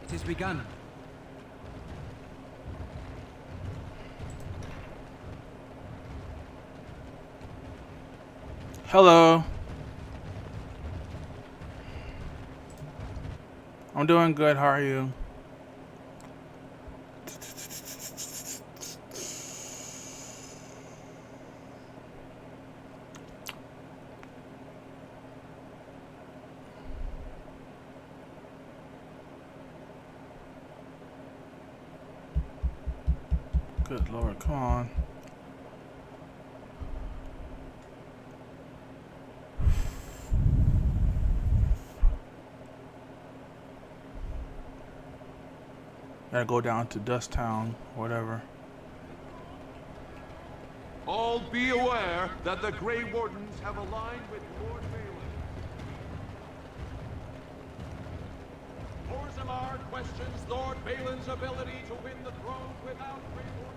It is begun. Hello. I'm doing good. How are you? Good Lord, come on. Gotta go down to Dust Town, whatever. All be aware that the Grey Wardens have aligned with Lord Balin. Orzammar questions Lord Balin's ability to win the throne without Grey Warden.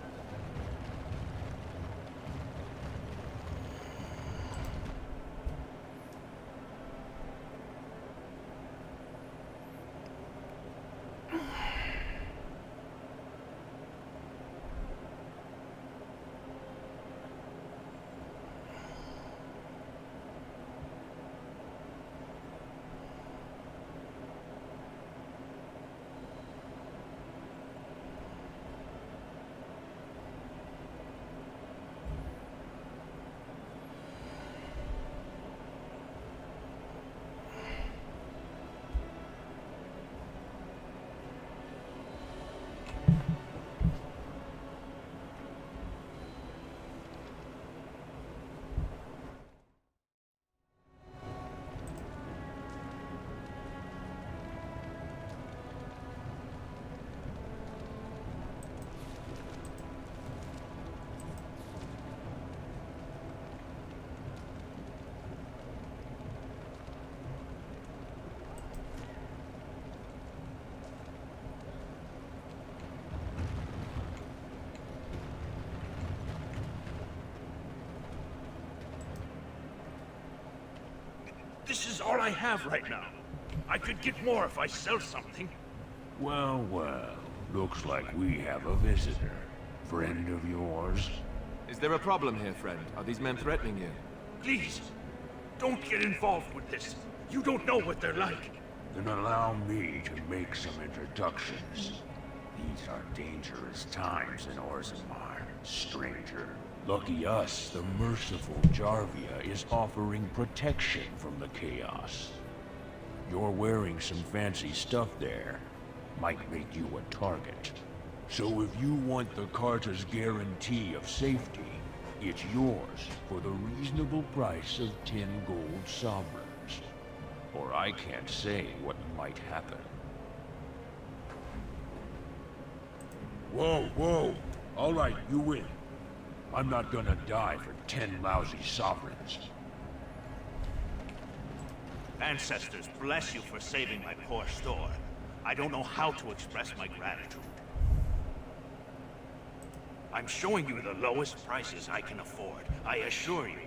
This is all I have right now. I could get more if I sell something. Well, well. Looks like we have a visitor. Friend of yours? Is there a problem here, friend? Are these men threatening you? Please, don't get involved with this. You don't know what they're like. Then allow me to make some introductions. These are dangerous times in Orzammar, stranger. Lucky us, the merciful Jarvia is offering protection from the chaos. You're wearing some fancy stuff there. Might make you a target. So if you want the Carter's guarantee of safety, it's yours for the reasonable price of 10 gold sovereigns. Or I can't say what might happen. Whoa, whoa. All right, you win. I'm not gonna die for 10 lousy sovereigns. Ancestors, bless you for saving my poor store. I don't know how to express my gratitude. I'm showing you the lowest prices I can afford, I assure you.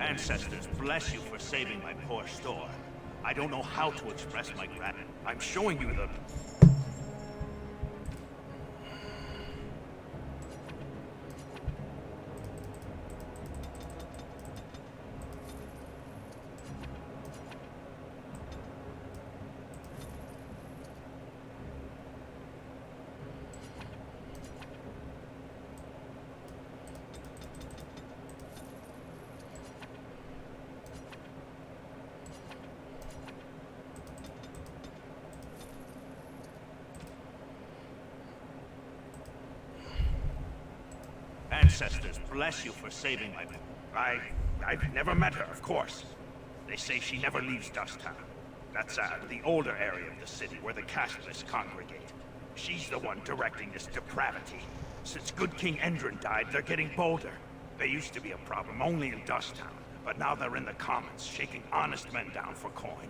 Ancestors, bless you for saving my poor store. I don't know how to express my gratitude. I'm showing you the... Ancestors, bless you for saving my... I've never met her, of course. They say she never leaves Dusttown. That's, the older area of the city where the casteless congregate. She's the one directing this depravity. Since good King Endrin died, they're getting bolder. They used to be a problem only in Dusttown, but now they're in the commons, shaking honest men down for coin.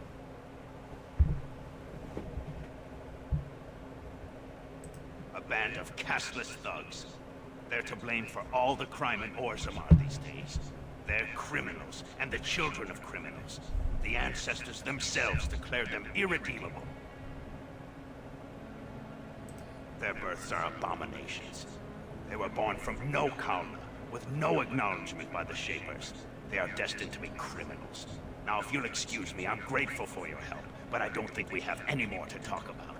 A band of casteless thugs. They're to blame for all the crime in Orzammar these days. They're criminals, and the children of criminals. The ancestors themselves declared them irredeemable. Their births are abominations. They were born from no Kalna, with no acknowledgement by the Shapers. They are destined to be criminals. Now, if you'll excuse me, I'm grateful for your help, but I don't think we have any more to talk about.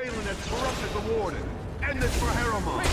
Balin has corrupted the Warden. End this for Harrowmont.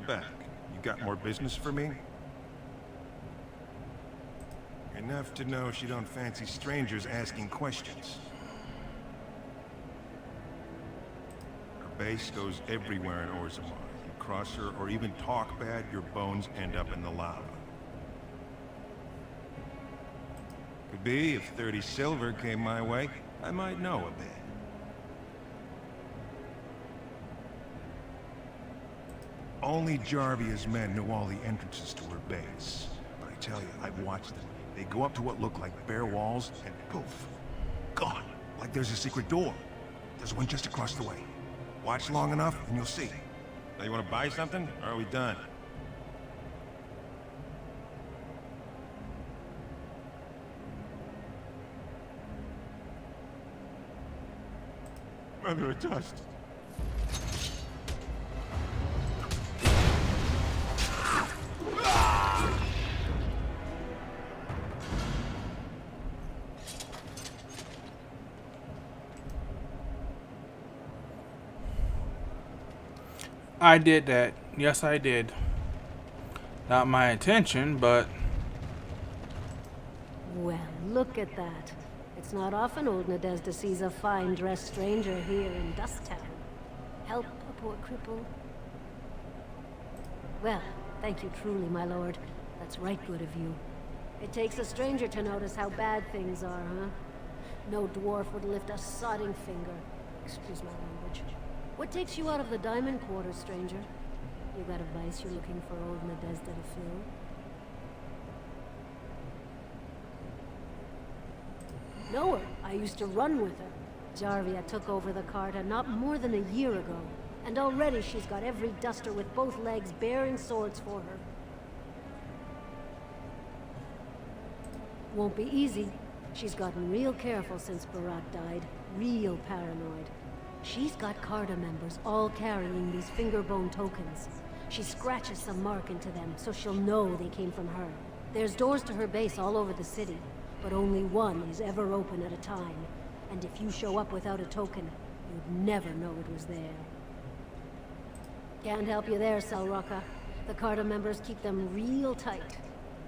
back. You got more business for me? Enough to know she don't fancy strangers asking questions. Her base goes everywhere in Orzammar. You cross her or even talk bad, your bones end up in the lava. Could be, if 30 silver came my way, I might know a bit. Only Jarvia's men know all the entrances to her base. But I tell you, I've watched them. They go up to what look like bare walls, and poof, gone. Like there's a secret door. There's one just across the way. Watch long enough, and you'll see. Now you want to buy something, or are we done? Mother of dust. I did that. Yes, I did. Not my intention, but... Well, look at that. It's not often old Nadezhda sees a fine-dressed stranger here in Dust Town. Help a poor cripple. Well, thank you truly, my lord. That's right good of you. It takes a stranger to notice how bad things are, huh? No dwarf would lift a sodding finger. Excuse my language. What takes you out of the diamond quarter, stranger? You got a vice you're looking for old Nadezhda to fill? Know her. I used to run with her. Jarvia took over the Carta not more than a year ago, and already she's got every duster with both legs bearing swords for her. Won't be easy. She's gotten real careful since Barat died. Real paranoid. She's got Carta members all carrying these fingerbone tokens. She scratches some mark into them so she'll know they came from her. There's doors to her base all over the city, but only one is ever open at a time. And if you show up without a token, you'd never know it was there. Can't help you there, Salraka. The Carta members keep them real tight.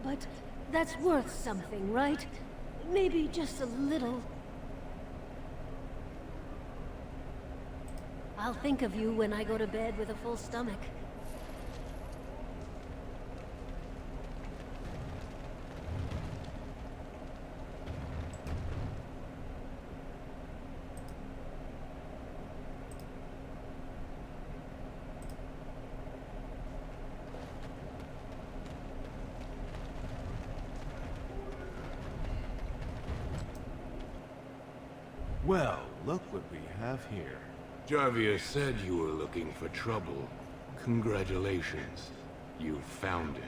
But that's worth something, right? Maybe just a little. I'll think of you when I go to bed with a full stomach. Well, look what we have here. Jarvia said you were looking for trouble. Congratulations. You found it.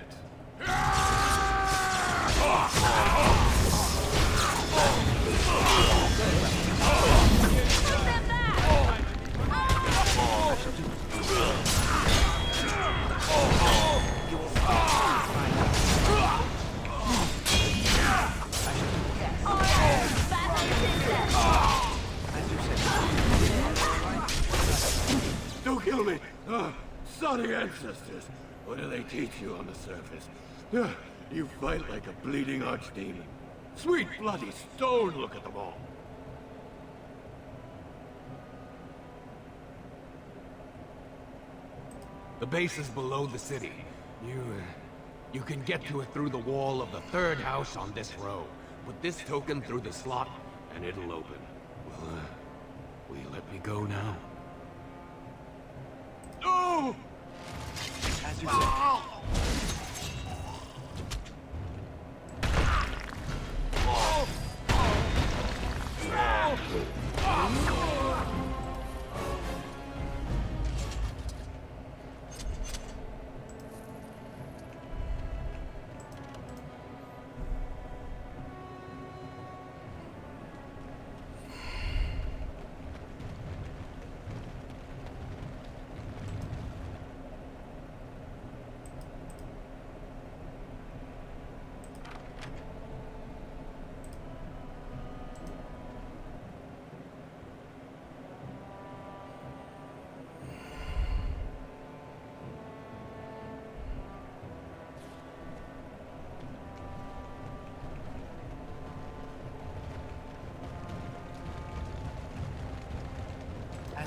Don't kill me! Sorry ancestors! What do they teach you on the surface? You fight like a bleeding archdemon. Sweet bloody stone, look at them all! The base is below the city. You can get to it through the wall of the third house on this row. Put this token through the slot, and it'll open. Will you let me go now? Oh! As you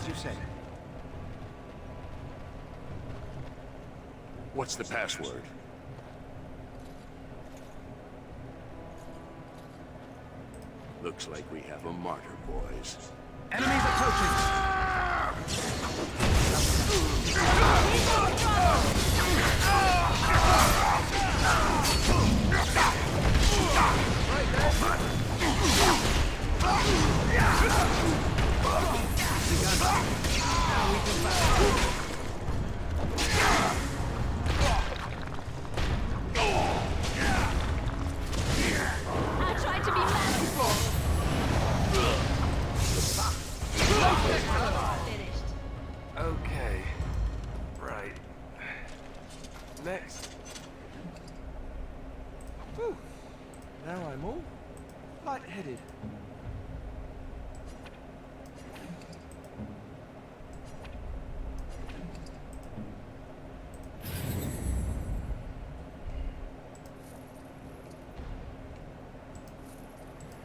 As you say. What's the password? Looks like we have a martyr, boys. Enemies approaching! I tried to be merciful. Finished. Okay. Right. Next. Whew. Now I'm all lightheaded.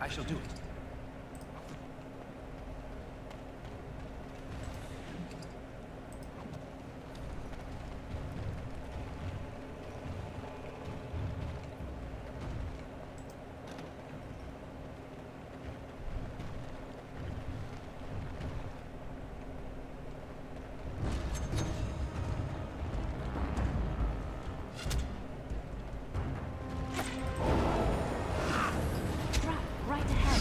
I shall do it. Right ahead.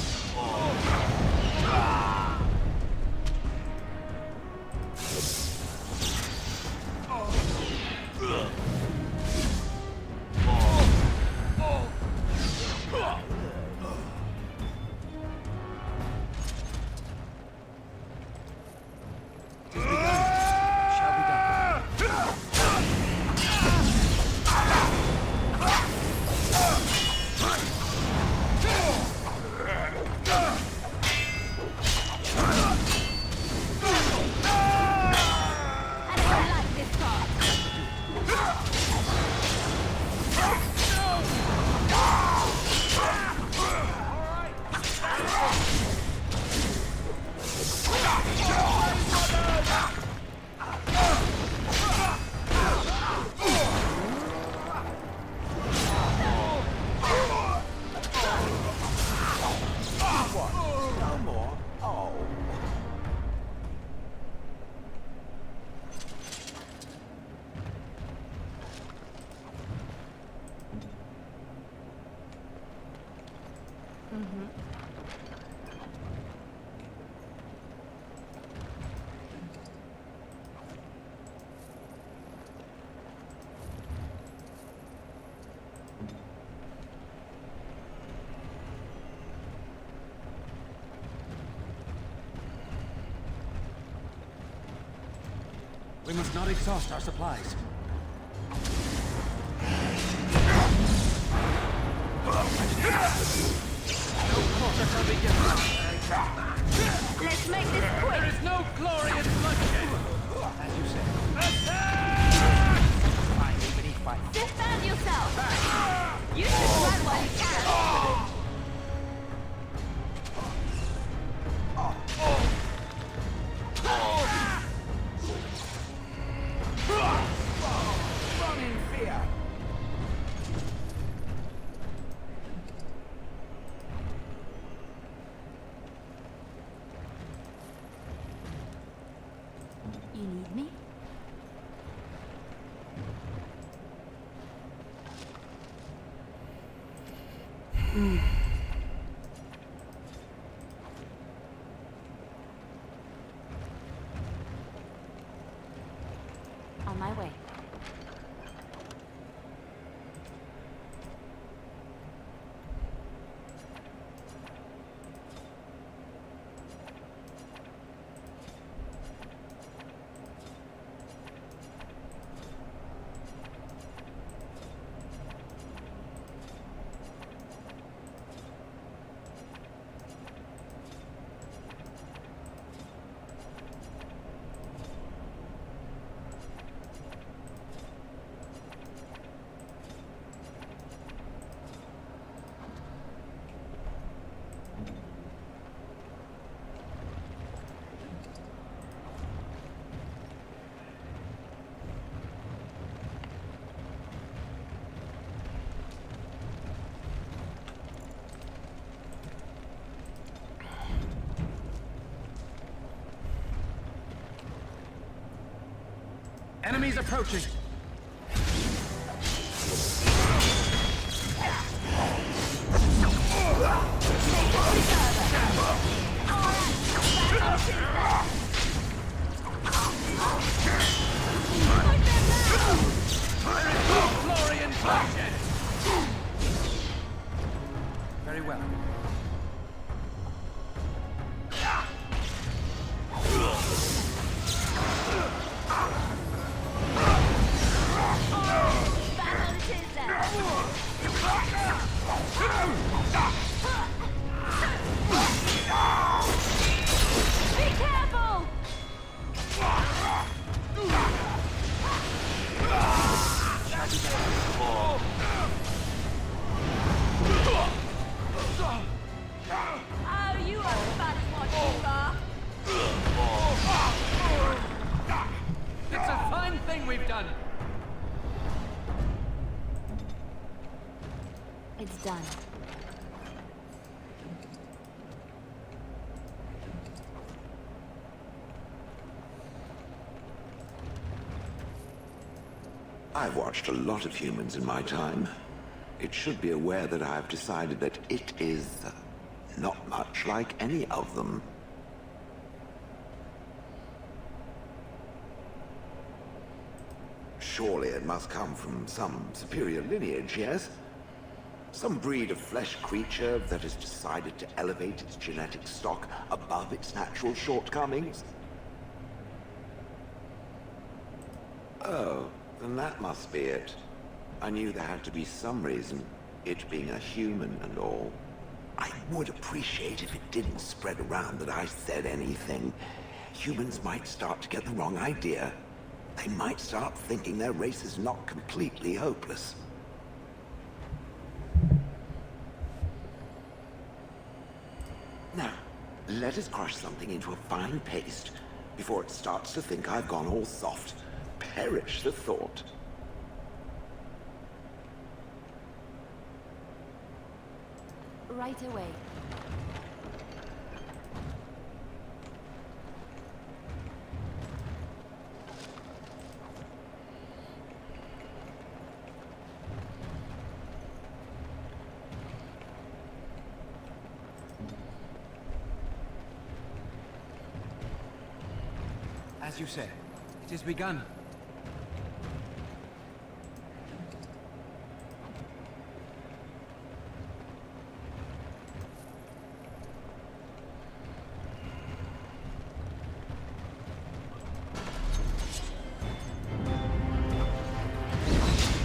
We must not exhaust our supplies. Let's make this quick. There is no glory in bloodshed. As you say. Defend yourself. You should run while you can. Run in fear. You need me? On my way. Enemies approaching. Glory and bloodshed. Very well. Be careful! Oh, you are fun what you are. It's a fine thing we've done. It's done. I've watched a lot of humans in my time. It should be aware that I've decided that it is not much like any of them. Surely it must come from some superior lineage, yes? Some breed of flesh creature that has decided to elevate its genetic stock above its natural shortcomings? Oh, then that must be it. I knew there had to be some reason, it being a human and all. I would appreciate if it didn't spread around that I said anything. Humans might start to get the wrong idea. They might start thinking their race is not completely hopeless. Now, let us crush something into a fine paste before it starts to think I've gone all soft. Perish the thought. Right away. As you say, it has begun.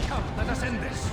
Come, let us end this.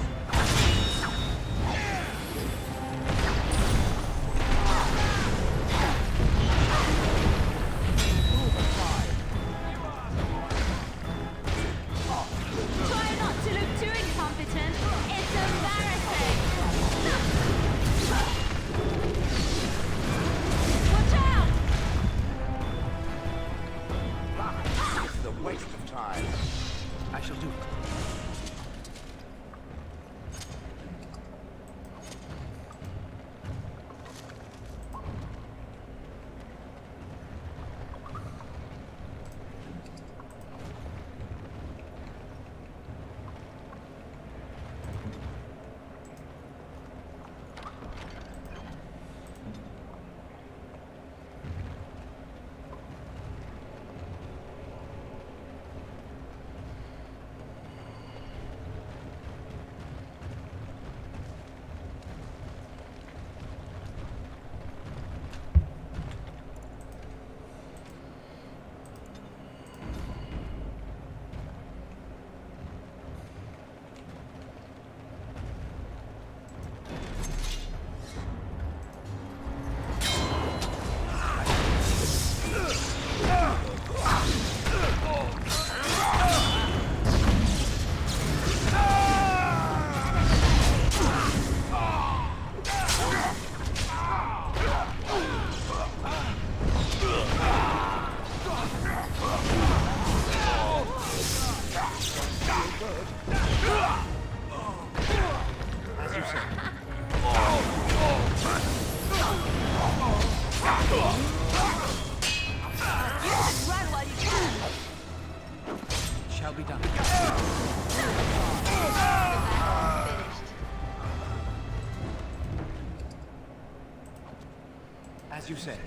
As you say.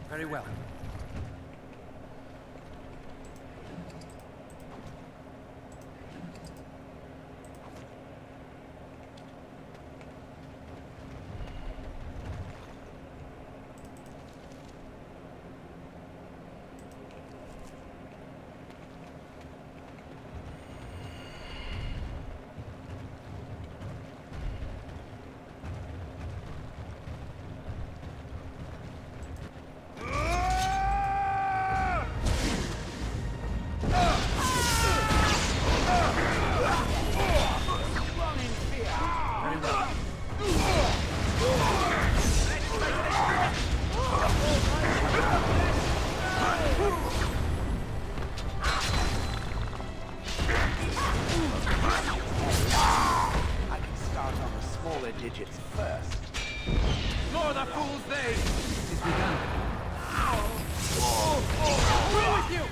Very well. Digits first. More the fools they! It is begun. We're with you!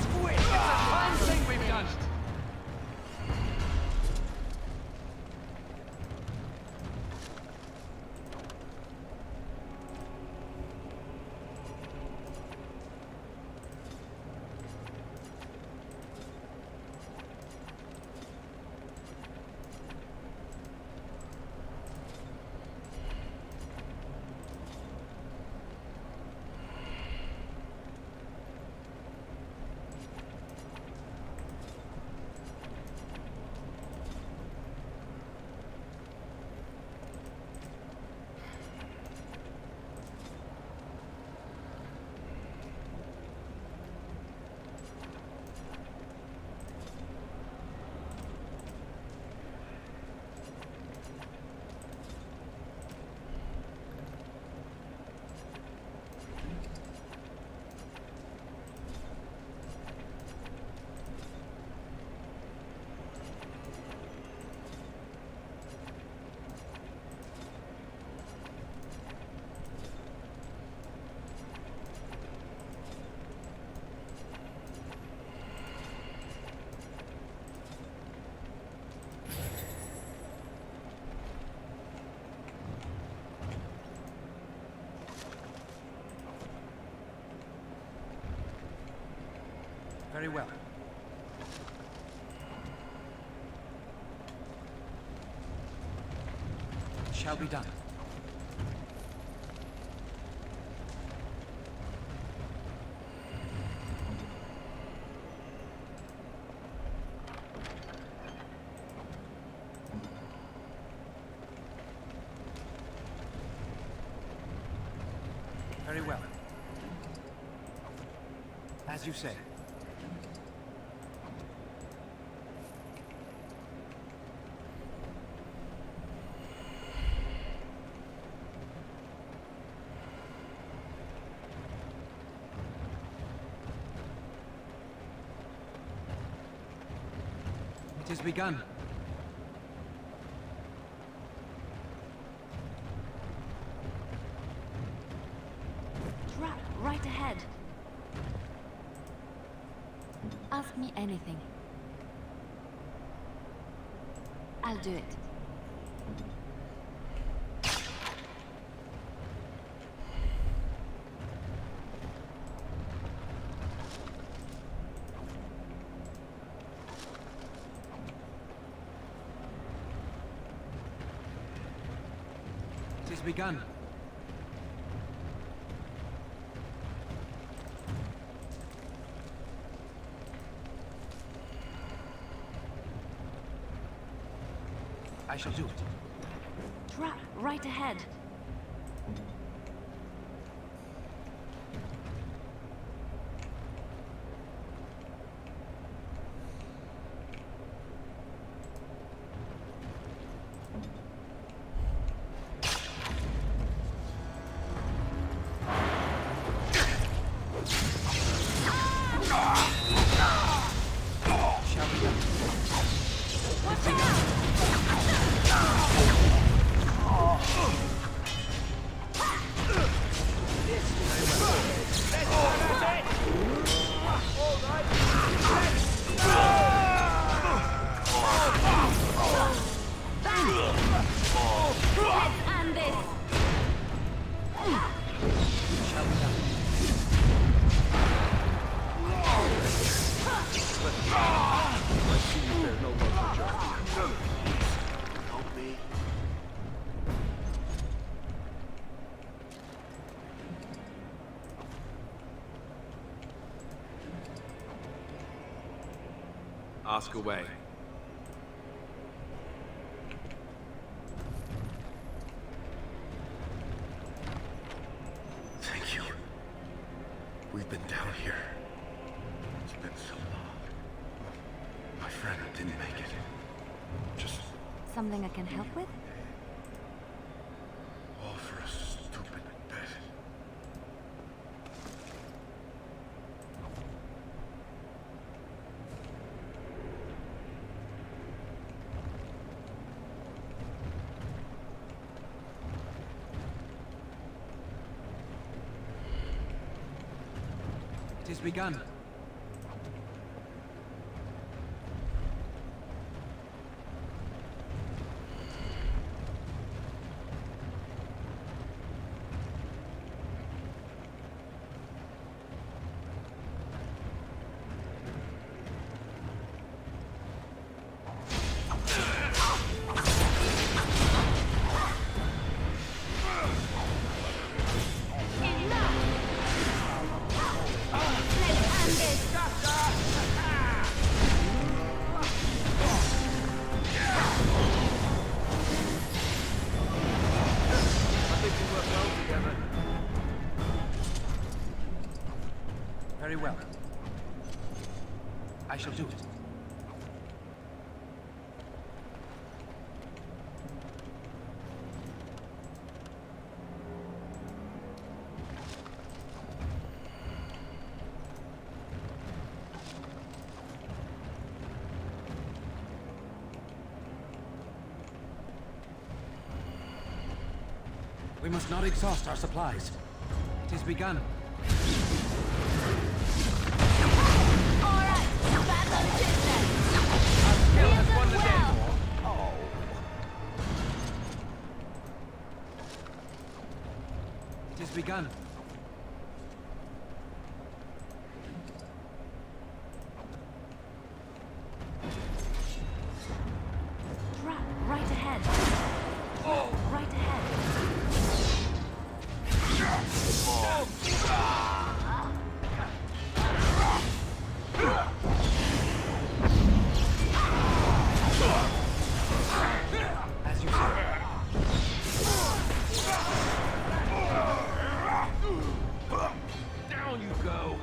Squish! It's a fine thing we've done! Very well. It shall be done. Very well. As you say. It has begun. Trap right ahead. Ask me anything. I'll do it. It has begun. I shall do it. Trap right ahead. Ask away. Thank you. We've been down here. It's been so long. My friend didn't make it. Just Something I can help with? all for a stupid bet. It is begun. Very well. I shall do it. We must not exhaust our supplies. It is begun. It is begun. Trap right ahead. Right ahead. As you say. Down you go.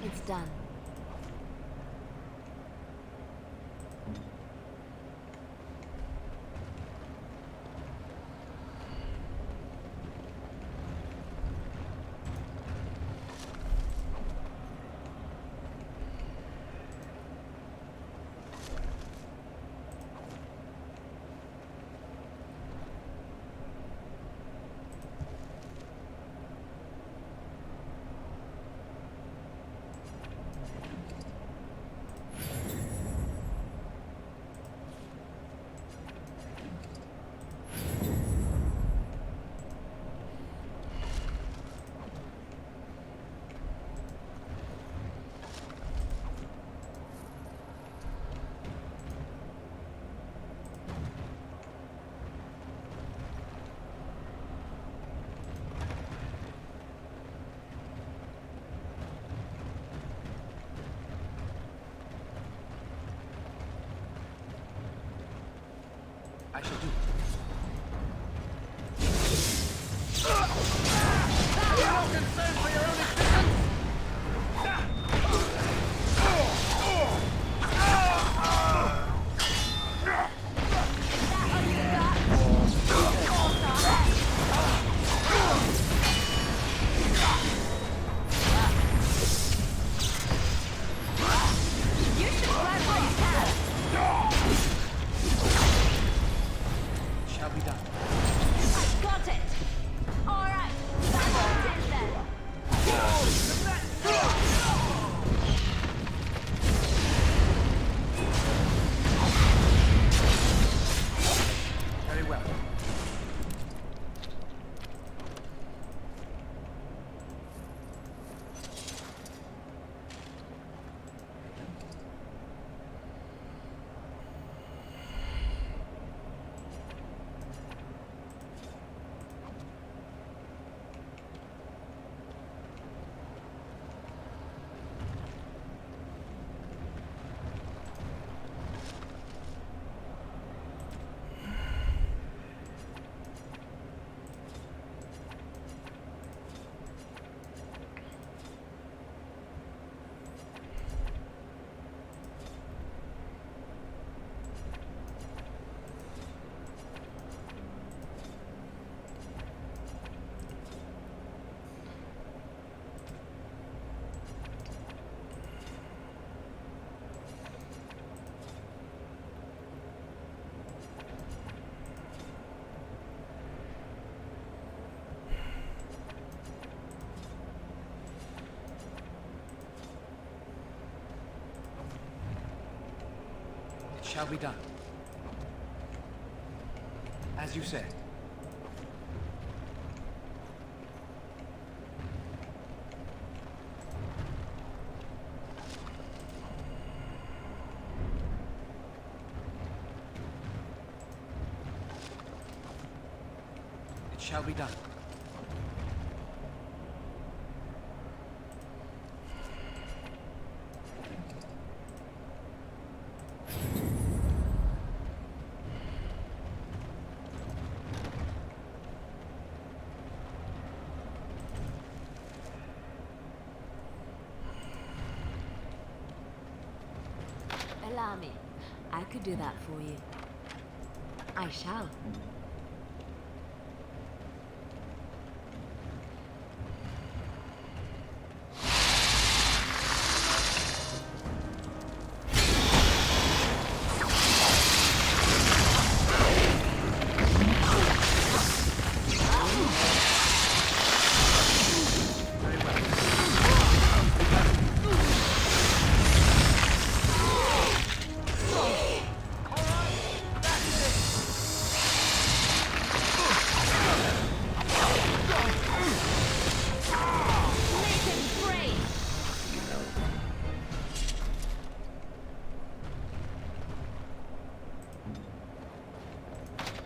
It's done. I shall do it. You're not concerned for your own existence? You should grab what you can. shall be done. As you say. It shall be done. Allow me. I could do that for you. I shall.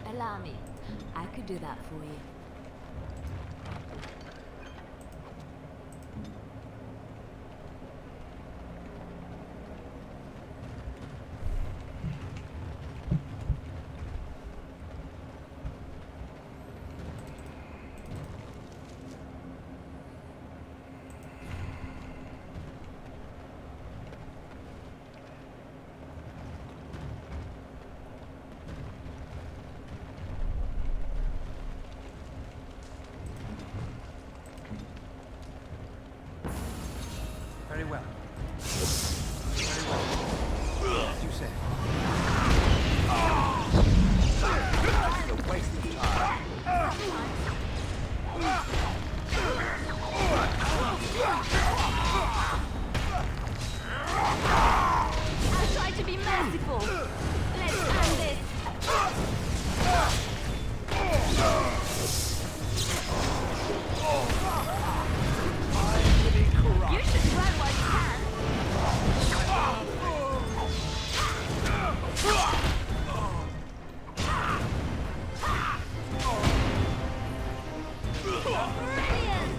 Allow me. I could do that for you. Very well. Very well. As you say. It's a waste of time. I'll try to be merciful. Let's end this. You should run while you can. Brilliant!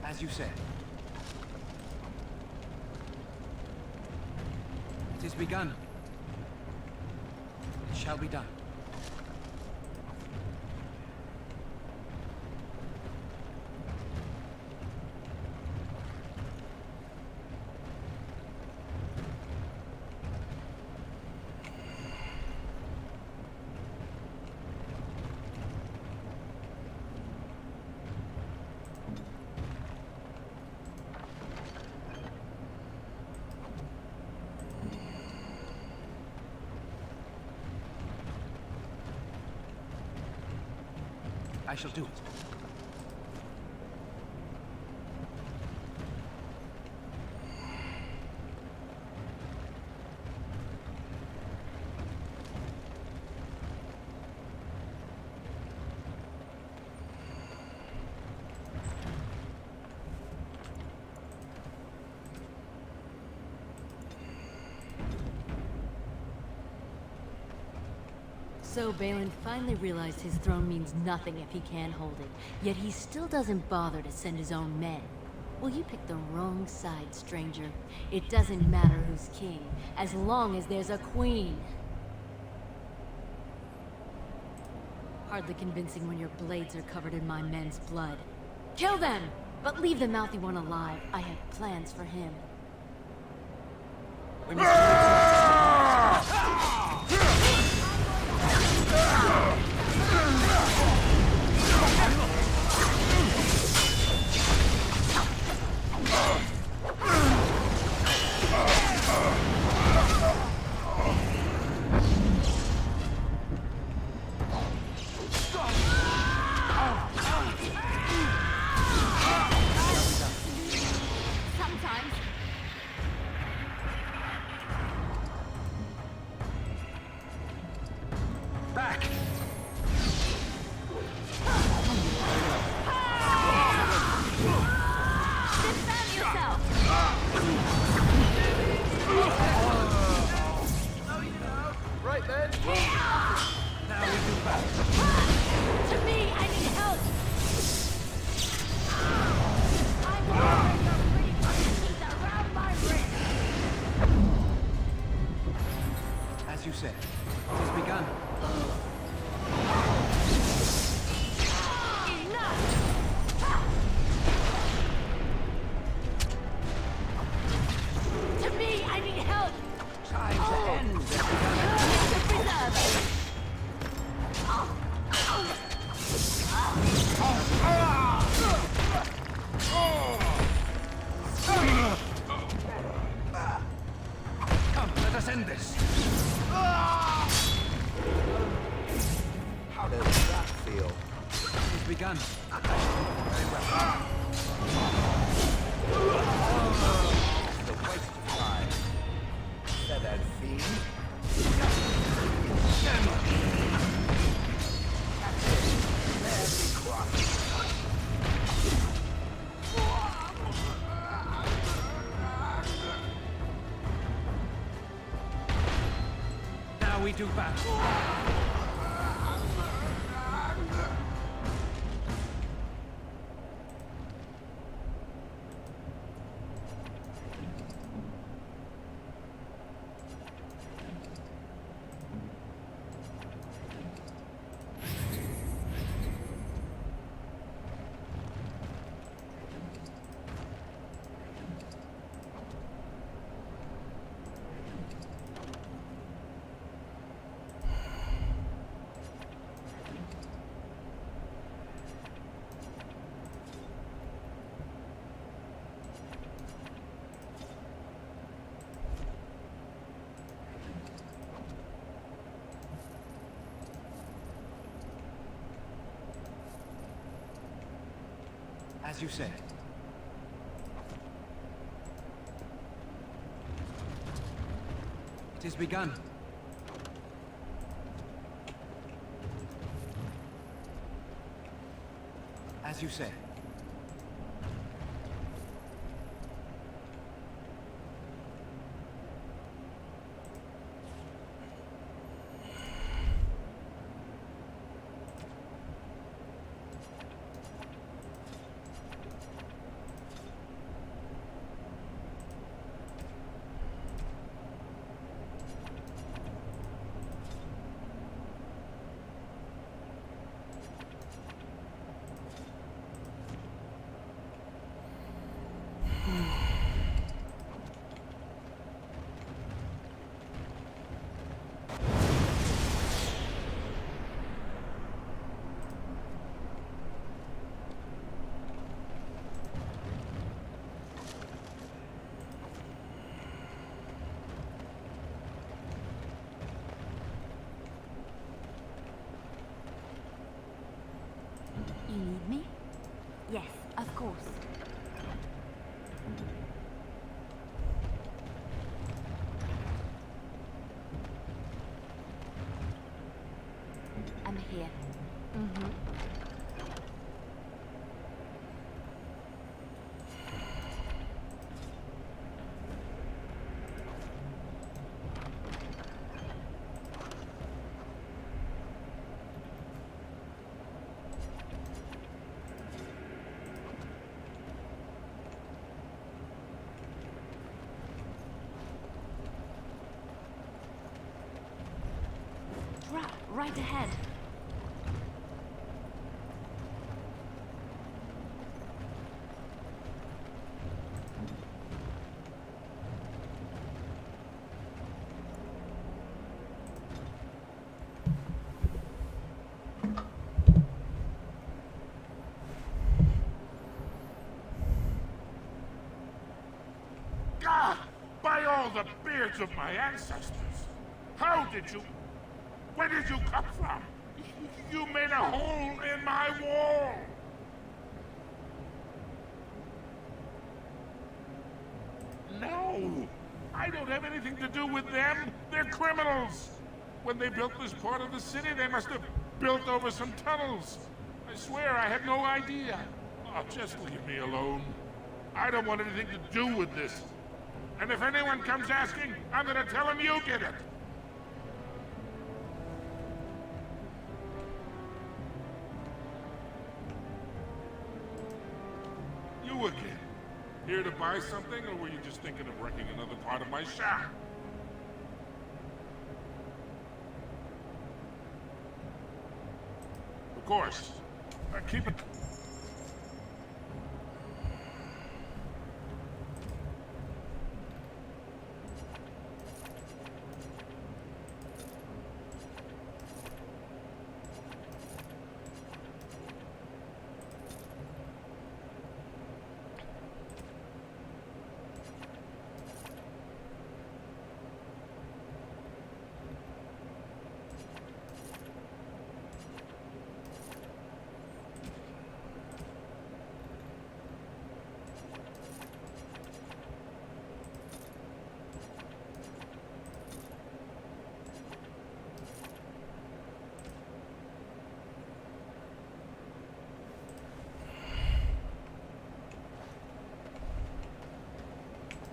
As you say. It is begun. It shall be done. I shall do it. So Balin finally realized his throne means nothing if he can't hold it, yet he still doesn't bother to send his own men. Well, you picked the wrong side, stranger. It doesn't matter who's king, as long as there's a queen. Hardly convincing when your blades are covered in my men's blood. Kill them! But leave the mouthy one alive. I have plans for him. We must To me, I need help! I want your pretty teeth around my wrist! As you said, it has begun. Enough! To me, I need help! Time's to end. Come, let us end this. How does that feel? It's begun. Very well. It's a waste of time. Feathered fiend. That's it. There be crushed. Now we do battle. As you said. It is begun. As you said. You need me? Yes, of course. I'm here. Mm-hmm. Right ahead. God! By all the beards of my ancestors! How did you... Where did you come from? You made a hole in my wall! No! I don't have anything to do with them! They're criminals! When they built this part of the city, they must have built over some tunnels. I swear I had no idea. Oh, just leave me alone. I don't want anything to do with this. And if anyone comes asking, I'm gonna tell them you did it! you again? Here to buy something, or were you just thinking of wrecking another part of my shop? Of course. Keep it...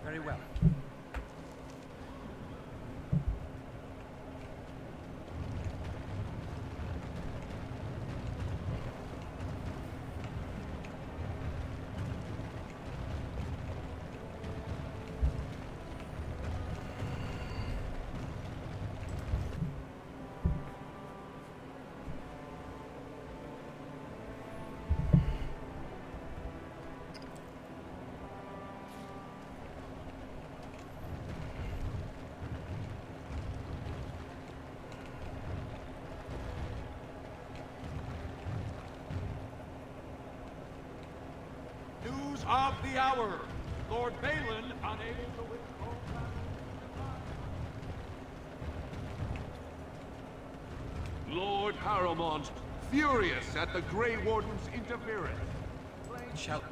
Very well. News of the hour. Lord Balin unable to withdraw. Lord Harrowmont furious at the Grey Warden's interference. Shall...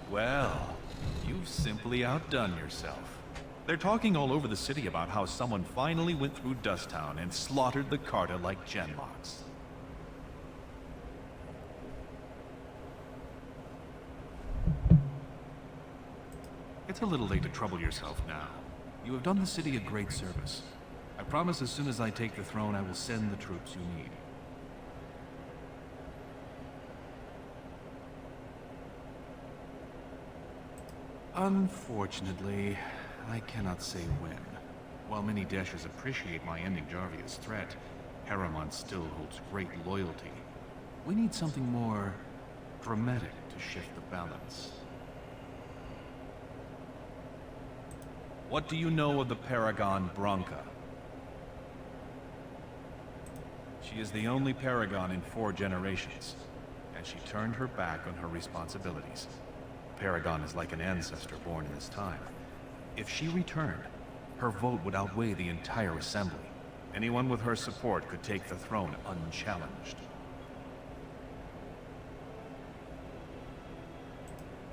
Well, you've simply outdone yourself. They're talking all over the city about how someone finally went through Dusttown and slaughtered the Carta like genlocks. It's a little late to trouble yourself now. You have done the city a great service. I promise as soon as I take the throne, I will send the troops you need. Unfortunately, I cannot say when. While many Dashers appreciate my ending Jarvia's threat, Harrowmont still holds great loyalty. We need something more dramatic to shift the balance. What do you know of the Paragon Branca? She is the only Paragon in 4 generations, and she turned her back on her responsibilities. Paragon is like an ancestor born in this time. If she returned, her vote would outweigh the entire assembly. Anyone with her support could take the throne unchallenged.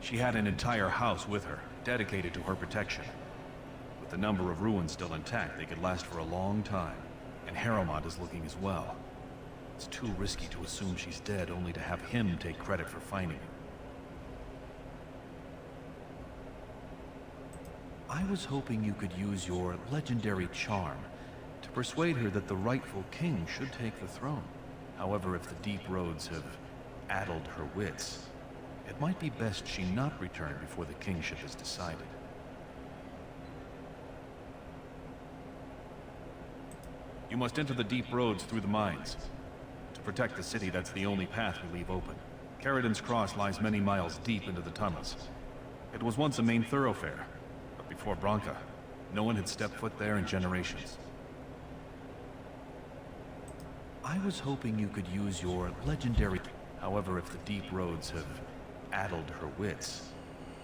She had an entire house with her, dedicated to her protection. With the number of ruins still intact, they could last for a long time. And Harrowmont is looking as well. It's too risky to assume she's dead, only to have him take credit for finding her. I was hoping you could use your legendary charm to persuade her that the rightful king should take the throne. However, if the deep roads have addled her wits, it might be best she not return before the kingship is decided. You must enter the deep roads through the mines. To protect the city, that's the only path we leave open. Caridin's Cross lies many miles deep into the tunnels. It was once a main thoroughfare. Before Branca, no one had stepped foot there in generations. I was hoping you could use your legendary... However, if the deep roads have addled her wits,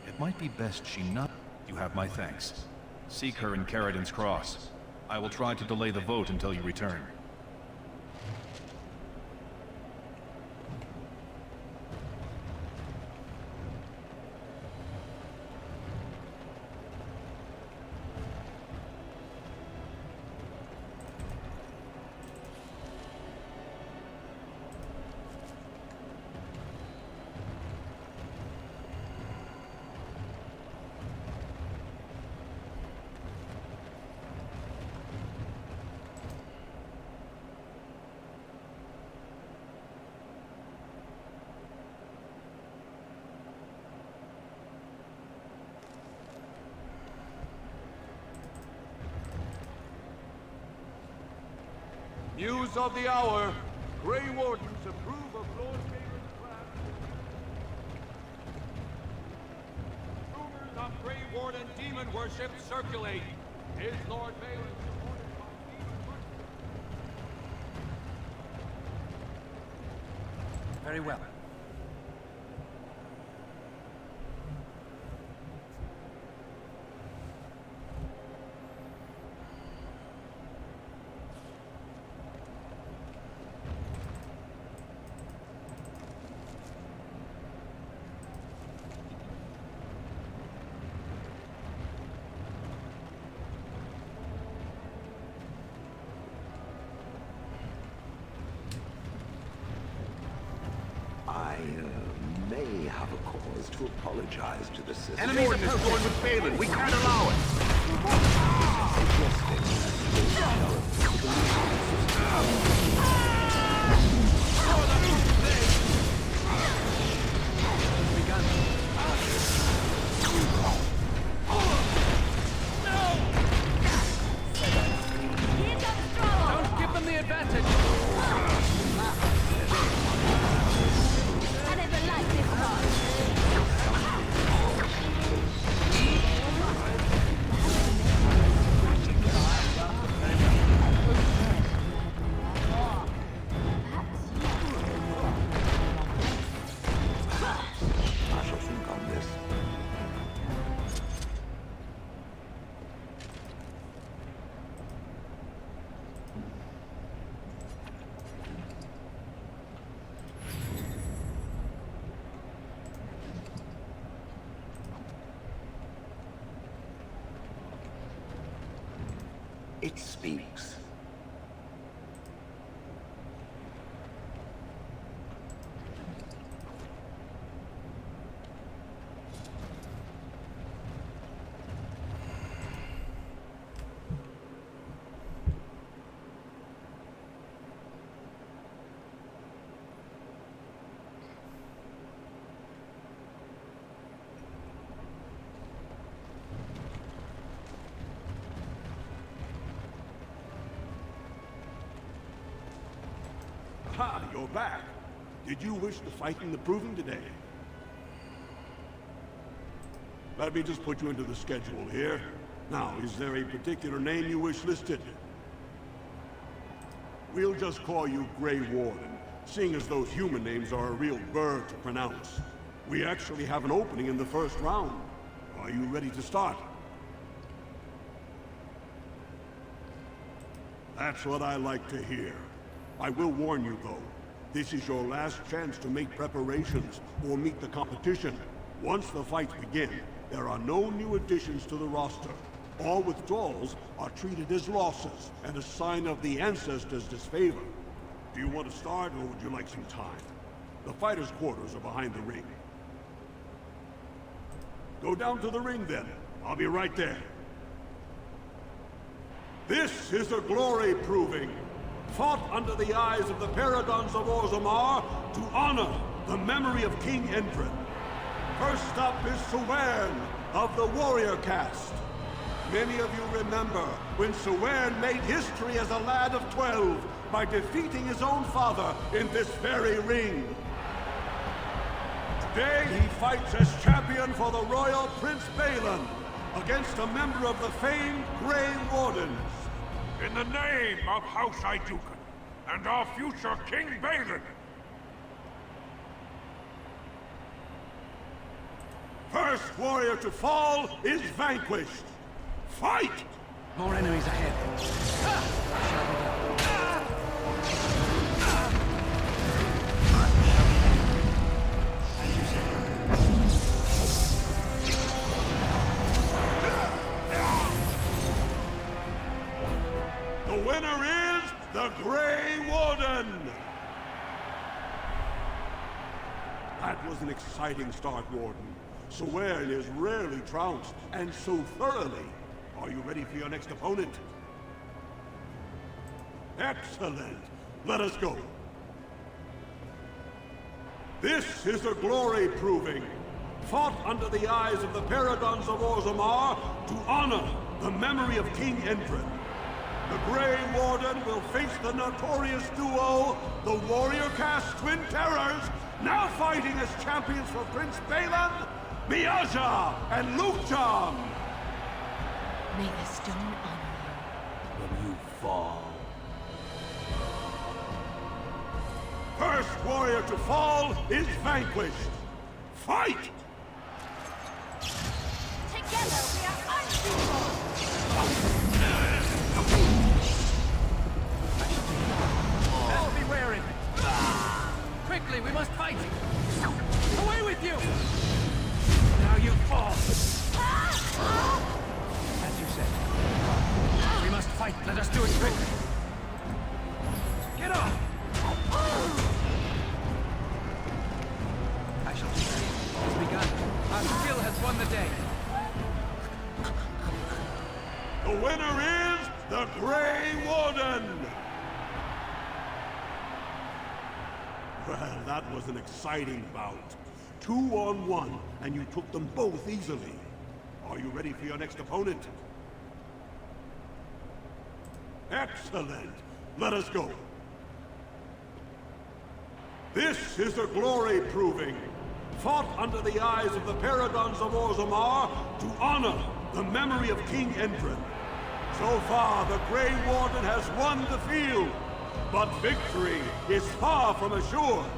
it might be best she not... You have my thanks. Seek her in Caridin's Cross. I will try to delay the vote until you return. News of the hour. Grey Wardens approve of Lord Baylon's plan. Rumors of Grey Warden demon worship circulate. Is Lord Balin supported by demon worship? Very well. I may have a cause to apologize to the system. Enemies are going with Balin. We can't allow it. Don't give them the advantage. I never liked this part. I shall think on this. It speaks. Ha! You're back. Did you wish to fight in the proving today? Let me just put you into the schedule here. Now, is there a particular name you wish listed? We'll just call you Grey Warden, seeing as those human names are a real burr to pronounce. We actually have an opening in the first round. Are you ready to start? That's what I like to hear. I will warn you, though. This is your last chance to make preparations or meet the competition. Once the fights begin, there are no new additions to the roster. All withdrawals are treated as losses and a sign of the ancestors' disfavor. Do you want to start, or would you like some time? The fighters' quarters are behind the ring. Go down to the ring, then. I'll be right there. This is a glory proving, fought under the eyes of the Paragons of Orzammar to honor the memory of King Endrin. First up is Suwern of the Warrior Caste. Many of you remember when Suwern made history as a lad of 12 by defeating his own father in this very ring. Today he fights as champion for the Royal Prince Balin against a member of the famed Grey Wardens. In the name of House Idukan and our future King Balin. First warrior to fall is vanquished. Fight! More enemies ahead. The winner is the Grey Warden! That was an exciting start, Warden. Suwern is rarely trounced, and so thoroughly. Are you ready for your next opponent? Excellent! Let us go. This is a glory proving, fought under the eyes of the Paragons of Orzammar to honor the memory of King Endrin. The Grey Warden will face the notorious duo, the warrior caste Twin Terrors, now fighting as champions for Prince Balin, Miaja and Luchang. May the stone honor you. When you fall. First warrior to fall is vanquished. Fight! Together we are unbeatable! Best be wary. Quickly, we must fight! Away with you! Now you fall! As you said. We must fight. Let us do it quickly. Get off! I shall do it. It's begun. Our skill has won the day. The winner is the Grey Warden! Well, that was an exciting bout. 2-on-1, and you took them both easily. Are you ready for your next opponent? Excellent! Let us go. This is a glory proving, fought under the eyes of the Paragons of Orzammar to honor the memory of King Endrin. So far, the Grey Warden has won the field, but victory is far from assured.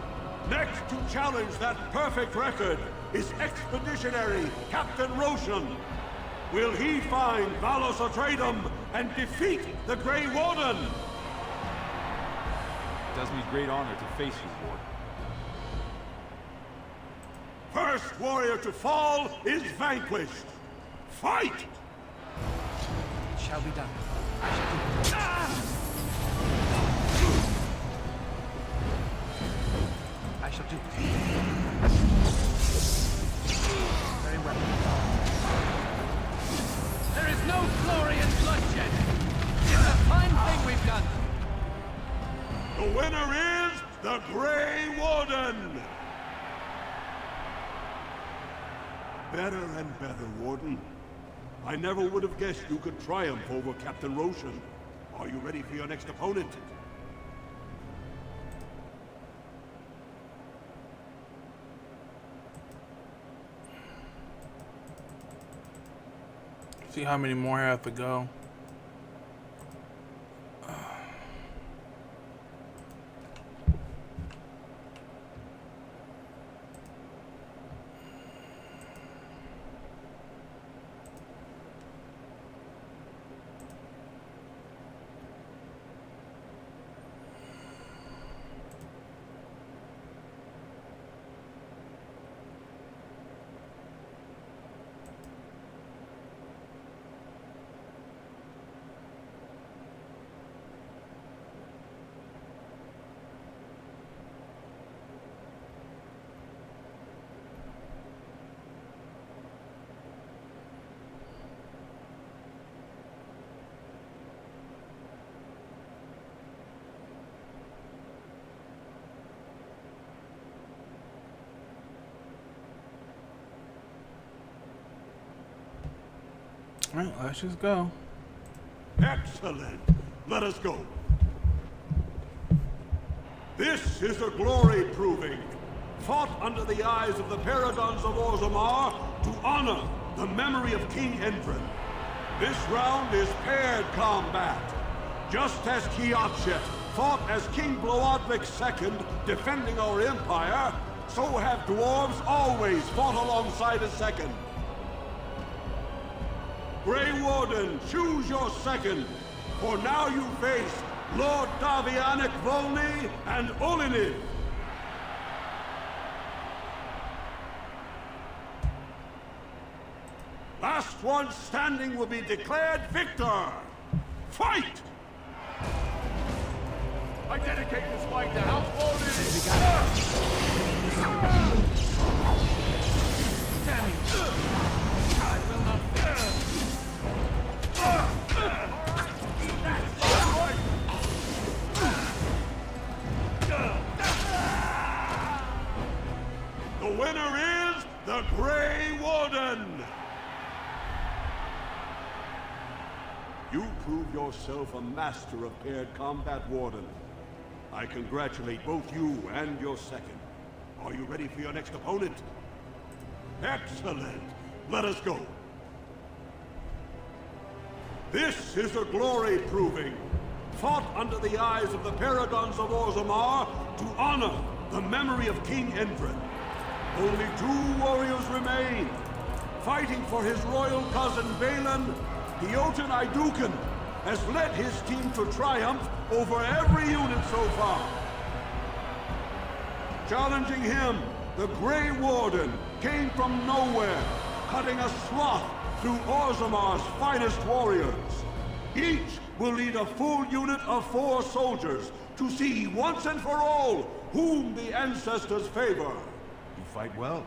Next to challenge that perfect record is Expeditionary Captain Roshan. Will he find Valos Atreides and defeat the Grey Warden? It does me great honor to face you, Lord. First warrior to fall is vanquished. Fight! It shall be done. I shall do it. I shall do it. Very well. There is no glory in bloodshed. It's a fine thing we've done. The winner is the Grey Warden! Better and better, Warden. I never would have guessed you could triumph over Captain Roshan. Are you ready for your next opponent? See how many more have to go. Alright, let's just go. Excellent! Let us go. This is a glory proving, fought under the eyes of the Paragons of Orzammar to honor the memory of King Endrin. This round is paired combat. Just as Kiakshet fought as King Bloodwick II defending our empire, so have dwarves always fought alongside a second. Grey Warden, choose your second, for now you face Lord Davianic Volney and Oliniv. Last one standing will be declared victor. Fight! I dedicate this fight to House Oliniv. Damn you! I will not. The winner is the Grey Warden! You proved prove yourself a master of paired combat, Warden. I congratulate both you and your second. Are you ready for your next opponent? Excellent! Let us go. This is a glory proving, fought under the eyes of the Paragons of Orzammar to honor the memory of King Endred. Only 2 warriors remain. Fighting for his royal cousin Balin, the Jotun Iduken has led his team to triumph over every unit so far. Challenging him, the Grey Warden came from nowhere, cutting a swath through Orzammar's finest warriors. Each will lead a full unit of 4 soldiers to see once and for all whom the ancestors favor. You fight well.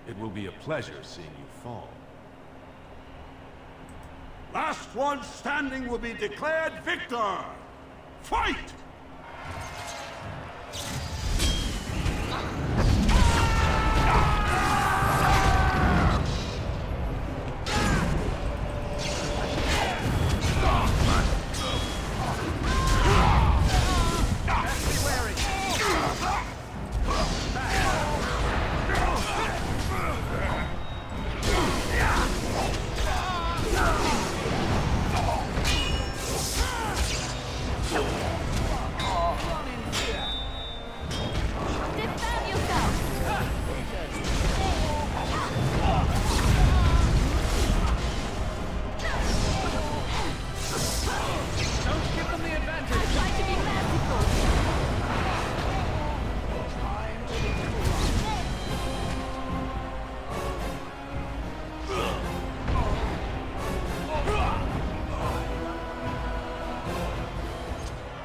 It will be a pleasure seeing you fall. Last one standing will be declared victor. Fight!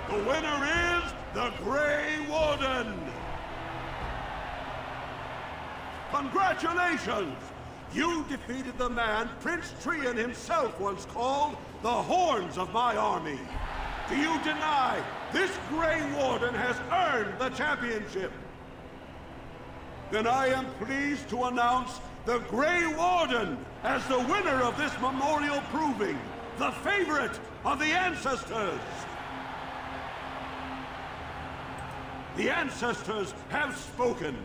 The winner is the Grey Warden! Congratulations! You defeated the man Prince Trian himself once called the Horns of my army. Do you deny this Grey Warden has earned the championship? Then I am pleased to announce the Grey Warden as the winner of this memorial proving, the favorite of the ancestors. The ancestors have spoken.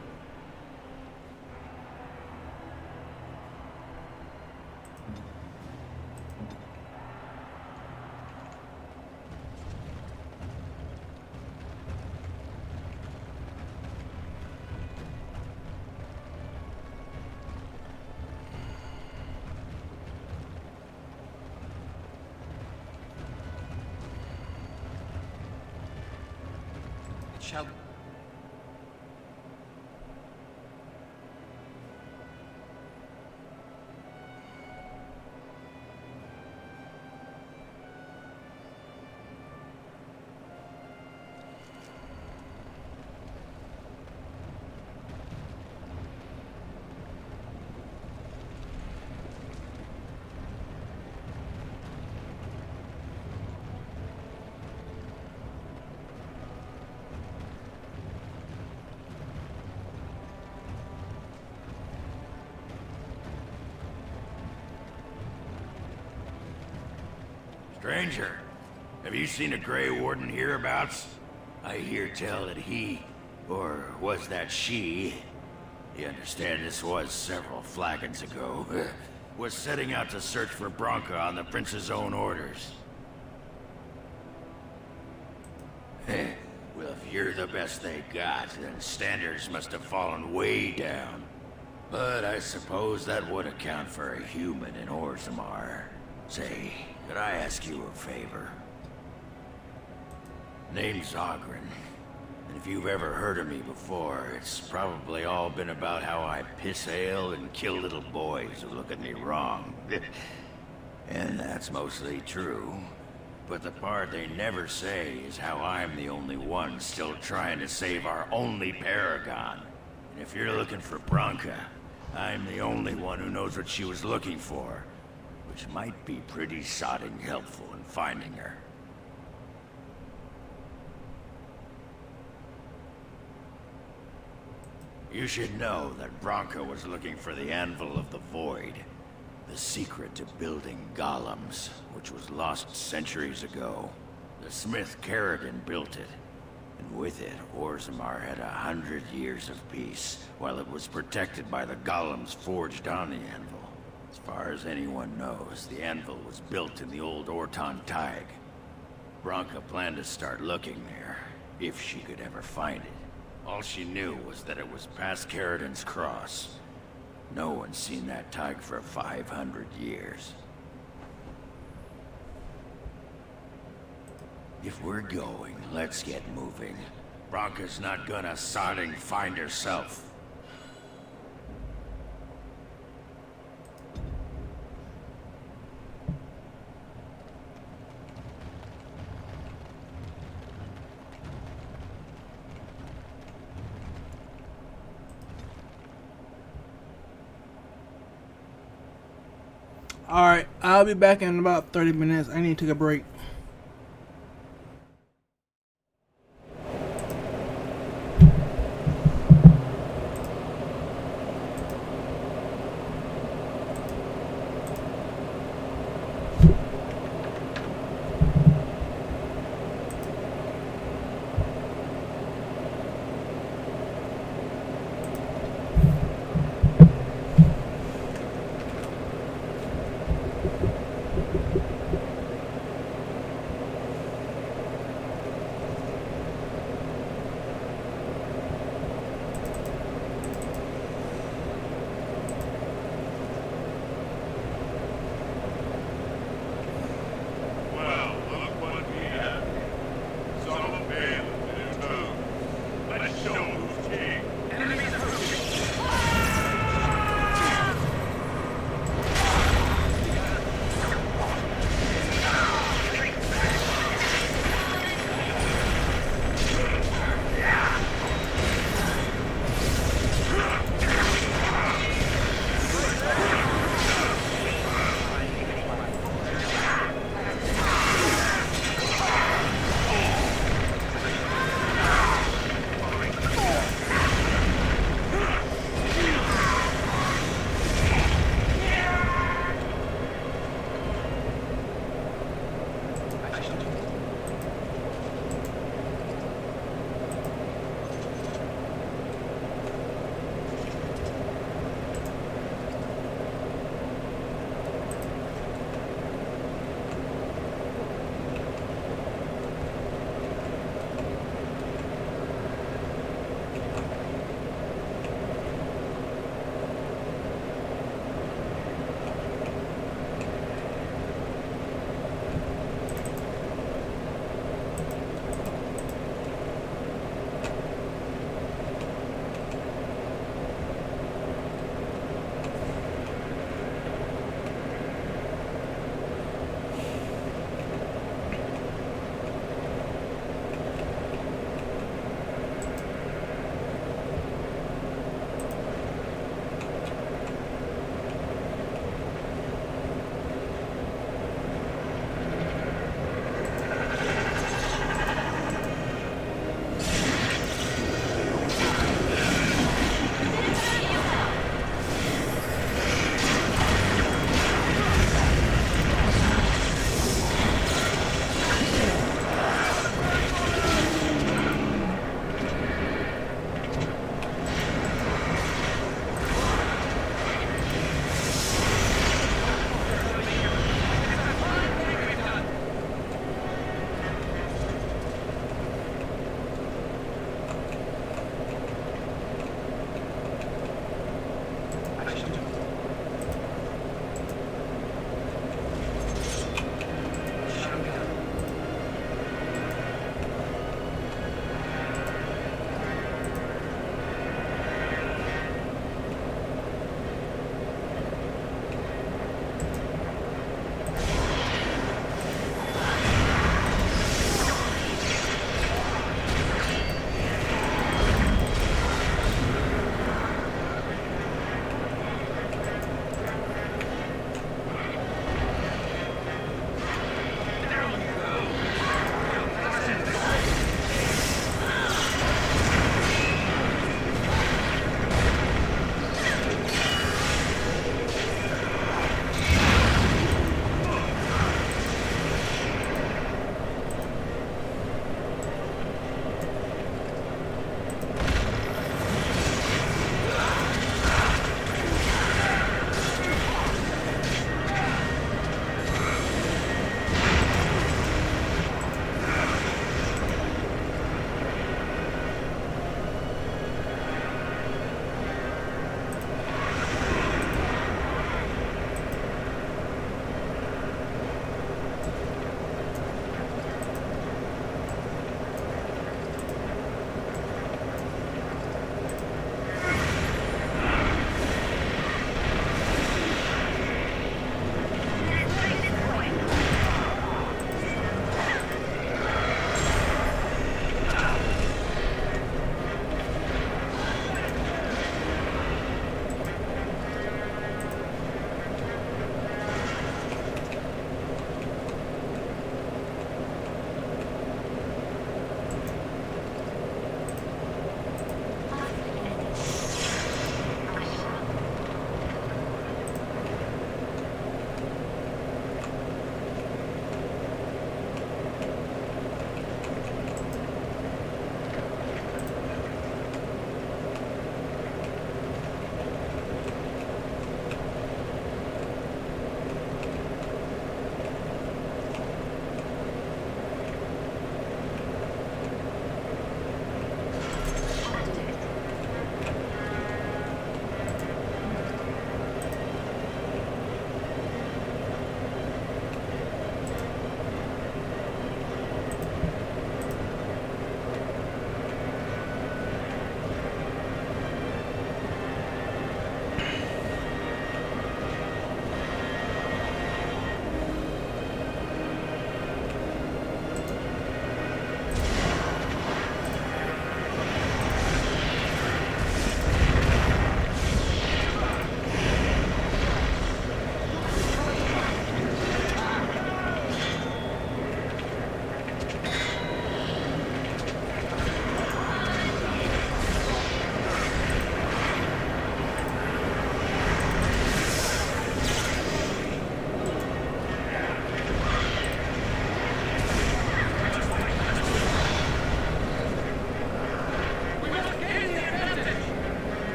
Shall... Stranger, have you seen a Grey Warden hereabouts? I hear tell that he, or was that she, you understand this was several flagons ago, was setting out to search for Branka on the Prince's own orders. Well, if you're the best they got, then standards must have fallen way down. But I suppose that would account for a human in Orzammar. Say, could I ask you a favor? Name's Ogren, and if you've ever heard of me before, it's probably all been about how I piss ale and kill little boys who look at me wrong. And that's mostly true. But the part they never say is how I'm the only one still trying to save our only paragon. And if you're looking for Branka, I'm the only one who knows what she was looking for, which might be pretty sodding helpful in finding her. You should know that Branka was looking for the Anvil of the Void. The secret to building golems, which was lost centuries ago. The smith Caradon built it. And with it, Orzammar had 100 years of peace, while it was protected by the golems forged on the anvil. As far as anyone knows, the anvil was built in the old Orton Tig. Branka planned to start looking there, if she could ever find it. All she knew was that it was past Caradon's cross. No one's seen that Tig for 500 years. If we're going, let's get moving. Branka's not gonna sodding find herself. Alright, I'll be back in about 30 minutes. I need to take a break.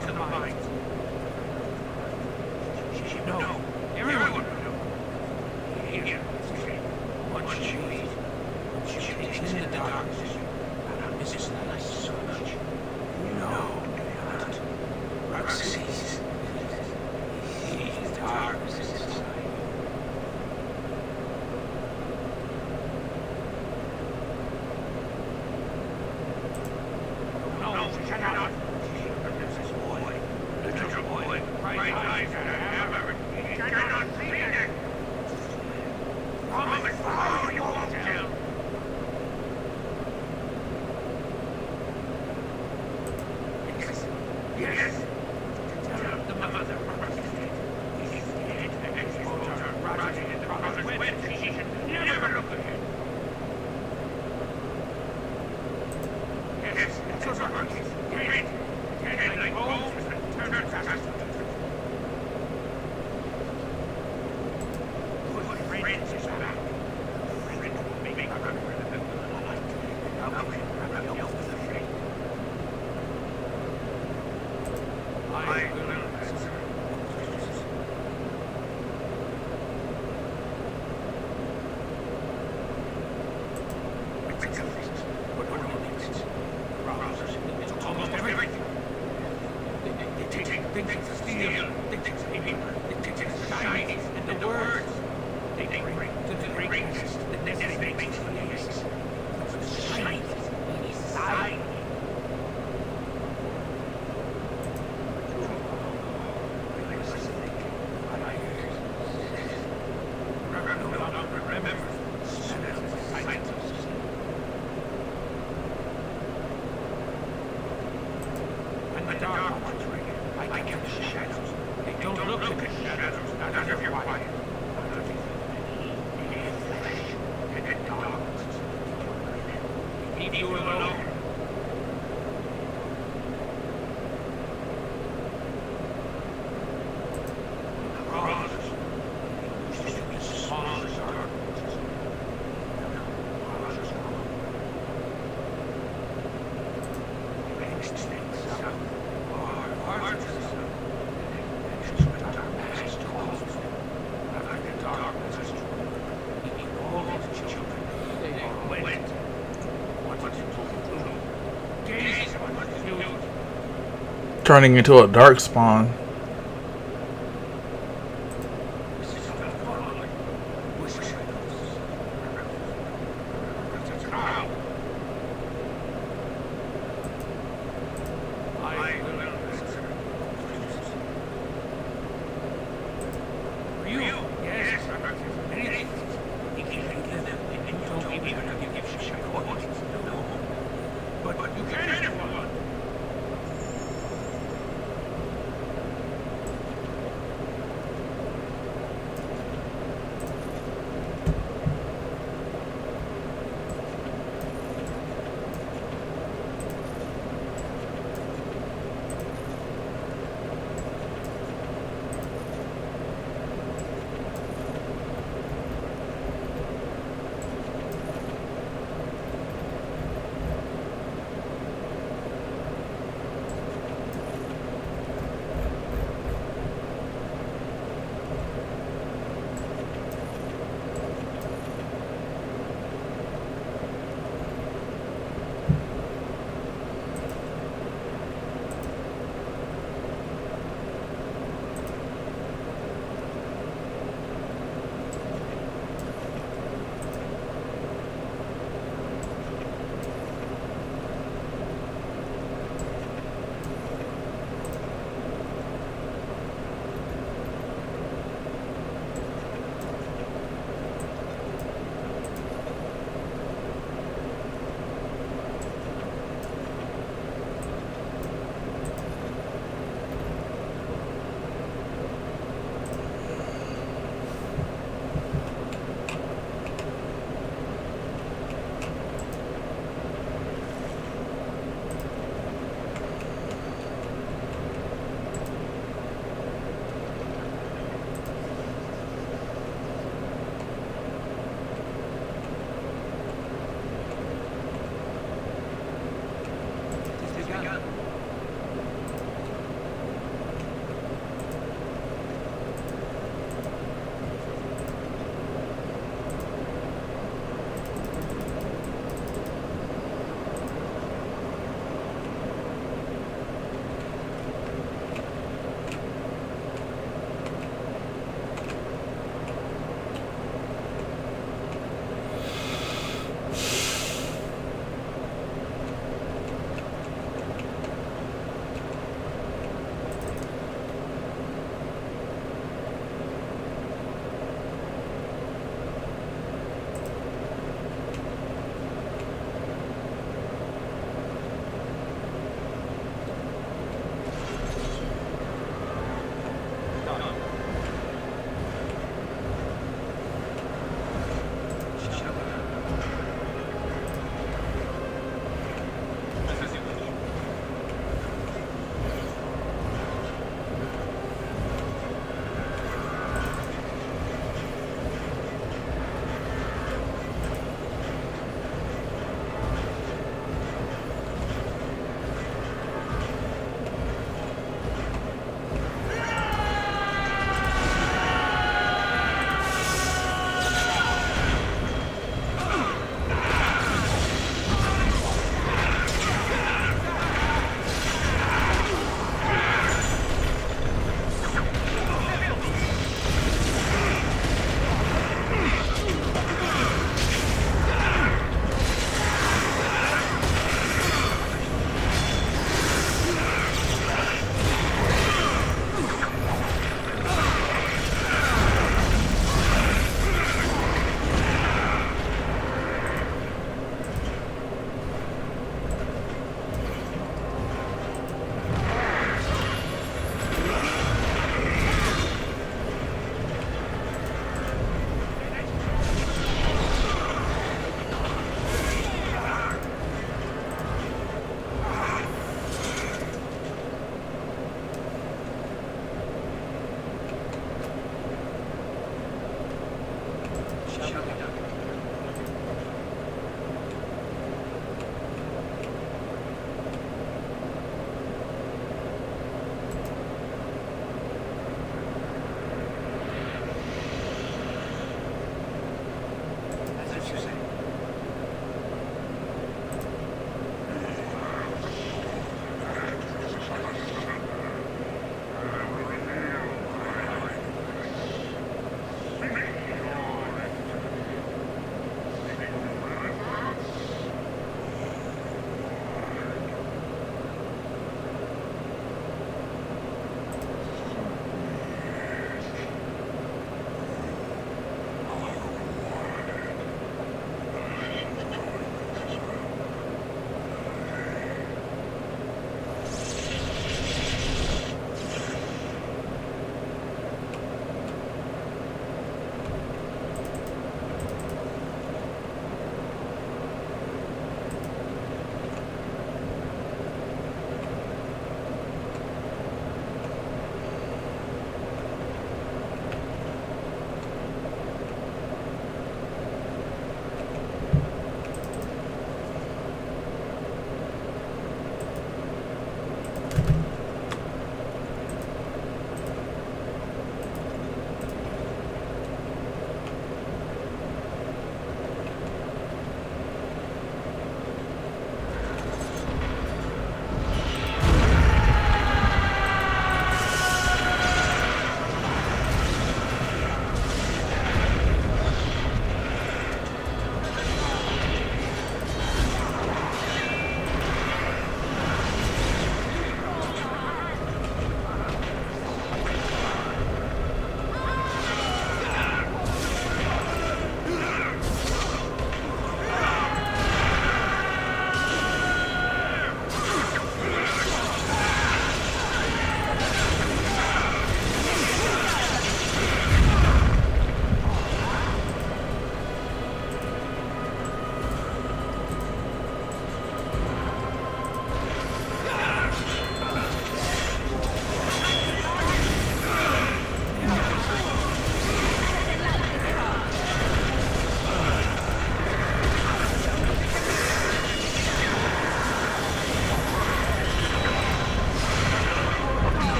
to the mines. She should know. Everyone would know. Here, what she eats. She takes in the darkness. And misses light so much. No, not. Roxy's. He's darkness inside. No, she cannot. This boy. Little boy. Bright eyes and a hammer. He cannot see it. Promise how you won't tell. Yes. Tell the mother. He's dead and expose her rotting in the mother's web. She should never look again. Yes, that's what works. Dead. Dead like bones and turned fast. Good friends is back. Friend will make a good light. How can I help with the friend? I will answer. What are the next? Rousers. It's almost everything. They take things to steal. They take paper. They take shinies and the words. They bring to the greatness that never makes the least. The shiny inside. Turning into a dark spawn.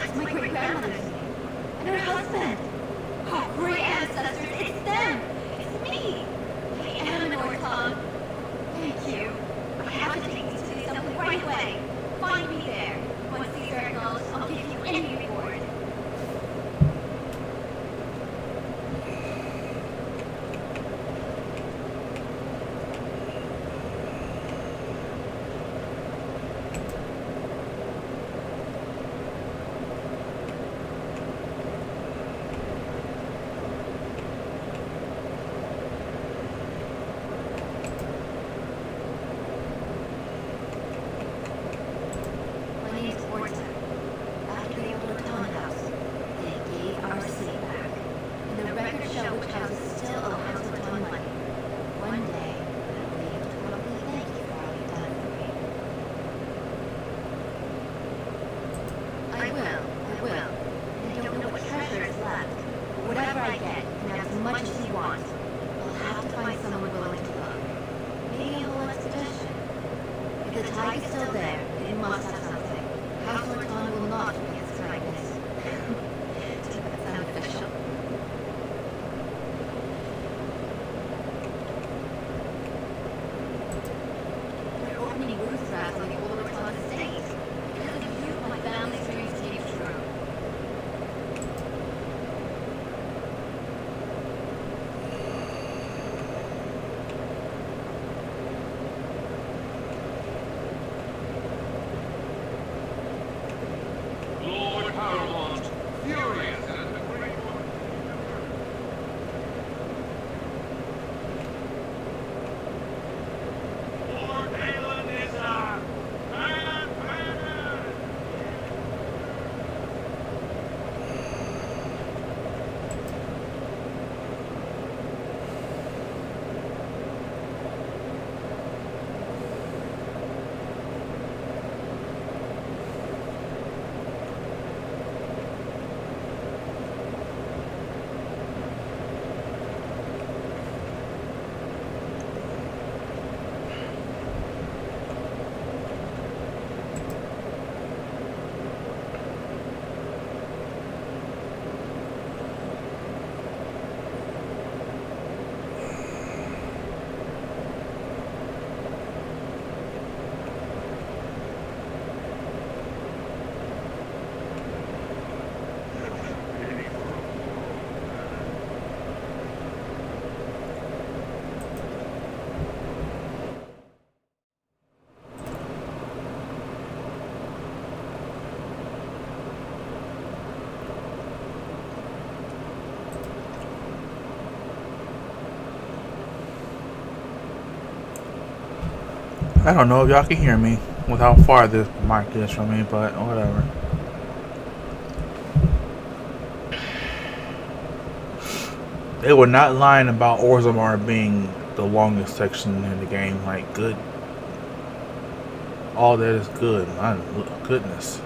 That's my great-grandmother's name. And her husband. Our great ancestors, it's them! It's me! I am an Orzammar. Thank you. I have to take these to the assembly right away. Find me there. Once these are acknowledged, I'll give you any reward. My name's Orzammar. After the old Orzammar house, they gave our city back. And the records show which houses still owe House Orzammar money. One day, I'll be able to probably thank you for all you've done for me. I will. And I don't know what treasure is left. But whatever I get, you can have as much as you want. I'll have to find someone willing to look. Maybe a whole expedition. If the tide is still there, it must have something. House Orzammar will not forget its kindness. Does that sound official? They're opening roof rafts on the old Orzammar estate. Because of you, my family's dreams came true. Lord Paramount, furious at the great Lord Balin is a bad man! I don't know if y'all can hear me with how far this mic is from me, but whatever. They were not lying about Orzammar being the longest section in the game. Like, good. All that is good. My goodness.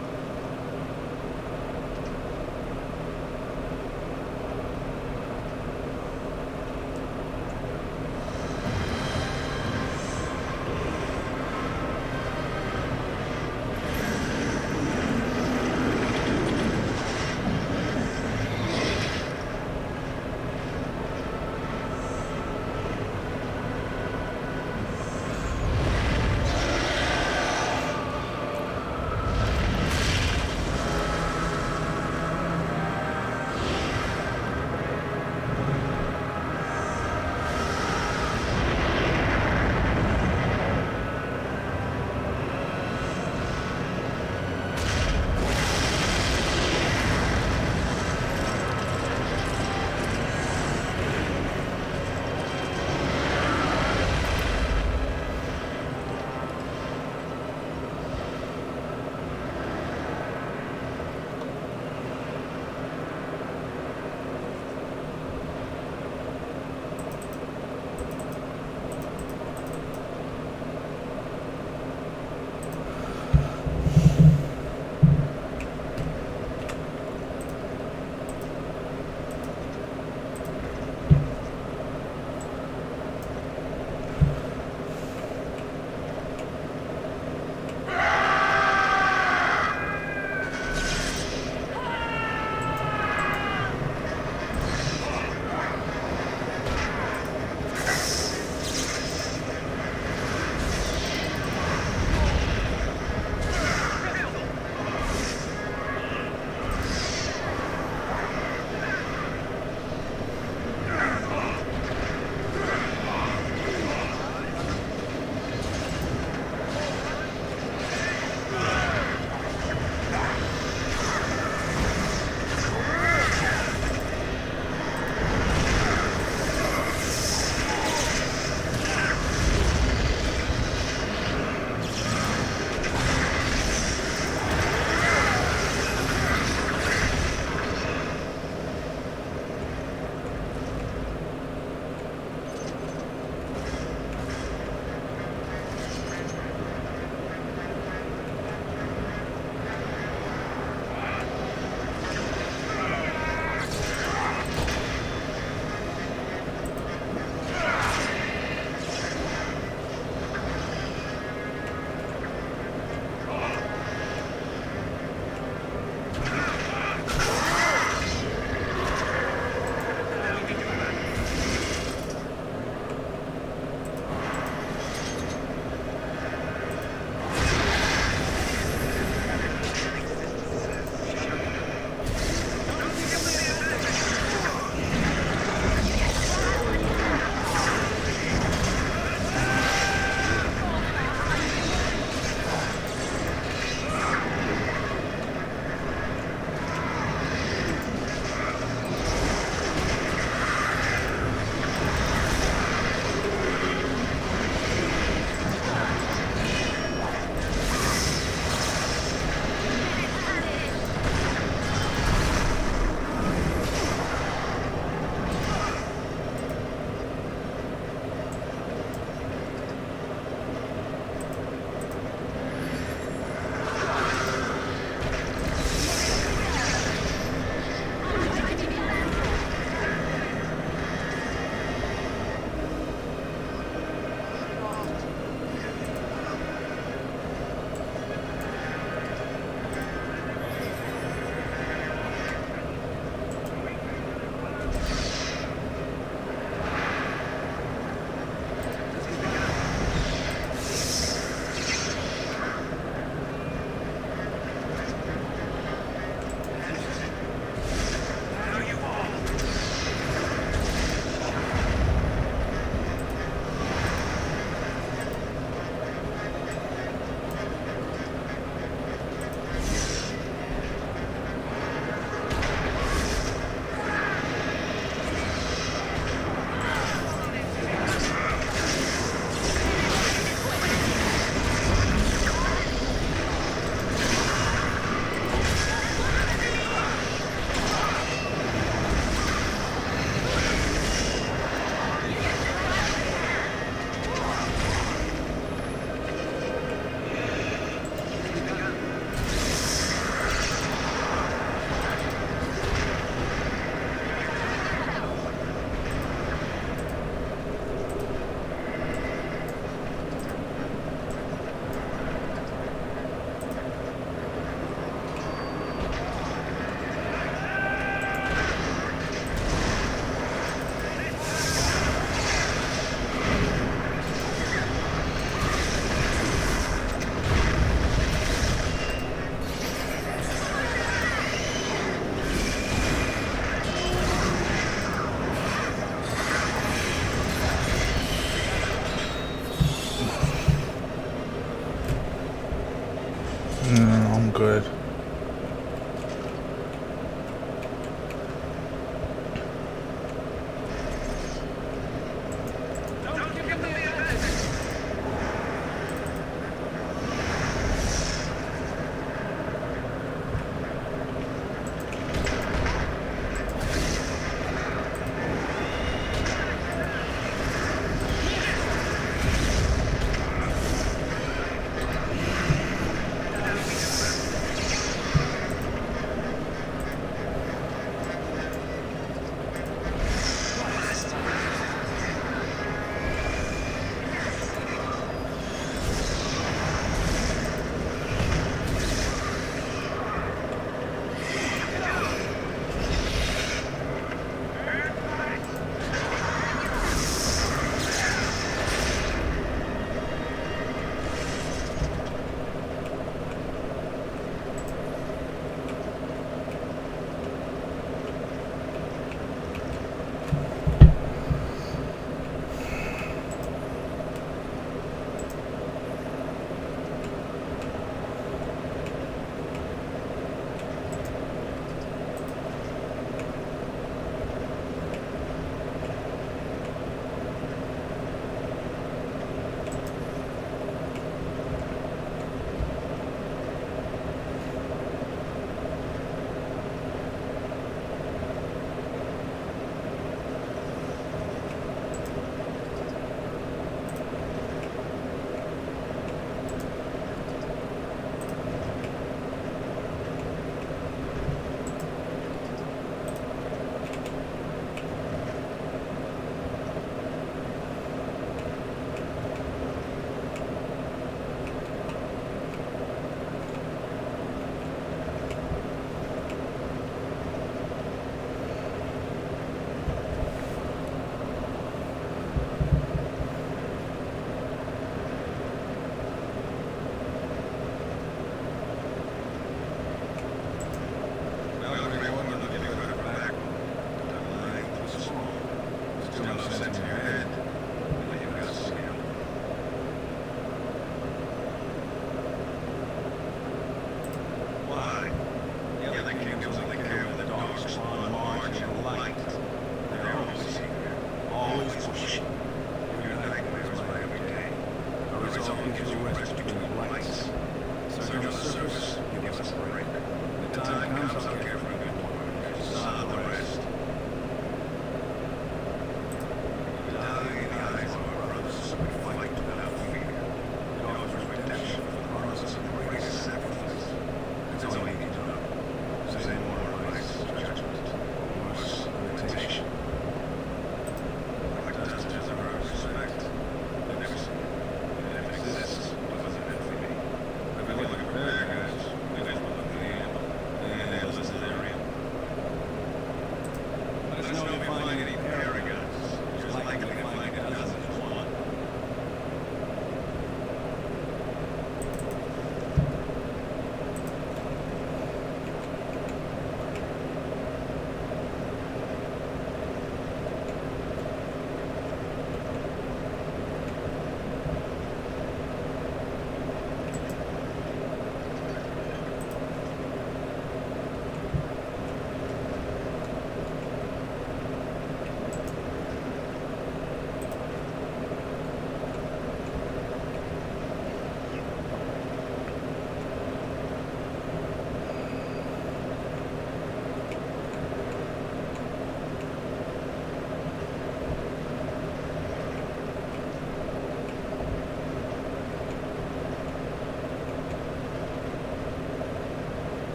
I'm good.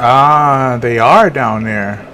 Ah, they are down there.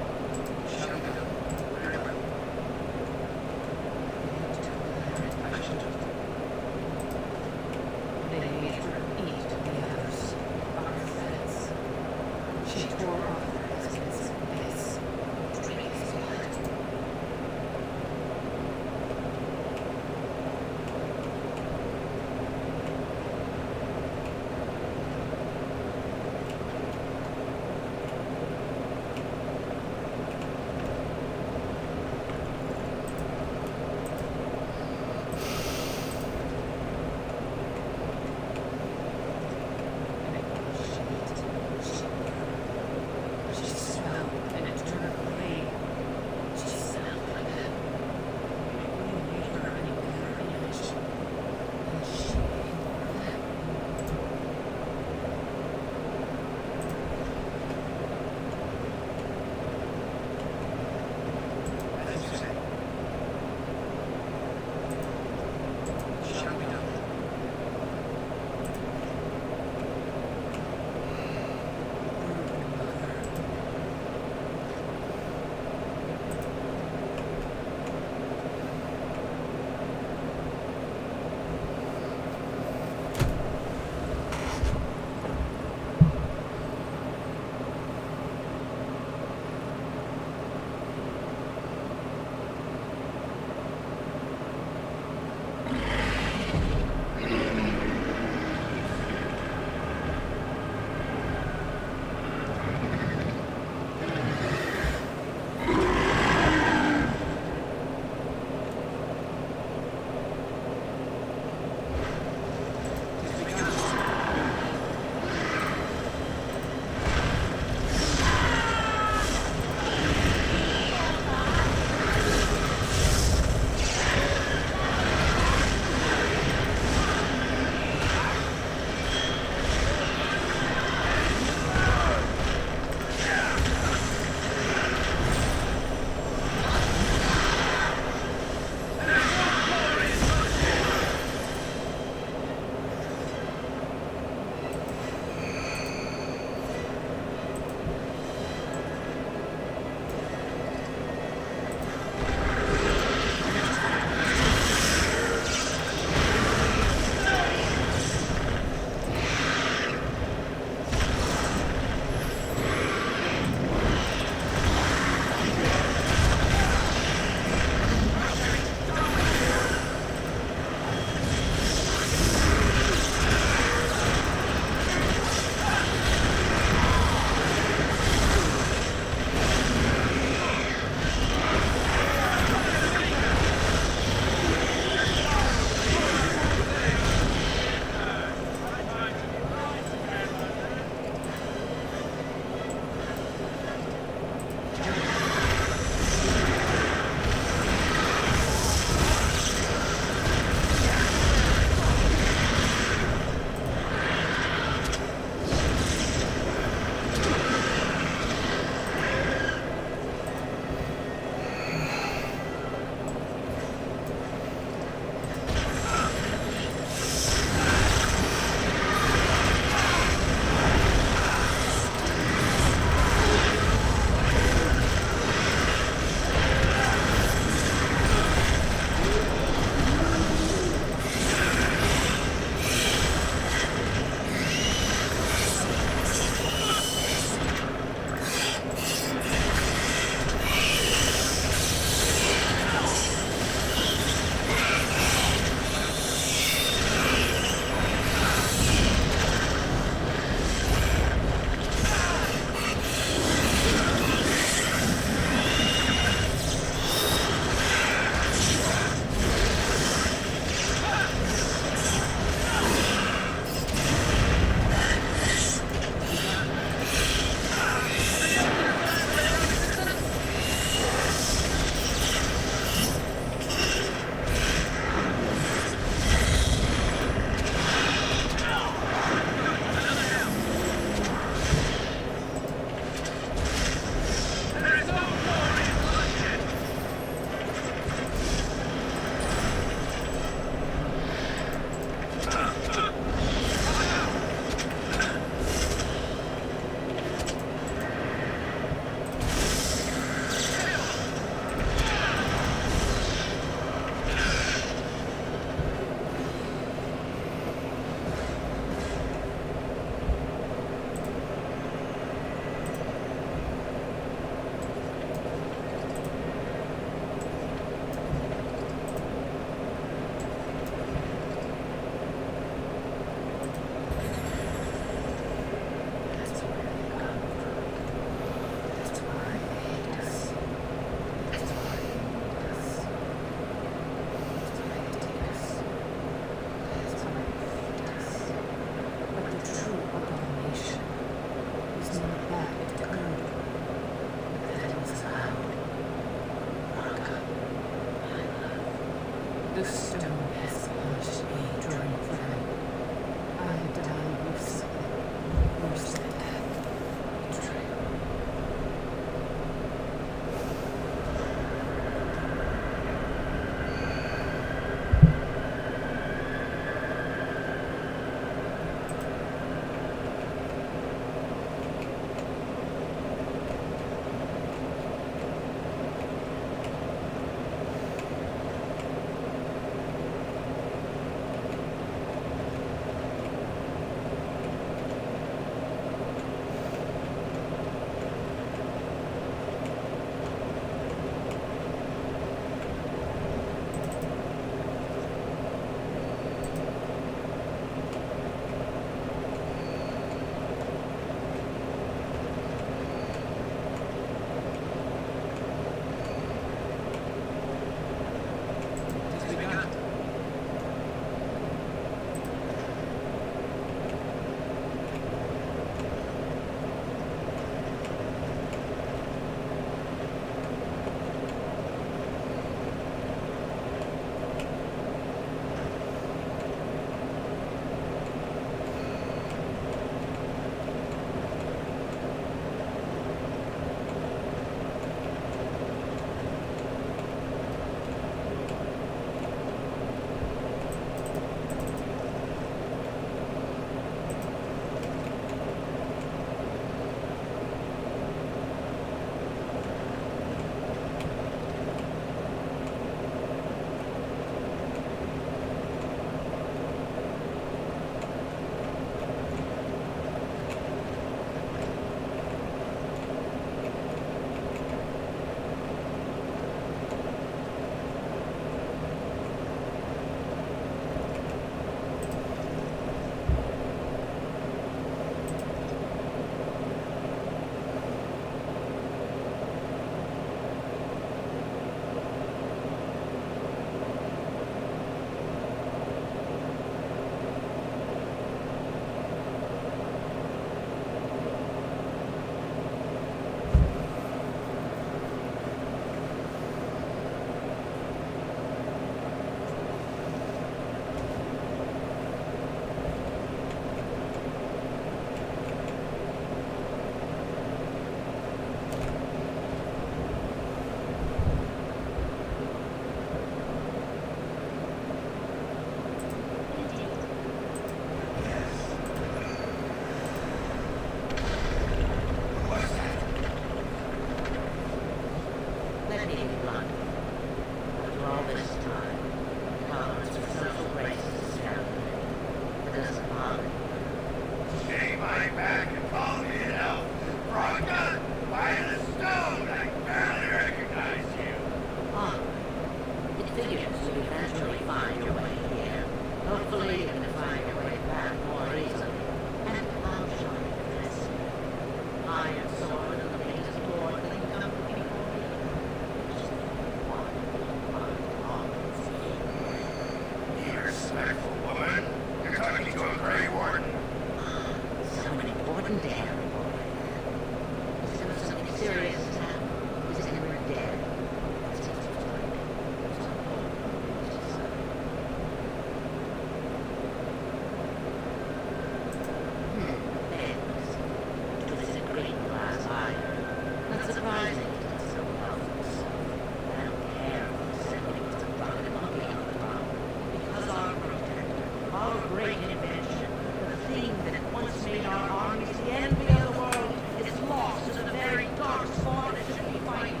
made our armies the envy of the world is lost to the very dark spawn that should be fighting.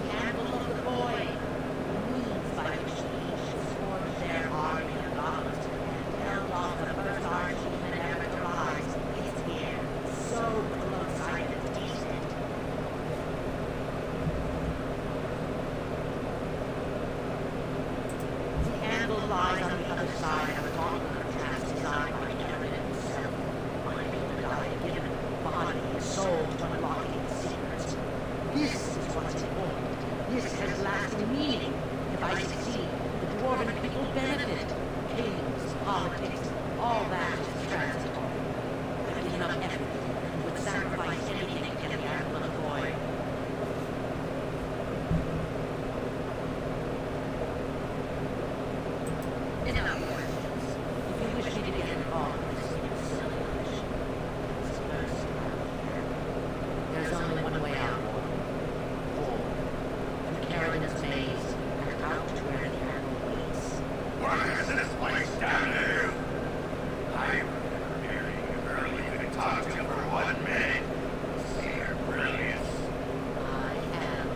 The anvil of the void, the means by which the ancients forged their army of gods and held off the first archhuman ever to rise, is here, so close I can taste it. The anvil lies on the other side of a gauntlet cast designed by Aaron himself. My people died given body and soul to unlock its secrets. This is what's important. This has lasting meaning. If I succeed, the dwarven people benefit. Kings, politics, all that is transitory. I've given up everything and would sacrifice anything to get the anvil of the void. Enough questions. If you wish me to get involved in this silly mission, it's first there's only one way out. Forward. Through Carolina's maze, and out to where the anvil waits. What is this place down here? I remember hearing you barely even talk to for 1 minute. See your brilliance. I am.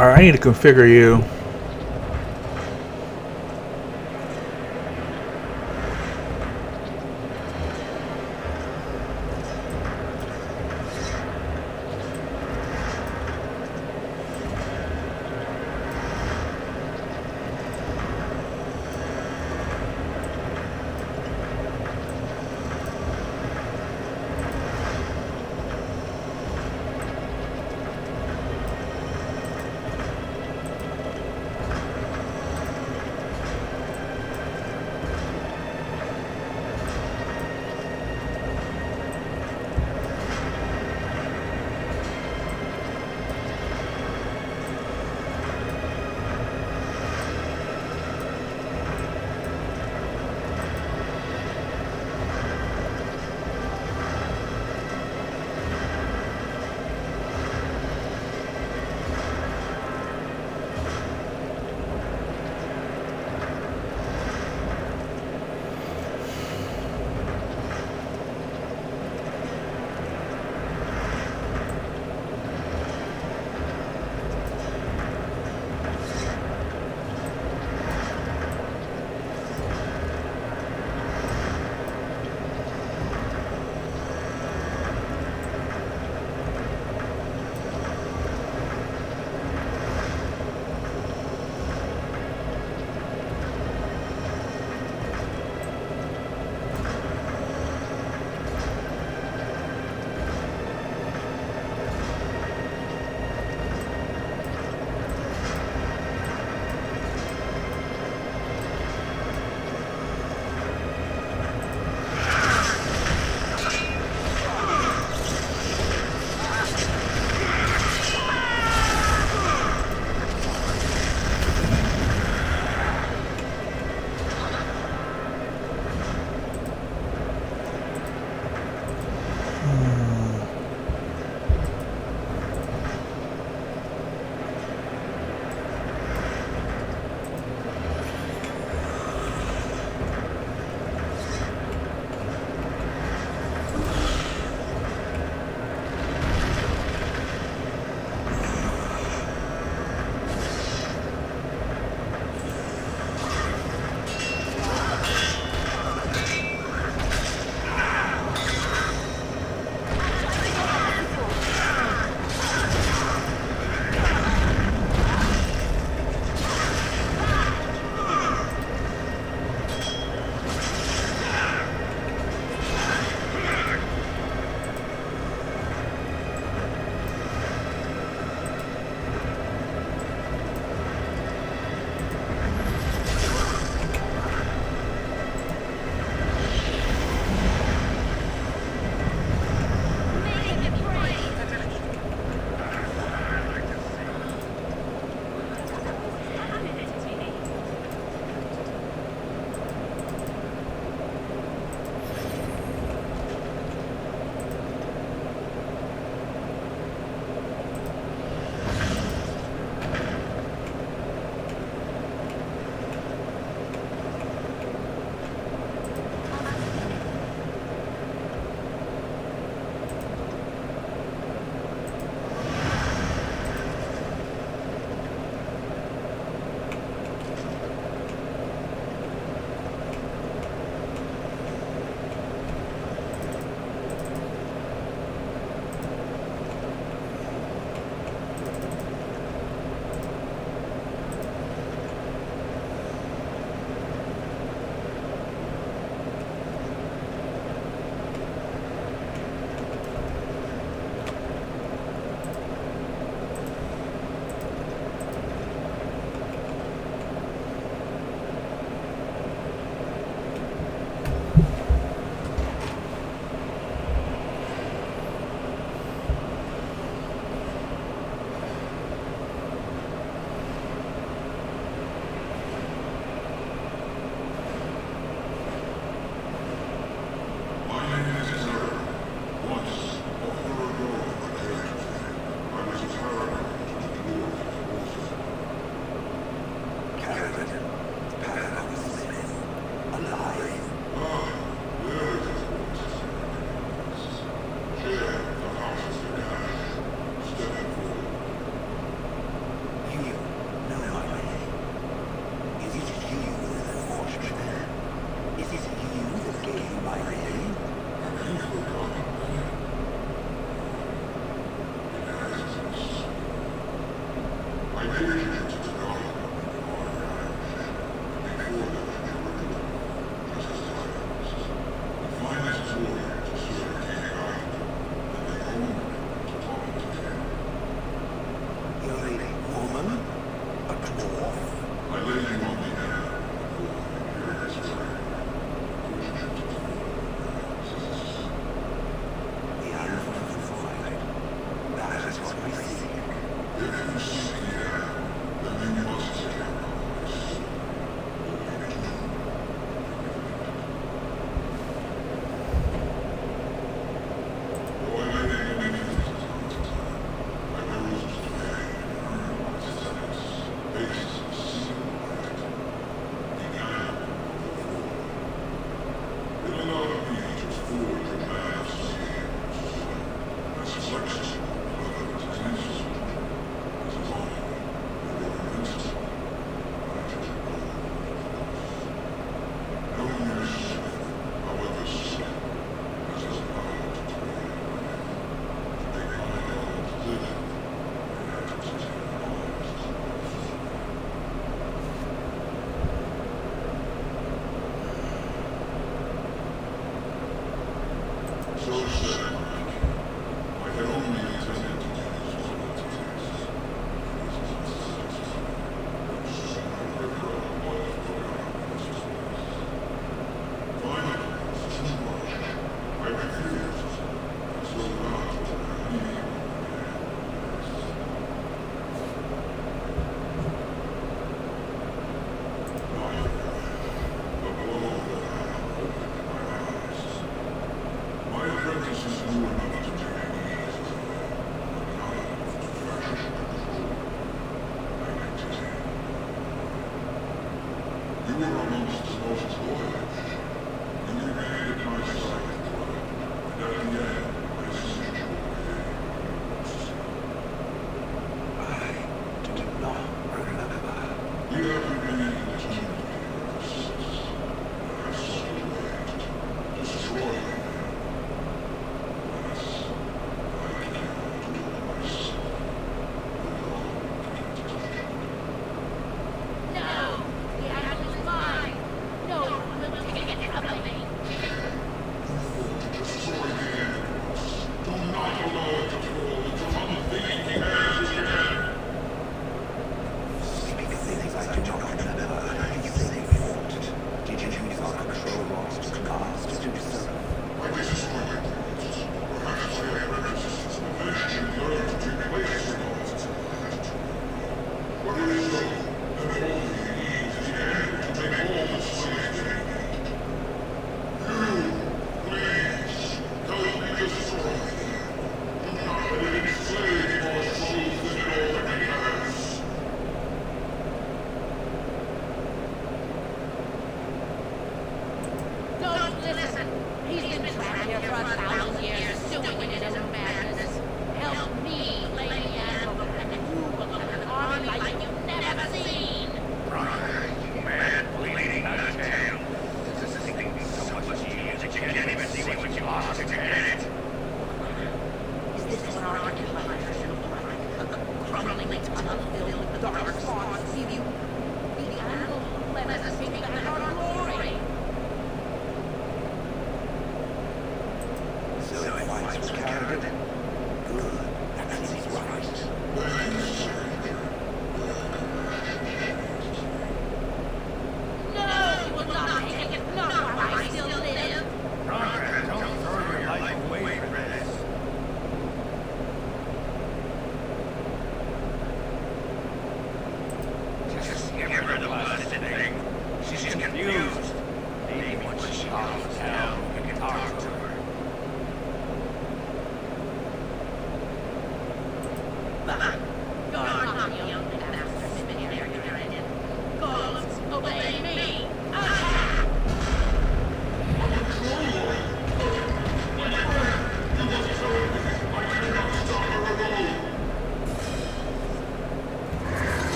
Alright, I need to configure you.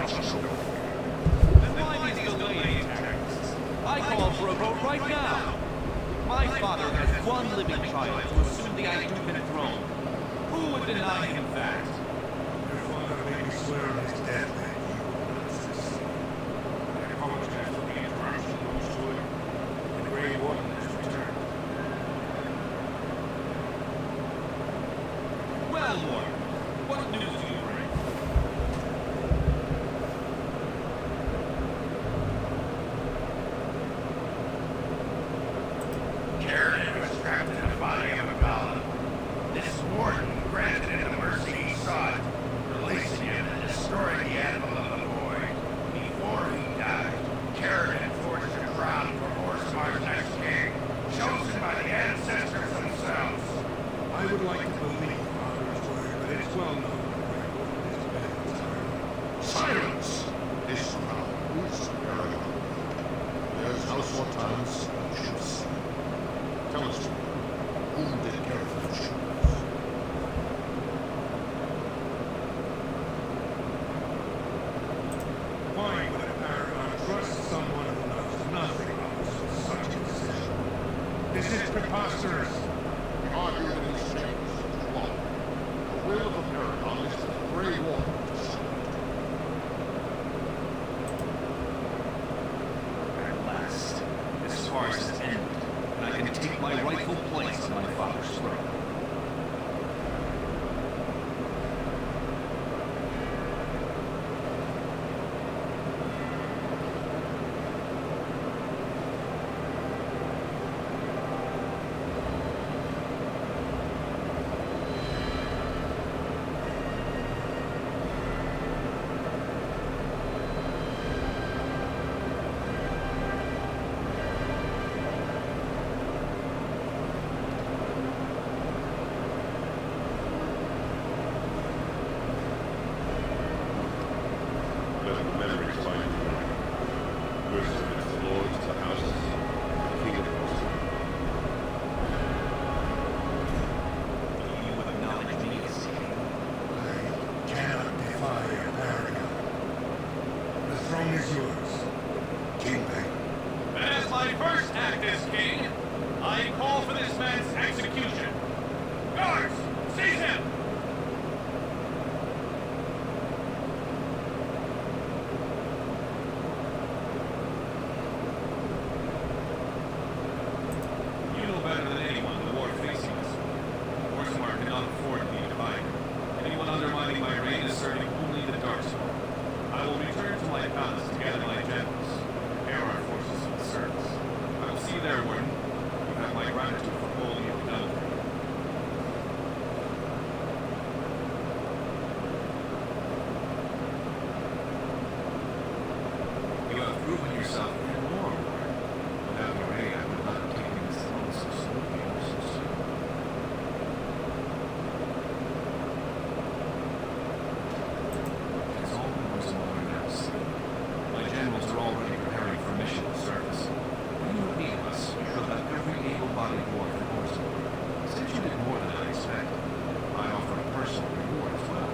Then why these delayed attacks? I call for a vote right now. My father has one living child to assume the Ayduvan throne. Who would deny him that? Your father made me swear on his deathbed you will not succeed. I apologize for the interruption, Lord. The Grey Warden has returned. Well, Lord, what news do you bring? Carrion was trapped in the body of a golem. This warden granted him the mercy he sought, releasing him and destroying the animal of the void. Before he died, Carrion forged a crown for Orzammar's next king, chosen by the ancestors themselves. I would like to believe Father's word, but it's well known where this man's are. Silence! This crown is Aragon. There's household times you should see. Tell us, whom did Carrion choose? Why would a paragon trust someone who knows nothing about such a decision? This is preposterous. Argue in these chambers, Law. The will of a paragon is for the Grey Warden to decide. At last, this farce has ended, and I can take my rightful place on my father's throne. Let the memories find you. First amidst the lords of the houses, the king of Orzammar. You would acknowledge me as king. I cannot defy a paragon. The throne is yours, King Bang. As my first act as king, I call for this man's execution. Guards, seize him! You know better than anyone the war facing us. Orzammar cannot afford to be divided. Anyone undermining my reign is serving only the Darkspawn. I will return to my palace to gather my generals, prepare our forces for the service. I will see you there, Warden. You have my gratitude for all you have done for me. You have proven yourself in war, Warden. Without your aid, I would not have taken this throne so slowly or so soon. It is all the Orzammar now see. My generals are already preparing for mission service. When you meet us, you shall have every able-bodied war from Orzammar. Since you did more than I expected, I offer a personal reward as well.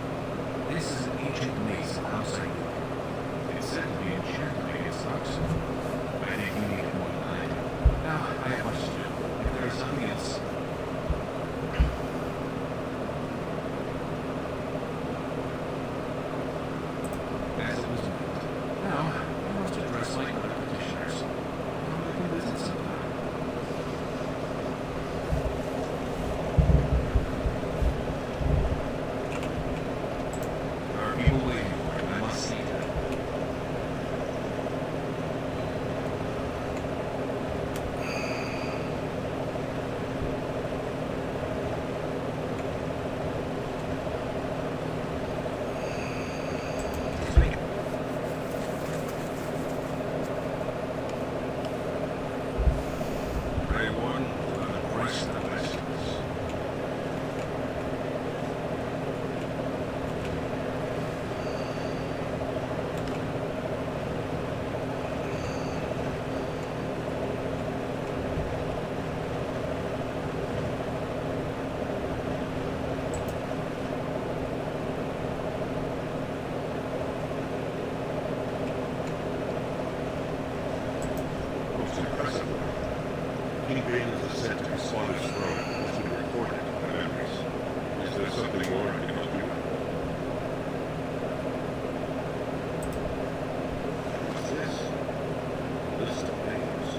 This is an ancient mace of House Ayduvan. It's said to be enchanted against Darkspawn. somewhere. King Balin is said to be Slaughter's throne, which would record it in my memories. Is there something more I can help you with? What's this? List of names.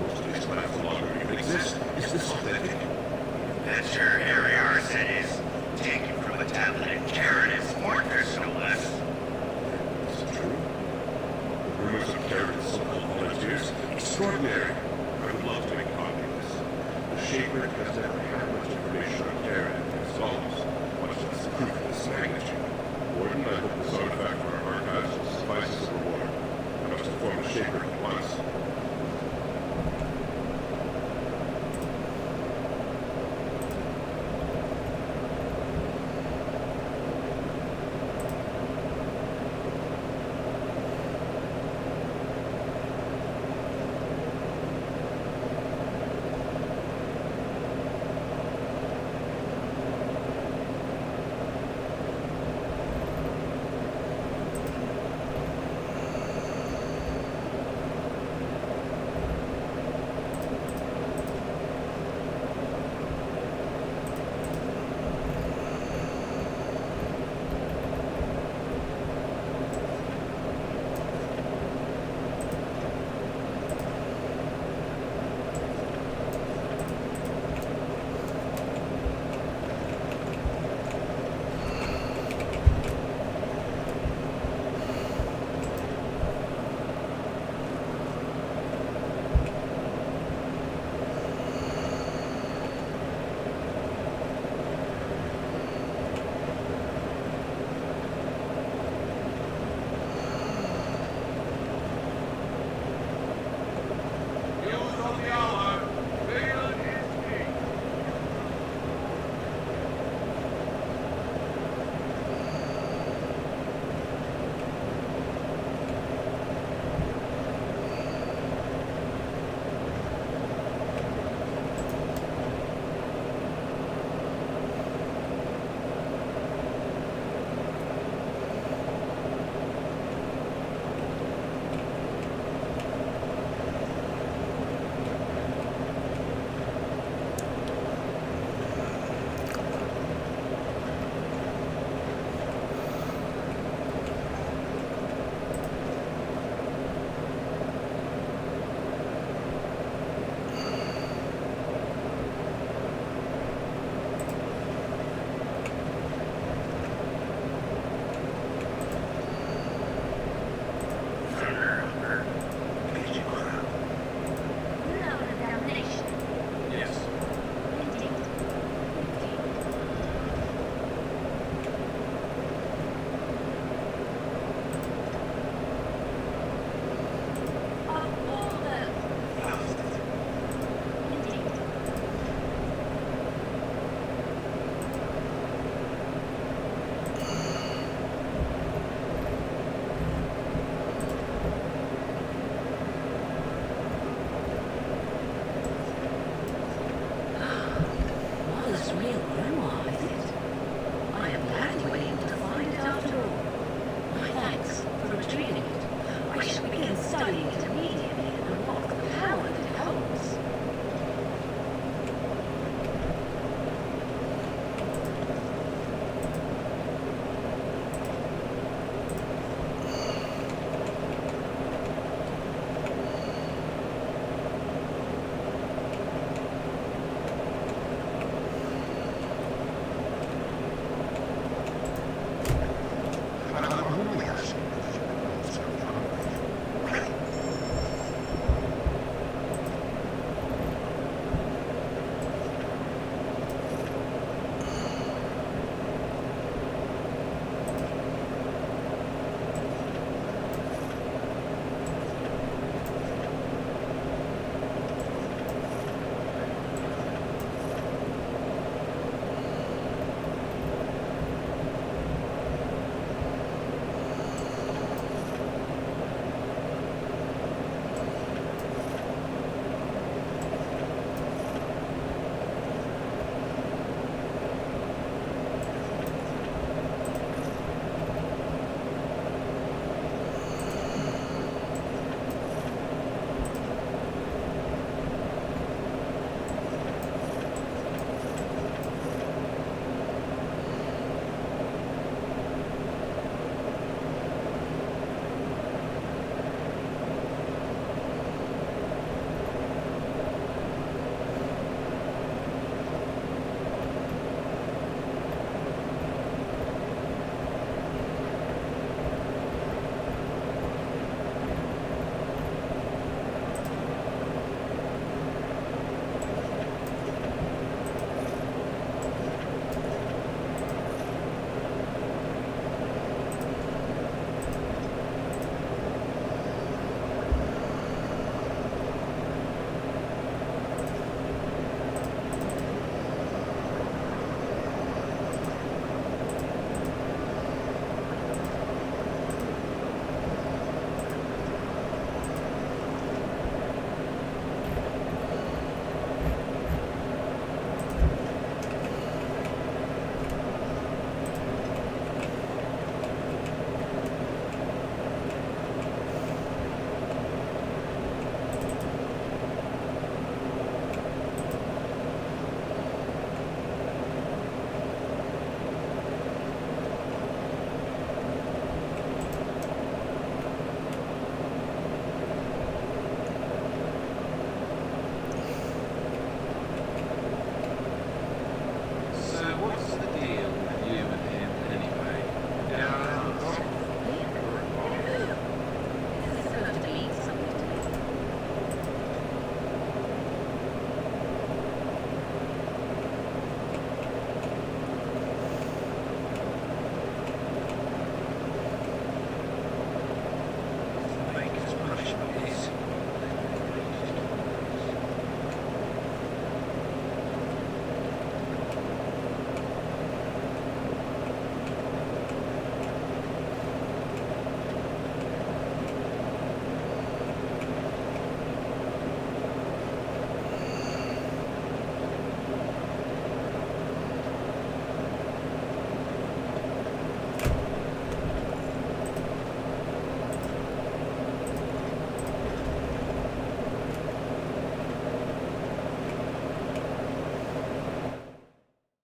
Most of these maps no longer even exist. Is this authentic? That sure Harry Arson is. Taken from a tablet in Karen's fortress, no less. Is it true? The rumors of Karen's so-called volunteers? Extraordinary. I would love to make a copy of this. The Shaper has never had much information on Karen and his followers, much less proof of this magnitude. Warden, I hope this artifact from our archives will suffice as a reward. I must inform the Shaper